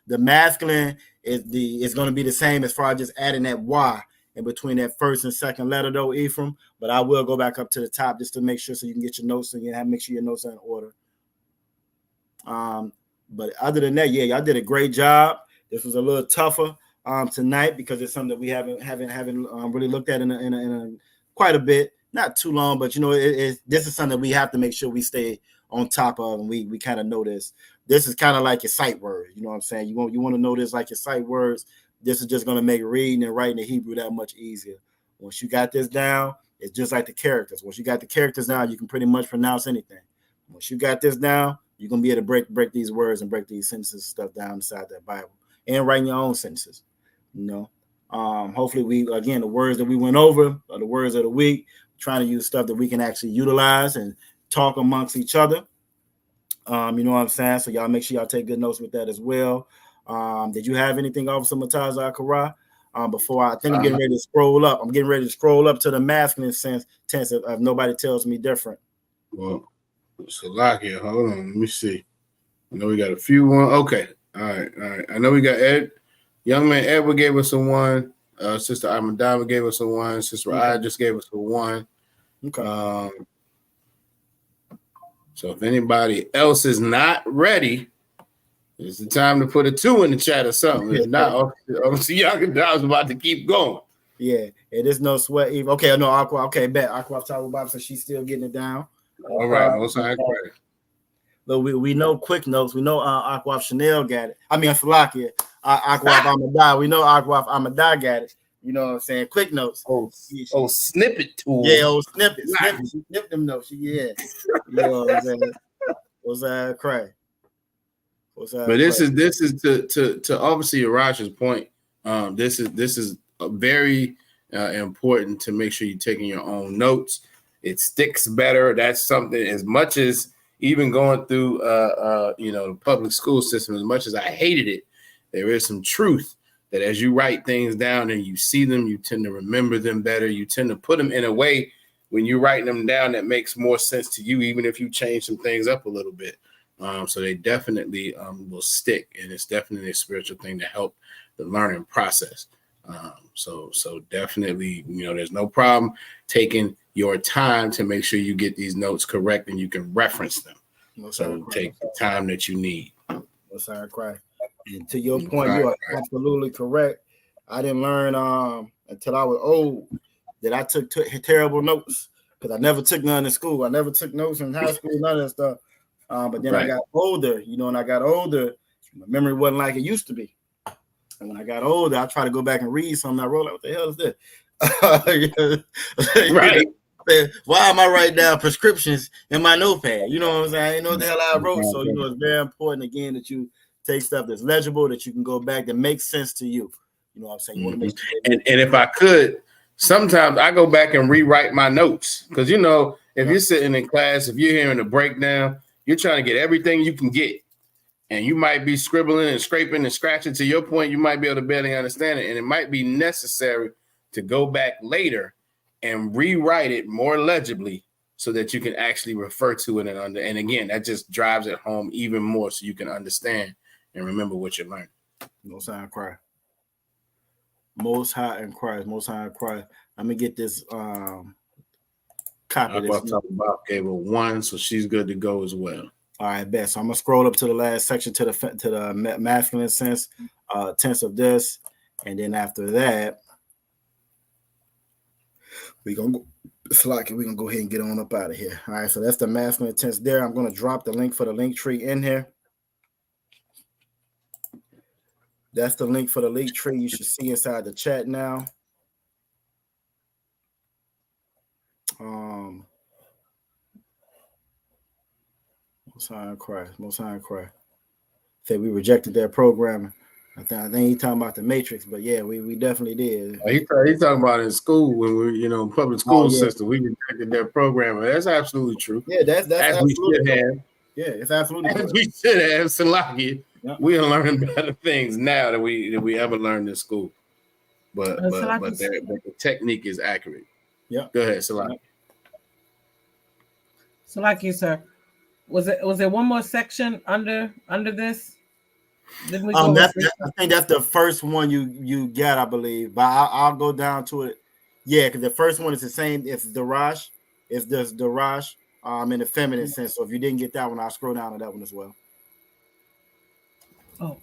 The masculine is going to be the same as far as just adding that Y in between that first and second letter, though, Ephraim. But I will go back up to the top just to make sure so you can get your notes and make sure your notes are in order. But other than that, y'all did a great job. This was a little tougher tonight because it's something that we haven't really looked at in a quite a bit. Not too long, but this is something that we have to make sure we stay on top of, and we kind of know this. This is kind of like your sight words. You know what I'm saying? You want to know this like your sight words. This is just going to make reading and writing the Hebrew that much easier. Once you got this down, it's just like the characters. Once you got the characters down, you can pretty much pronounce anything. Once you got this down, you're going to be able to break these words and break these sentences and stuff down inside that Bible and writing your own sentences. Hopefully the words that we went over are the words of the week, trying to use stuff that we can actually utilize and talk amongst each other. You know what I'm saying? So y'all make sure y'all take good notes with that as well. Did you have anything, Officer Murtaza Akara? Before I'm getting ready to scroll up. I'm getting ready to scroll up to the masculine tense if nobody tells me different. Well, Salakia, hold on. Let me see. I know we got a few one. Okay. All right. I know we got Ed. Young man Edward gave us a one. Sister Ahmadava gave us a one. Sister I just gave us a one. Okay. So if anybody else is not ready, it's the time to put a 2 in the chat or something. If not, obviously I was about to keep going. Yeah, it is no sweat. Okay, no, Aqua. Okay, bet Aqua talking about, so she's still getting it down. All right, most high credit. But we know quick notes. We know Aqua Chanel got it. I mean, Salakia, Aqua Amadai. We know Aqua Amadai got it. You know what I'm saying? Quick notes. Snippet tool. Yeah, snippet. She snipped them notes. You know what I'm saying? What's that cry? But this is to obviously Arash's point. This is very important to make sure you're taking your own notes. It sticks better. That's something, as much as even going through the public school system, as much as I hated it, there is some truth that as you write things down and you see them, you tend to remember them better. You tend to put them in a way when you're writing them down that makes more sense to you, even if you change some things up a little bit. So they definitely will stick, and it's definitely a spiritual thing to help the learning process. So definitely, there's no problem taking your time to make sure you get these notes correct and you can reference them. So take the time that you need. And to your point, you are absolutely correct. I didn't learn until I was old that I took terrible notes because I never took none in school. I never took notes in high school, none of that stuff. But then I got older, and I got older. My memory wasn't like it used to be. And when I got older, I tried to go back and read something. I wrote like, what the hell is this? Right. Why am I writing down prescriptions in my notepad? You know what I'm saying? I didn't know what the hell I wrote. So, it's very important, again, that you take stuff that's legible, that you can go back, that makes sense to you. You know what I'm saying? You want to make sure and if I could, sometimes I go back and rewrite my notes. Because, if you're sitting in class, if you're hearing a breakdown, you're trying to get everything you can get. And you might be scribbling and scraping and scratching. To your point, you might be able to barely understand it. And it might be necessary to go back later and rewrite it more legibly so that you can actually refer to it. And again, that just drives it home even more so you can understand and remember what you learned. Most High in Christ. Most High in Christ. Most High in Christ. Let me get this copy. Bob gave her 1, so she's good to go as well. All right, bet. So I'm gonna scroll up to the last section to the masculine tense of this, and then after that, we're gonna go ahead and get on up out of here. All right, so that's the masculine tense there. I'm gonna drop the link for the link tree in here. That's the link for the link tree. You should see inside the chat now. Most High in Christ. Say we rejected their programming. I think he's talking about the Matrix, but yeah, we definitely did. He's talking about in school when we, public school system, we rejected their program. That's absolutely true. Yeah, that's as absolutely we should have. Yeah, it's absolutely as correct. we should have. Salaki, we are learning better things now than we ever learned in school. But the technique is accurate. Yeah. Go ahead, Salaki. Salaki, sir. Was there one more section under this? Didn't we go I think that's the first one you got, I believe. But I'll go down to it. Yeah, because the first one is the same. It's Darash. It's just Darash in the feminine sense. So if you didn't get that one, I'll scroll down to that one as well. Oh.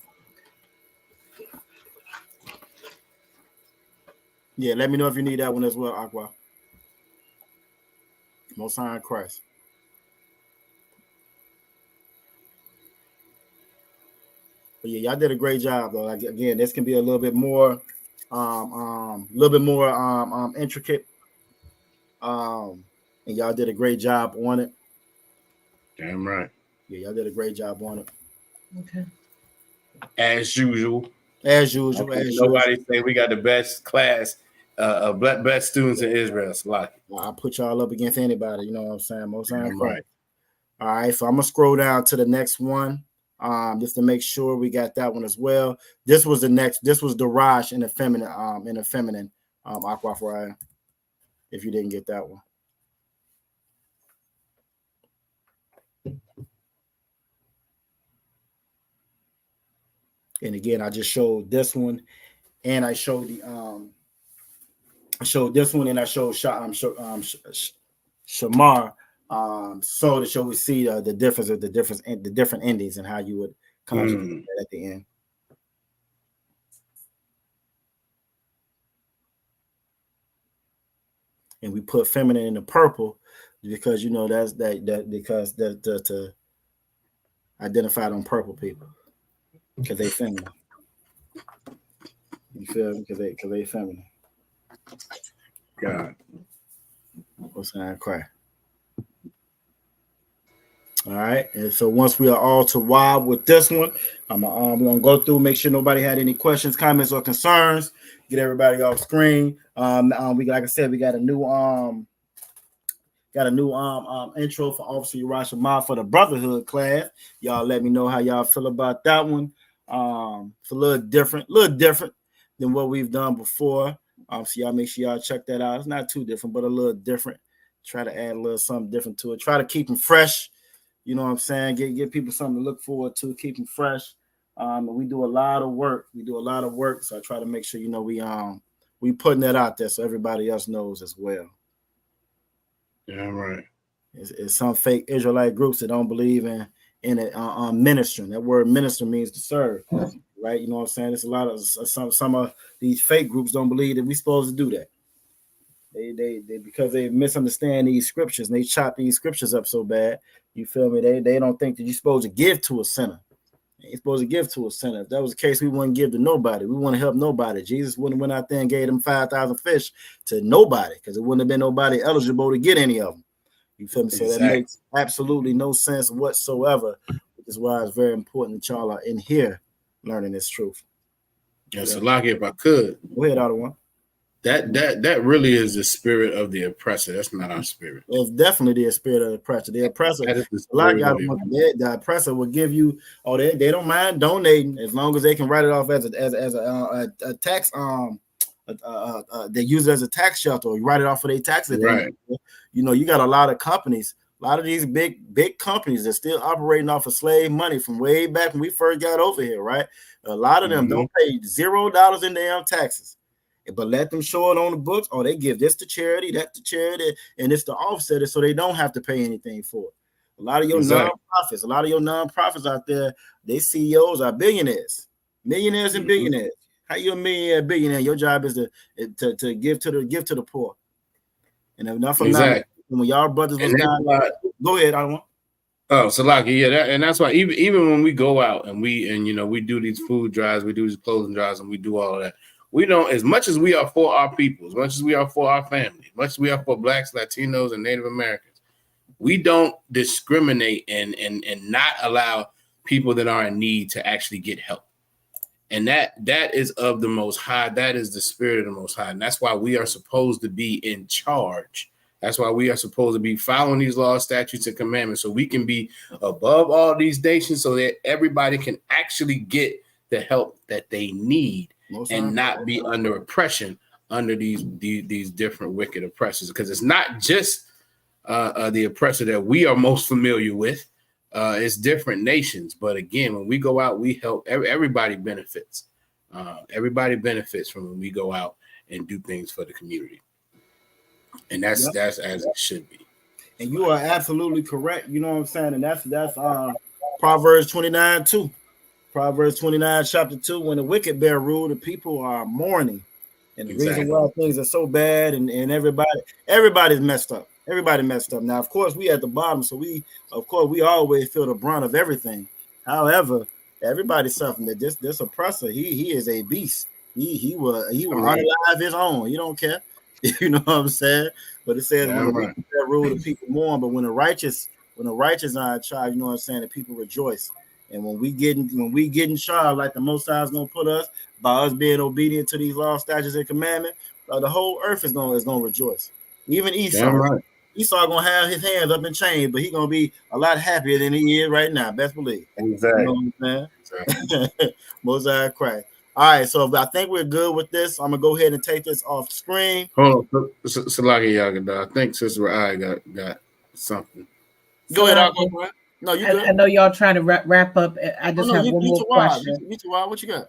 Yeah, let me know if you need that one as well, Aqua. Most High in Christ. But yeah, y'all did a great job though. Like, again, this can be a little bit more intricate. And y'all did a great job on it. Damn right. Yeah, y'all did a great job on it. Okay. As usual. Nobody say we got the best class, best students in Israel. I'll put y'all up against anybody. You know what I'm saying? Most time. Right. All right, so I'm gonna scroll down to the next one, just to make sure we got that one as well. This was the next. This was Darash in the feminine, Aqua Friar. If you didn't get that one. And again, I just showed this one, and I showed the I showed this one, and I showed Shamar, so to show we see the difference of the different endings and how you would conjugate that at the end. And we put feminine in the purple because that's because to identify them purple people. Because they feminine. You feel me? Because they feminine. God. What's that cry? All right. And so once we are all to wild with this one, we're gonna go through, make sure nobody had any questions, comments, or concerns. Get everybody off screen. We like I said, we got a new intro for Officer Urash Ahmad for the Brotherhood class. Y'all let me know how y'all feel about that one. It's a little different than what we've done before. So y'all make sure y'all check that out. It's not too different, but a little different. Try to add a little something different to it. Try to keep them fresh. You know what I'm saying? Give people something to look forward to. Keep them fresh. We do a lot of work. So I try to make sure we putting that out there so everybody else knows as well. Yeah, right. It's some fake Israelite groups that don't believe in it ministering. That word minister means to serve, right? You know what I'm saying? There's a lot of some of these fake groups don't believe that we're supposed to do that. They because they misunderstand these scriptures and they chop these scriptures up so bad. You feel me? They don't think that you're supposed to give to a sinner. You're supposed to give to a sinner. If that was the case, we wouldn't give to nobody. We want to help nobody. Jesus wouldn't have went out there and gave them 5,000 fish to nobody because it wouldn't have been nobody eligible to get any of them. You feel me? So that makes absolutely no sense whatsoever, which is why it's very important that y'all are in here learning this truth. Yes, Salaki, if I could. Go ahead, Ottawa. That really is the spirit of the oppressor. That's not our spirit. It's definitely the spirit of the oppressor. The oppressor, the oppressor will give you. Oh, they don't mind donating as long as they can write it off as a tax. They use it as a tax shelter. Or you write it off for their taxes. Right. You got a lot of companies. A lot of these big companies that still operating off of slave money from way back when we first got over here, right? A lot of them don't pay $0 in damn taxes. But let them show it on the books. Oh, they give this to charity, that to charity, and it's to offset it so they don't have to pay anything for it. A lot of your nonprofits out there, they CEOs are millionaires and billionaires. How you a millionaire, billionaire? Your job is to give to the poor. And enough of that. When y'all brothers was down, go ahead. I want. Oh, Salaki, and that's why even when we go out and we do these food drives, we do these clothing drives, and we do all of that. We don't, as much as we are for our people, as much as we are for our family, as much as we are for Blacks, Latinos, and Native Americans, we don't discriminate and not allow people that are in need to actually get help. And that is of the Most High. That is the spirit of the Most High. And that's why we are supposed to be in charge. That's why we are supposed to be following these laws, statutes, and commandments, so we can be above all these nations, so that everybody can actually get the help that they need and not be under oppression under these different wicked oppressors. Because it's not just the oppressor that we are most familiar with. It's different nations. But again, when we go out, we help. Everybody benefits. Everybody benefits from when we go out and do things for the community. And that's as it should be. And you are absolutely correct. You know what I'm saying? And that's Proverbs 29 too. Proverbs 29, chapter 2. When the wicked bear rule, the people are mourning. And the reason why things are so bad and everybody's messed up. Everybody messed up. Now, of course, we at the bottom, so we always feel the brunt of everything. However, everybody's suffering. That this oppressor, he is a beast. He will unalive his own. He don't care. You know what I'm saying? But it says when the wicked bear rule, the people mourn. But when the righteous are in charge, you know what I'm saying, the people rejoice. And when we get in charge, like the Most High is gonna put us by us being obedient to these laws, statutes, and commandments, the whole earth is gonna rejoice. Even Esau, Esau gonna have his hands up in chains, but he's gonna be a lot happier than he is right now. Best believe. Exactly. You know what I'm saying? Exactly. Most High Christ. All right, so I think we're good with this. I'm gonna go ahead and take this off the screen. Hold on, Salaki Yagada. I think Sister I got something. Go ahead, Aqua. No, you good. I know y'all trying to wrap up. I just have one more question. What you got?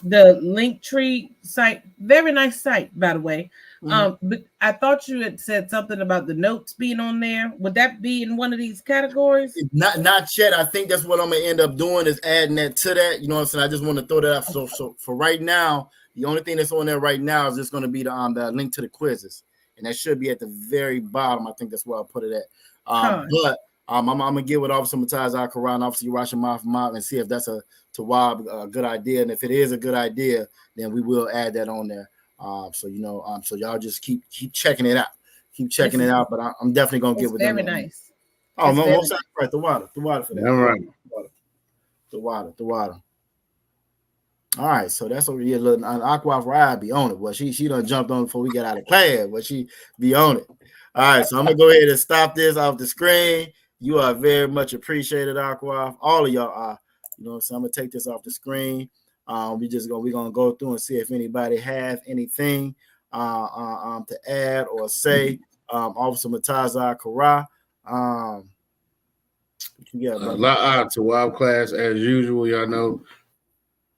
The Linktree site, very nice site, by the way. But I thought you had said something about the notes being on there. Would that be in one of these categories? Not yet. I think that's what I'm gonna end up doing is adding that to that. You know what I'm saying? I just want to throw that up. So for right now, the only thing that's on there right now is just going to be the link to the quizzes, and that should be at the very bottom. I think that's where I'll put it at. But I'm gonna get with Officer Mataz Al-Quran, Officer Yurashim Mouth, and see if that's a good idea. And if it is a good idea, then we will add that on there. So y'all just keep checking it out. Keep checking it out. But I'm definitely gonna get with them. Very nice. Oh, no, right. The water for that. All right. The water. All right, so that's what we little Aqua Ride be on it. Well, she done jumped on before we got out of class, but she be on it. All right, so I'm gonna go ahead and stop this off the screen. You are very much appreciated, Aqua. All of y'all are. You know, so I'm gonna take this off the screen. We're gonna go through and see if anybody have anything to add or say. Officer Mataza Kara. To Wild class as usual. Y'all know,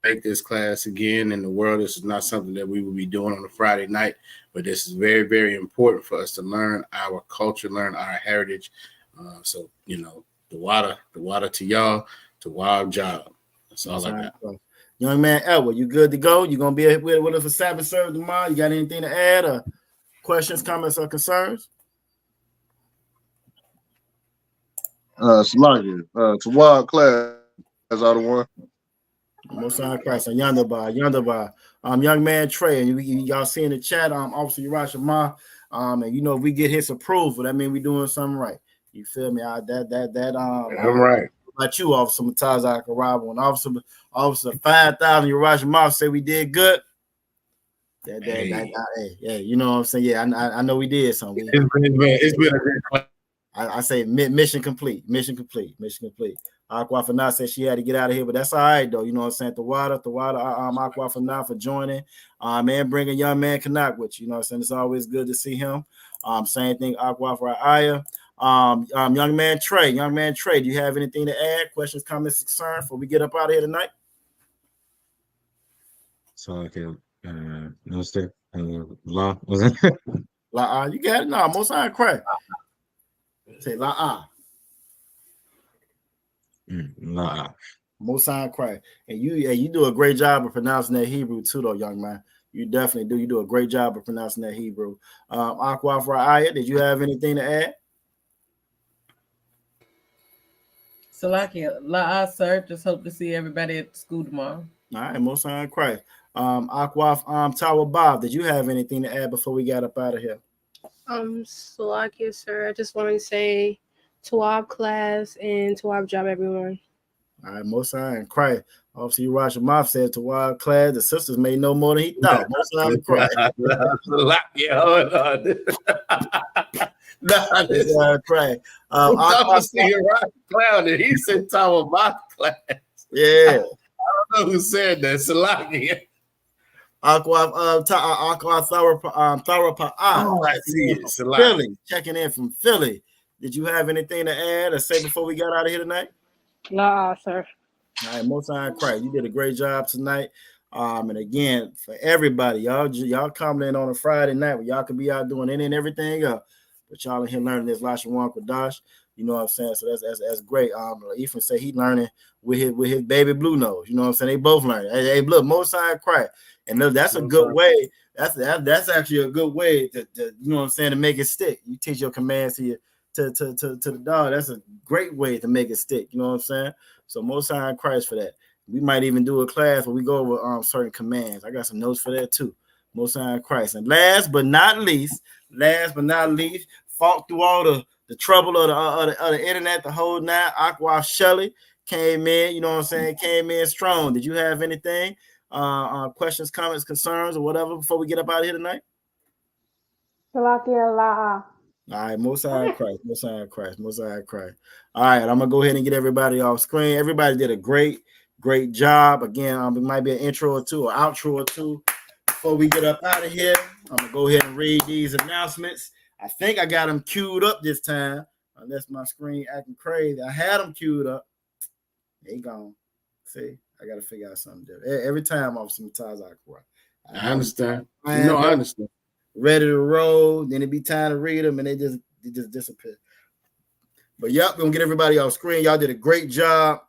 take this class again in the world. This is not something that we will be doing on a Friday night, but this is very, very important for us to learn our culture, learn our heritage. So the water to y'all, to wild job. That's all I got. Young man Edward, you good to go? You gonna be with us for Sabbath service tomorrow? You got anything to add or questions, comments, or concerns? Sluggy, to wild class as I the one. Most High Christ, yonder bar. Young man Trey, and y'all see in the chat, Officer Yurashim Ma, and if we get his approval, that means we doing something right. You feel me? I'm right. About you, Officer Mataza Akarabo, and Officer 5,000 Yurashim Ma say we did good. Yeah, you know what I'm saying? Yeah, I know we did something. It's been a great class. I say mission complete. Aqua Fana said she had to get out of here, but that's all right though. You know what I'm saying? The water, Aqua Fana for joining. Man, bring a young man Kanak with you. You know what I'm saying? It's always good to see him. Same thing, Aqua for Aya. Young man Trey, do you have anything to add? Questions, comments, concerns before we get up out of here tonight? So I can understand. Law was it? La you got it. No, most I cry. Say la La. Most I cry. And you do a great job of pronouncing that Hebrew too, though, young man. You definitely do. You do a great job of pronouncing that Hebrew. Aqua for Aya, did you have anything to add? Salakia, la sir. Just hope to see everybody at school tomorrow. All right, most high Christ. Aqua Tower Bob, did you have anything to add before we got up out of here? Salakia, sir. I just want to say Tawab class and Tawab job, everyone. All right, Most High and Christ. Obviously, Rosh Mouth said to wild class, the sisters may know more than he thought. Most High and Christ. Yeah, hold on. Nah, this Christ. I'm talking to you, right? Clown, and he said, "Talking about class." Yeah. I don't know who said that. Salaki. I see it. Philly, checking in from Philly. Did you have anything to add or say before we got out of here tonight? Nah, sir. All right, Most High Christ, you did a great job tonight. And again, for everybody, y'all coming in on a Friday night where y'all could be out doing any and everything up, but y'all in here learning this Lashawan Qadash. You know what I'm saying? So that's great. Ethan say he learning with his baby Blue Nose. You know what I'm saying? They both learning. Hey, look, Most High Christ, and look, that's a good way. That's actually a good way to you know what I'm saying, to make it stick. You teach your commands to the dog. That's a great way to make it stick. You know what I'm saying? So Most High in Christ for that. We might even do a class where we go over certain commands. I got some notes for that too. Most High in Christ. And last but not least, fought through all the trouble of the internet, the whole night. Aqua Shelley came in, you know what I'm saying? Came in strong. Did you have anything? Questions, comments, concerns, or whatever before we get up out of here tonight? All right, Most High Christ, Most High Christ, Most High Christ. All right, I'm gonna go ahead and get everybody off screen. Everybody did a great job. Again, it might be an intro or two or outro or two before we get up out of here. I'm gonna go ahead and read these announcements. I think I got them queued up this time, unless my screen acting crazy. I had them queued up. They gone. See, I gotta figure out something different. Every time I'm sometimes I understand. I understand. Ready to roll, then it be time to read them, and they just disappear. But yep, we're gonna get everybody off screen. Y'all did a great job.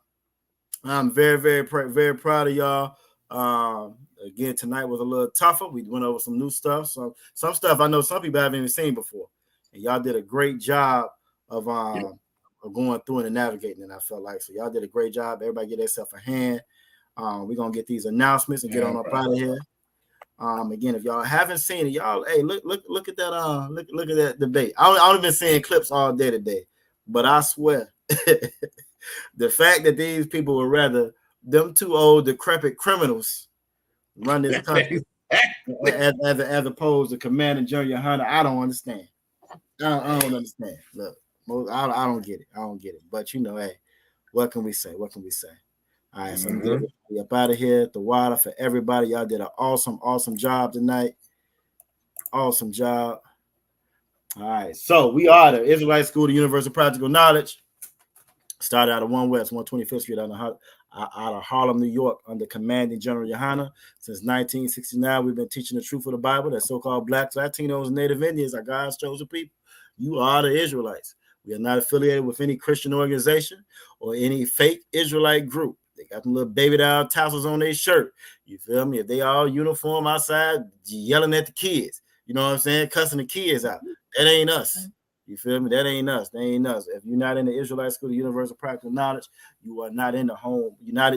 I'm very, very, very proud of y'all. Again, tonight was a little tougher. We went over some new stuff. So some stuff I know some people haven't even seen before, and y'all did a great job of going through it and navigating. And I felt like so y'all did a great job. Everybody get themselves a hand. We're gonna get these announcements and get on up out of here. Again, if y'all haven't seen it, y'all, hey, look at that, look at that debate. I've been seeing clips all day today, but I swear, the fact that these people would rather them two old decrepit criminals run this country as opposed to Commander Junior Hunter, I don't understand. I don't understand. Look, I don't get it. I don't get it. But you know, hey, what can we say? What can we say? All right, so we up out of here. The water for everybody. Y'all did an awesome job tonight. Awesome job. All right, so we are the Israelite School of Universal Practical Knowledge. Started out of 1 West, 125th Street out of Harlem, New York, under Commanding General Yohana. Since 1969, we've been teaching the truth of the Bible that so-called Blacks, Latinos, and Native Indians are God's chosen people. You are the Israelites. We are not affiliated with any Christian organization or any fake Israelite group. They got them little baby doll tassels on their shirt. You feel me? If they all uniform outside yelling at the kids, you know what I'm saying? Cussing the kids out. That ain't us. You feel me? That ain't us. That ain't us. If you're not in the Israelite School of Universal Practical Knowledge, you are not in the home. You're not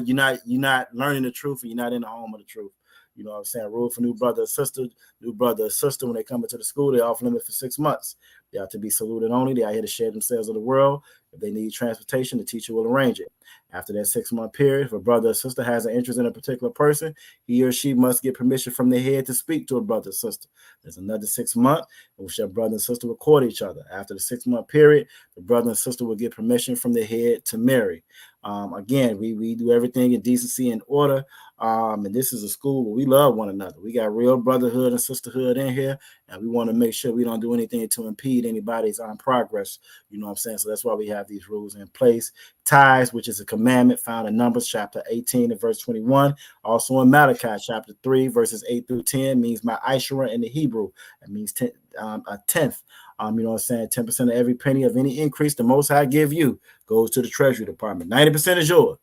learning the truth, and you're not in the home of the truth. You know what I'm saying? Rule for new brother or sister. When they come into the school, they're off limit for 6 months. They are to be saluted only. They are here to share themselves with the world. If they need transportation, the teacher will arrange it. After that 6-month period, if a brother or sister has an interest in a particular person, he or she must get permission from their head to speak to a brother or sister. There's another 6 months in which their brother and sister will court each other. After the 6-month period, the brother and sister will get permission from their head to marry. Again, we do everything in decency and order. And this is a school where we love one another. We got real brotherhood and sisterhood in here, and we want to make sure we don't do anything to impede anybody's progress. You know what I'm saying? So that's why we have these rules in place. Tithes, which is a commandment found in Numbers chapter 18 and verse 21. Also in Malachi chapter 3, verses 8 through 10 means my Ishura in the Hebrew. It means a tenth. You know what I'm saying? 10% of every penny of any increase the Most High give you goes to the Treasury Department. 90% is yours.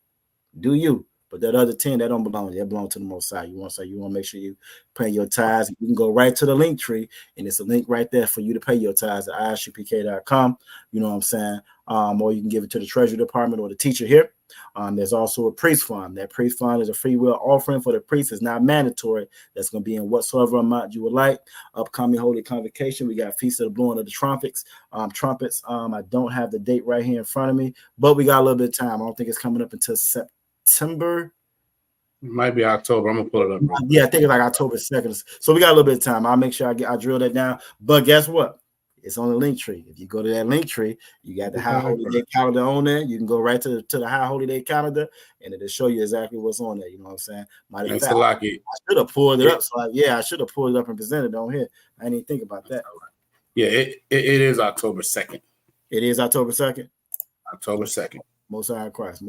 Do you? But that other 10, that don't belong. That belong to the Most High. You want to make sure you pay your tithes. You can go right to the link tree, and it's a link right there for you to pay your tithes at ISUPK.com. You know what I'm saying? Or you can give it to the Treasury Department or the teacher here. There's also a priest fund. That priest fund is a free will offering for the priest. It's not mandatory. That's going to be in whatsoever amount you would like. Upcoming Holy Convocation. We got Feast of the Blowing of the Trumpets. I don't have the date right here in front of me, but we got a little bit of time. I don't think it's coming up until September. It might be October. I'm gonna pull it up. Yeah, I think it's like October 2nd. So we got a little bit of time. I'll make sure I drill that down. But guess what? It's on the link tree. If you go to that link tree, you got the High Holy Day calendar on there. You can go right to the High Holy Day calendar, and it'll show you exactly what's on there. You know what I'm saying? I should have pulled it up. So I should have pulled it up and presented it on here. I didn't even think about that. Yeah, it is October 2nd. It is October 2nd. October 2nd. Most High Christ.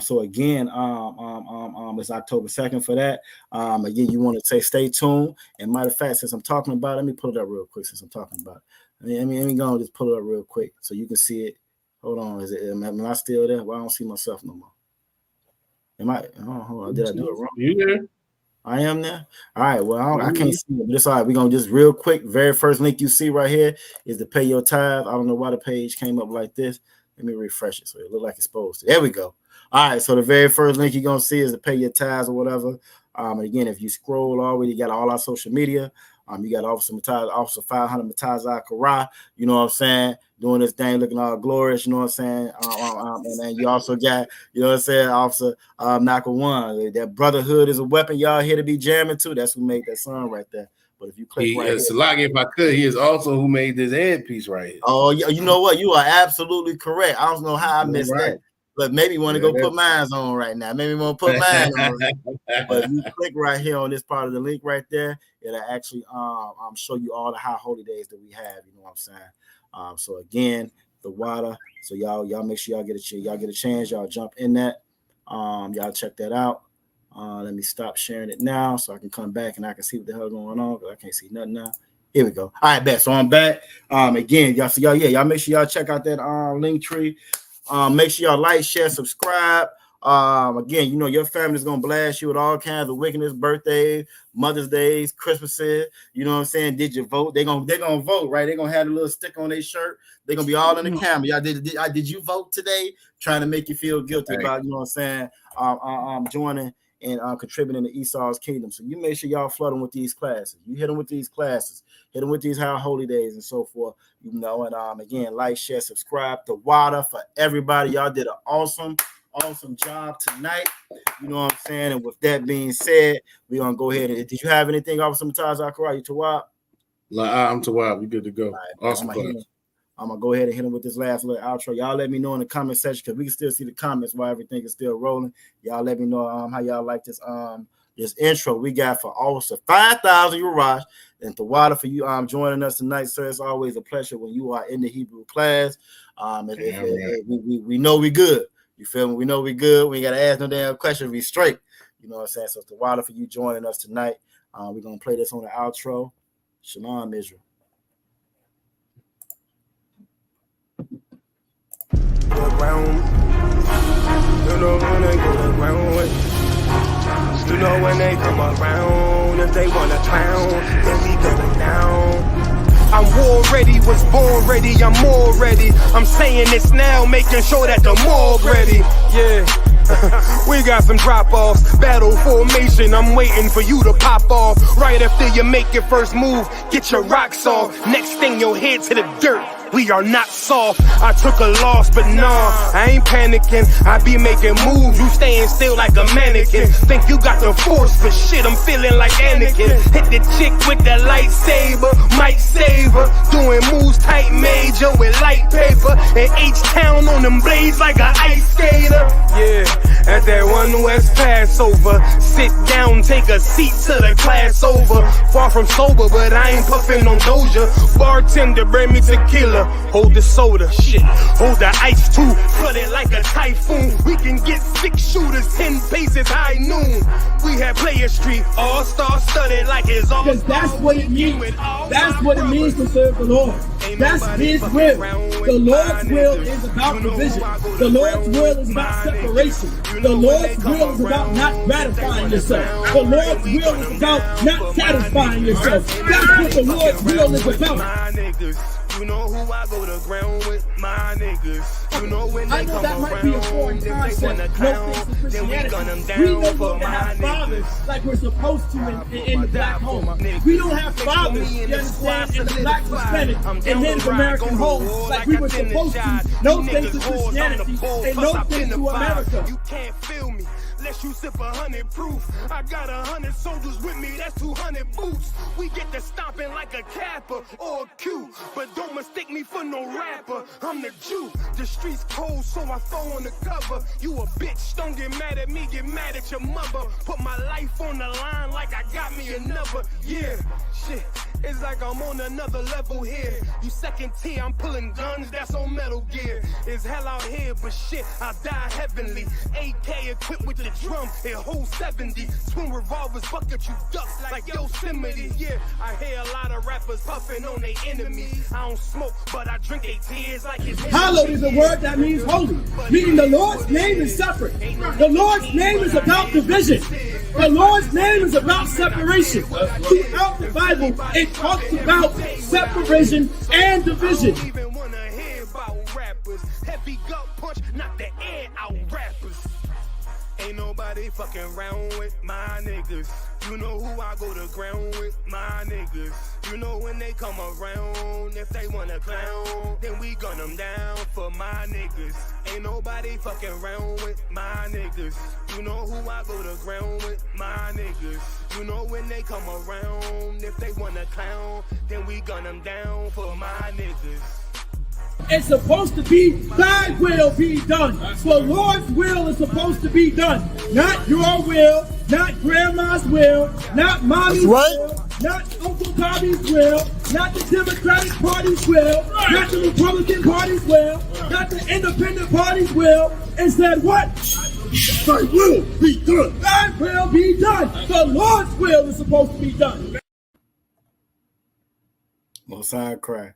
So again, it's October 2nd for that. Again, you want to stay tuned. And matter of fact, since I'm talking about it, let me pull it up real quick. Since I'm talking about it, let me go and just pull it up real quick so you can see it. Hold on, am I still there? Well, I don't see myself no more. Am I? Oh, hold on. Did I do it wrong? You there? I am there. All right. Well, I can't see it, but it's all right. We're gonna just real quick. Very first link you see right here is to pay your tithe. I don't know why the page came up like this. Let me refresh it so it look like it's supposed to. There we go. All right. So the very first link you're gonna see is to pay your tithes or whatever. And again, if you scroll all the way, you got all our social media. You got Officer 500 Matazah Kara, you know what I'm saying, doing this thing, looking all glorious, you know what I'm saying. And then you also got, you know what I'm saying, Officer Naka One. That brotherhood is a weapon. Y'all here to be jamming too. That's who made that song right there. But if you click right here, Salaki, if I could, he is also who made this headpiece right here. Oh, you know what? You are absolutely correct. I don't know how I missed that. But maybe you want to go put mine on right now. Maybe you want to put mine on. But if you click right here on this part of the link right there, it'll actually show you all the high holy days that we have. You know what I'm saying? So again, the water. So y'all make sure y'all get a chance. Y'all jump in that. Y'all check that out. Let me stop sharing it now so I can come back and I can see what the hell going on because I can't see nothing now. Here we go. All right, bet. So I'm back. Again, y'all make sure y'all check out that link tree. Make sure y'all like, share, subscribe. Again, you know your family's gonna blast you with all kinds of wickedness, birthdays, Mother's Days, Christmases. You know what I'm saying? Did you vote? They're gonna vote, right? They're gonna have a little stick on their shirt. They're gonna be all in the camera. Y'all did you vote today? Trying to make you feel guilty about, you know what I'm saying? Joining and contributing to Esau's kingdom. So you make sure y'all flood them with these classes. You hit them with these classes, hit them with these high holy days and so forth. You know, and again, like, share, subscribe. The water for everybody. Y'all did an awesome job tonight. You know what I'm saying? And with that being said, we're gonna go ahead and did you have anything off some ties? You Tawab? I'm Tawab. We good to go. Right, awesome. I'm gonna go ahead and hit him with this last little outro. Y'all let me know in the comment section because we can still see the comments while everything is still rolling. Y'all let me know how y'all like this intro we got for Officer 5,000 Urash and Tawada for you joining us tonight, sir. It's always a pleasure when you are in the Hebrew class. We know we good. You feel me? We know we good. We ain't gotta ask no damn questions. We straight. You know what I'm saying? So Tawada for you joining us tonight. We're gonna play this on the outro. Shalom, Israel. You know when they go to ground. You know when they come around. If they wanna clown, then we going down. I'm war ready, was born ready, I'm more ready. I'm saying this now, making sure that the morgue ready. Yeah. We got some drop-offs, battle formation, I'm waiting for you to pop off. Right after you make your first move, get your rocks off. Next thing you'll head to the dirt, we are not soft. I took a loss, but nah, I ain't panicking. I be making moves, you staying still like a mannequin. Think you got the force, but shit, I'm feeling like Anakin. Hit the chick with the lightsaber, might save her. Doing moves tight major with light paper. And H-Town on them blades like an ice skater. Yeah, at that one West Passover. Sit down, take a seat till the class over. Far from sober, but I ain't puffing on Doja. Bartender, bring me tequila. Hold the soda, shit. Hold the ice too. Flood it like a typhoon. We can get 6 shooters, 10 paces high noon. We have Player Street, all-star studded like it's all. Because that's what it means. That's what it means to serve the Lord. That's His will. The Lord's will is about provision. The Lord's will is about separation. The Lord's will is about not gratifying yourself. The Lord's will is about not satisfying yourself. That's what the Lord's will is about. You know who I go to ground with? My niggas. You know when they come that might be a foreign around, if they wanna concept. clown, then we gun them We down no for longer my have fathers niggas. like we're supposed to in the black home. We don't have fathers, you understand, in the black Hispanic and Native American homes like we were supposed to. No thanks to Christianity and no thanks to America. You can't feel me. Unless you sip 100 proof. I got 100 soldiers with me, that's 200 boots. We get to stomping like a Kappa or a Q. But don't mistake me for no rapper, I'm the Jew. The streets cold, so I throw on the cover. You a bitch, don't get mad at me, get mad at your mother. Put my life on the line like I got me another. Yeah, shit. It's like I'm on another level here. You second tier, I'm pulling guns, that's on Metal Gear. It's hell out here, but shit, I die heavenly. AK equipped with the drum, it holds 70. Twin revolvers, bucket you duck like Yosemite. Yeah, I hear a lot of rappers puffing on their enemies. I don't smoke, but I drink their tears like it's Hallowed is a word that means holy, meaning the Lord's name is separate. The Lord's name is about division. The Lord's name is about separation. Throughout the Bible, it talks about separation and division. Even wanna hear about rappers. Heavy gut punch, knock the air out rappers. Ain't nobody fucking around with my niggas. You know who I go to ground with, my niggas. You know when they come around, if they wanna clown, then we gun them down for my niggas. Ain't nobody fucking around with my niggas. You know who I go to ground with, my niggas. You know when they come around, if they wanna clown, then we gun them down for my niggas. It's supposed to be thy will be done. The Lord's will is supposed to be done. Not your will, not grandma's will, not mommy's will, not Uncle Tommy's will, not the Democratic Party's will, not the Republican Party's will, not the Independent Party's will. Instead, what? Thy will be done. Thy will be done. The Lord's will is supposed to be done. Most High cry.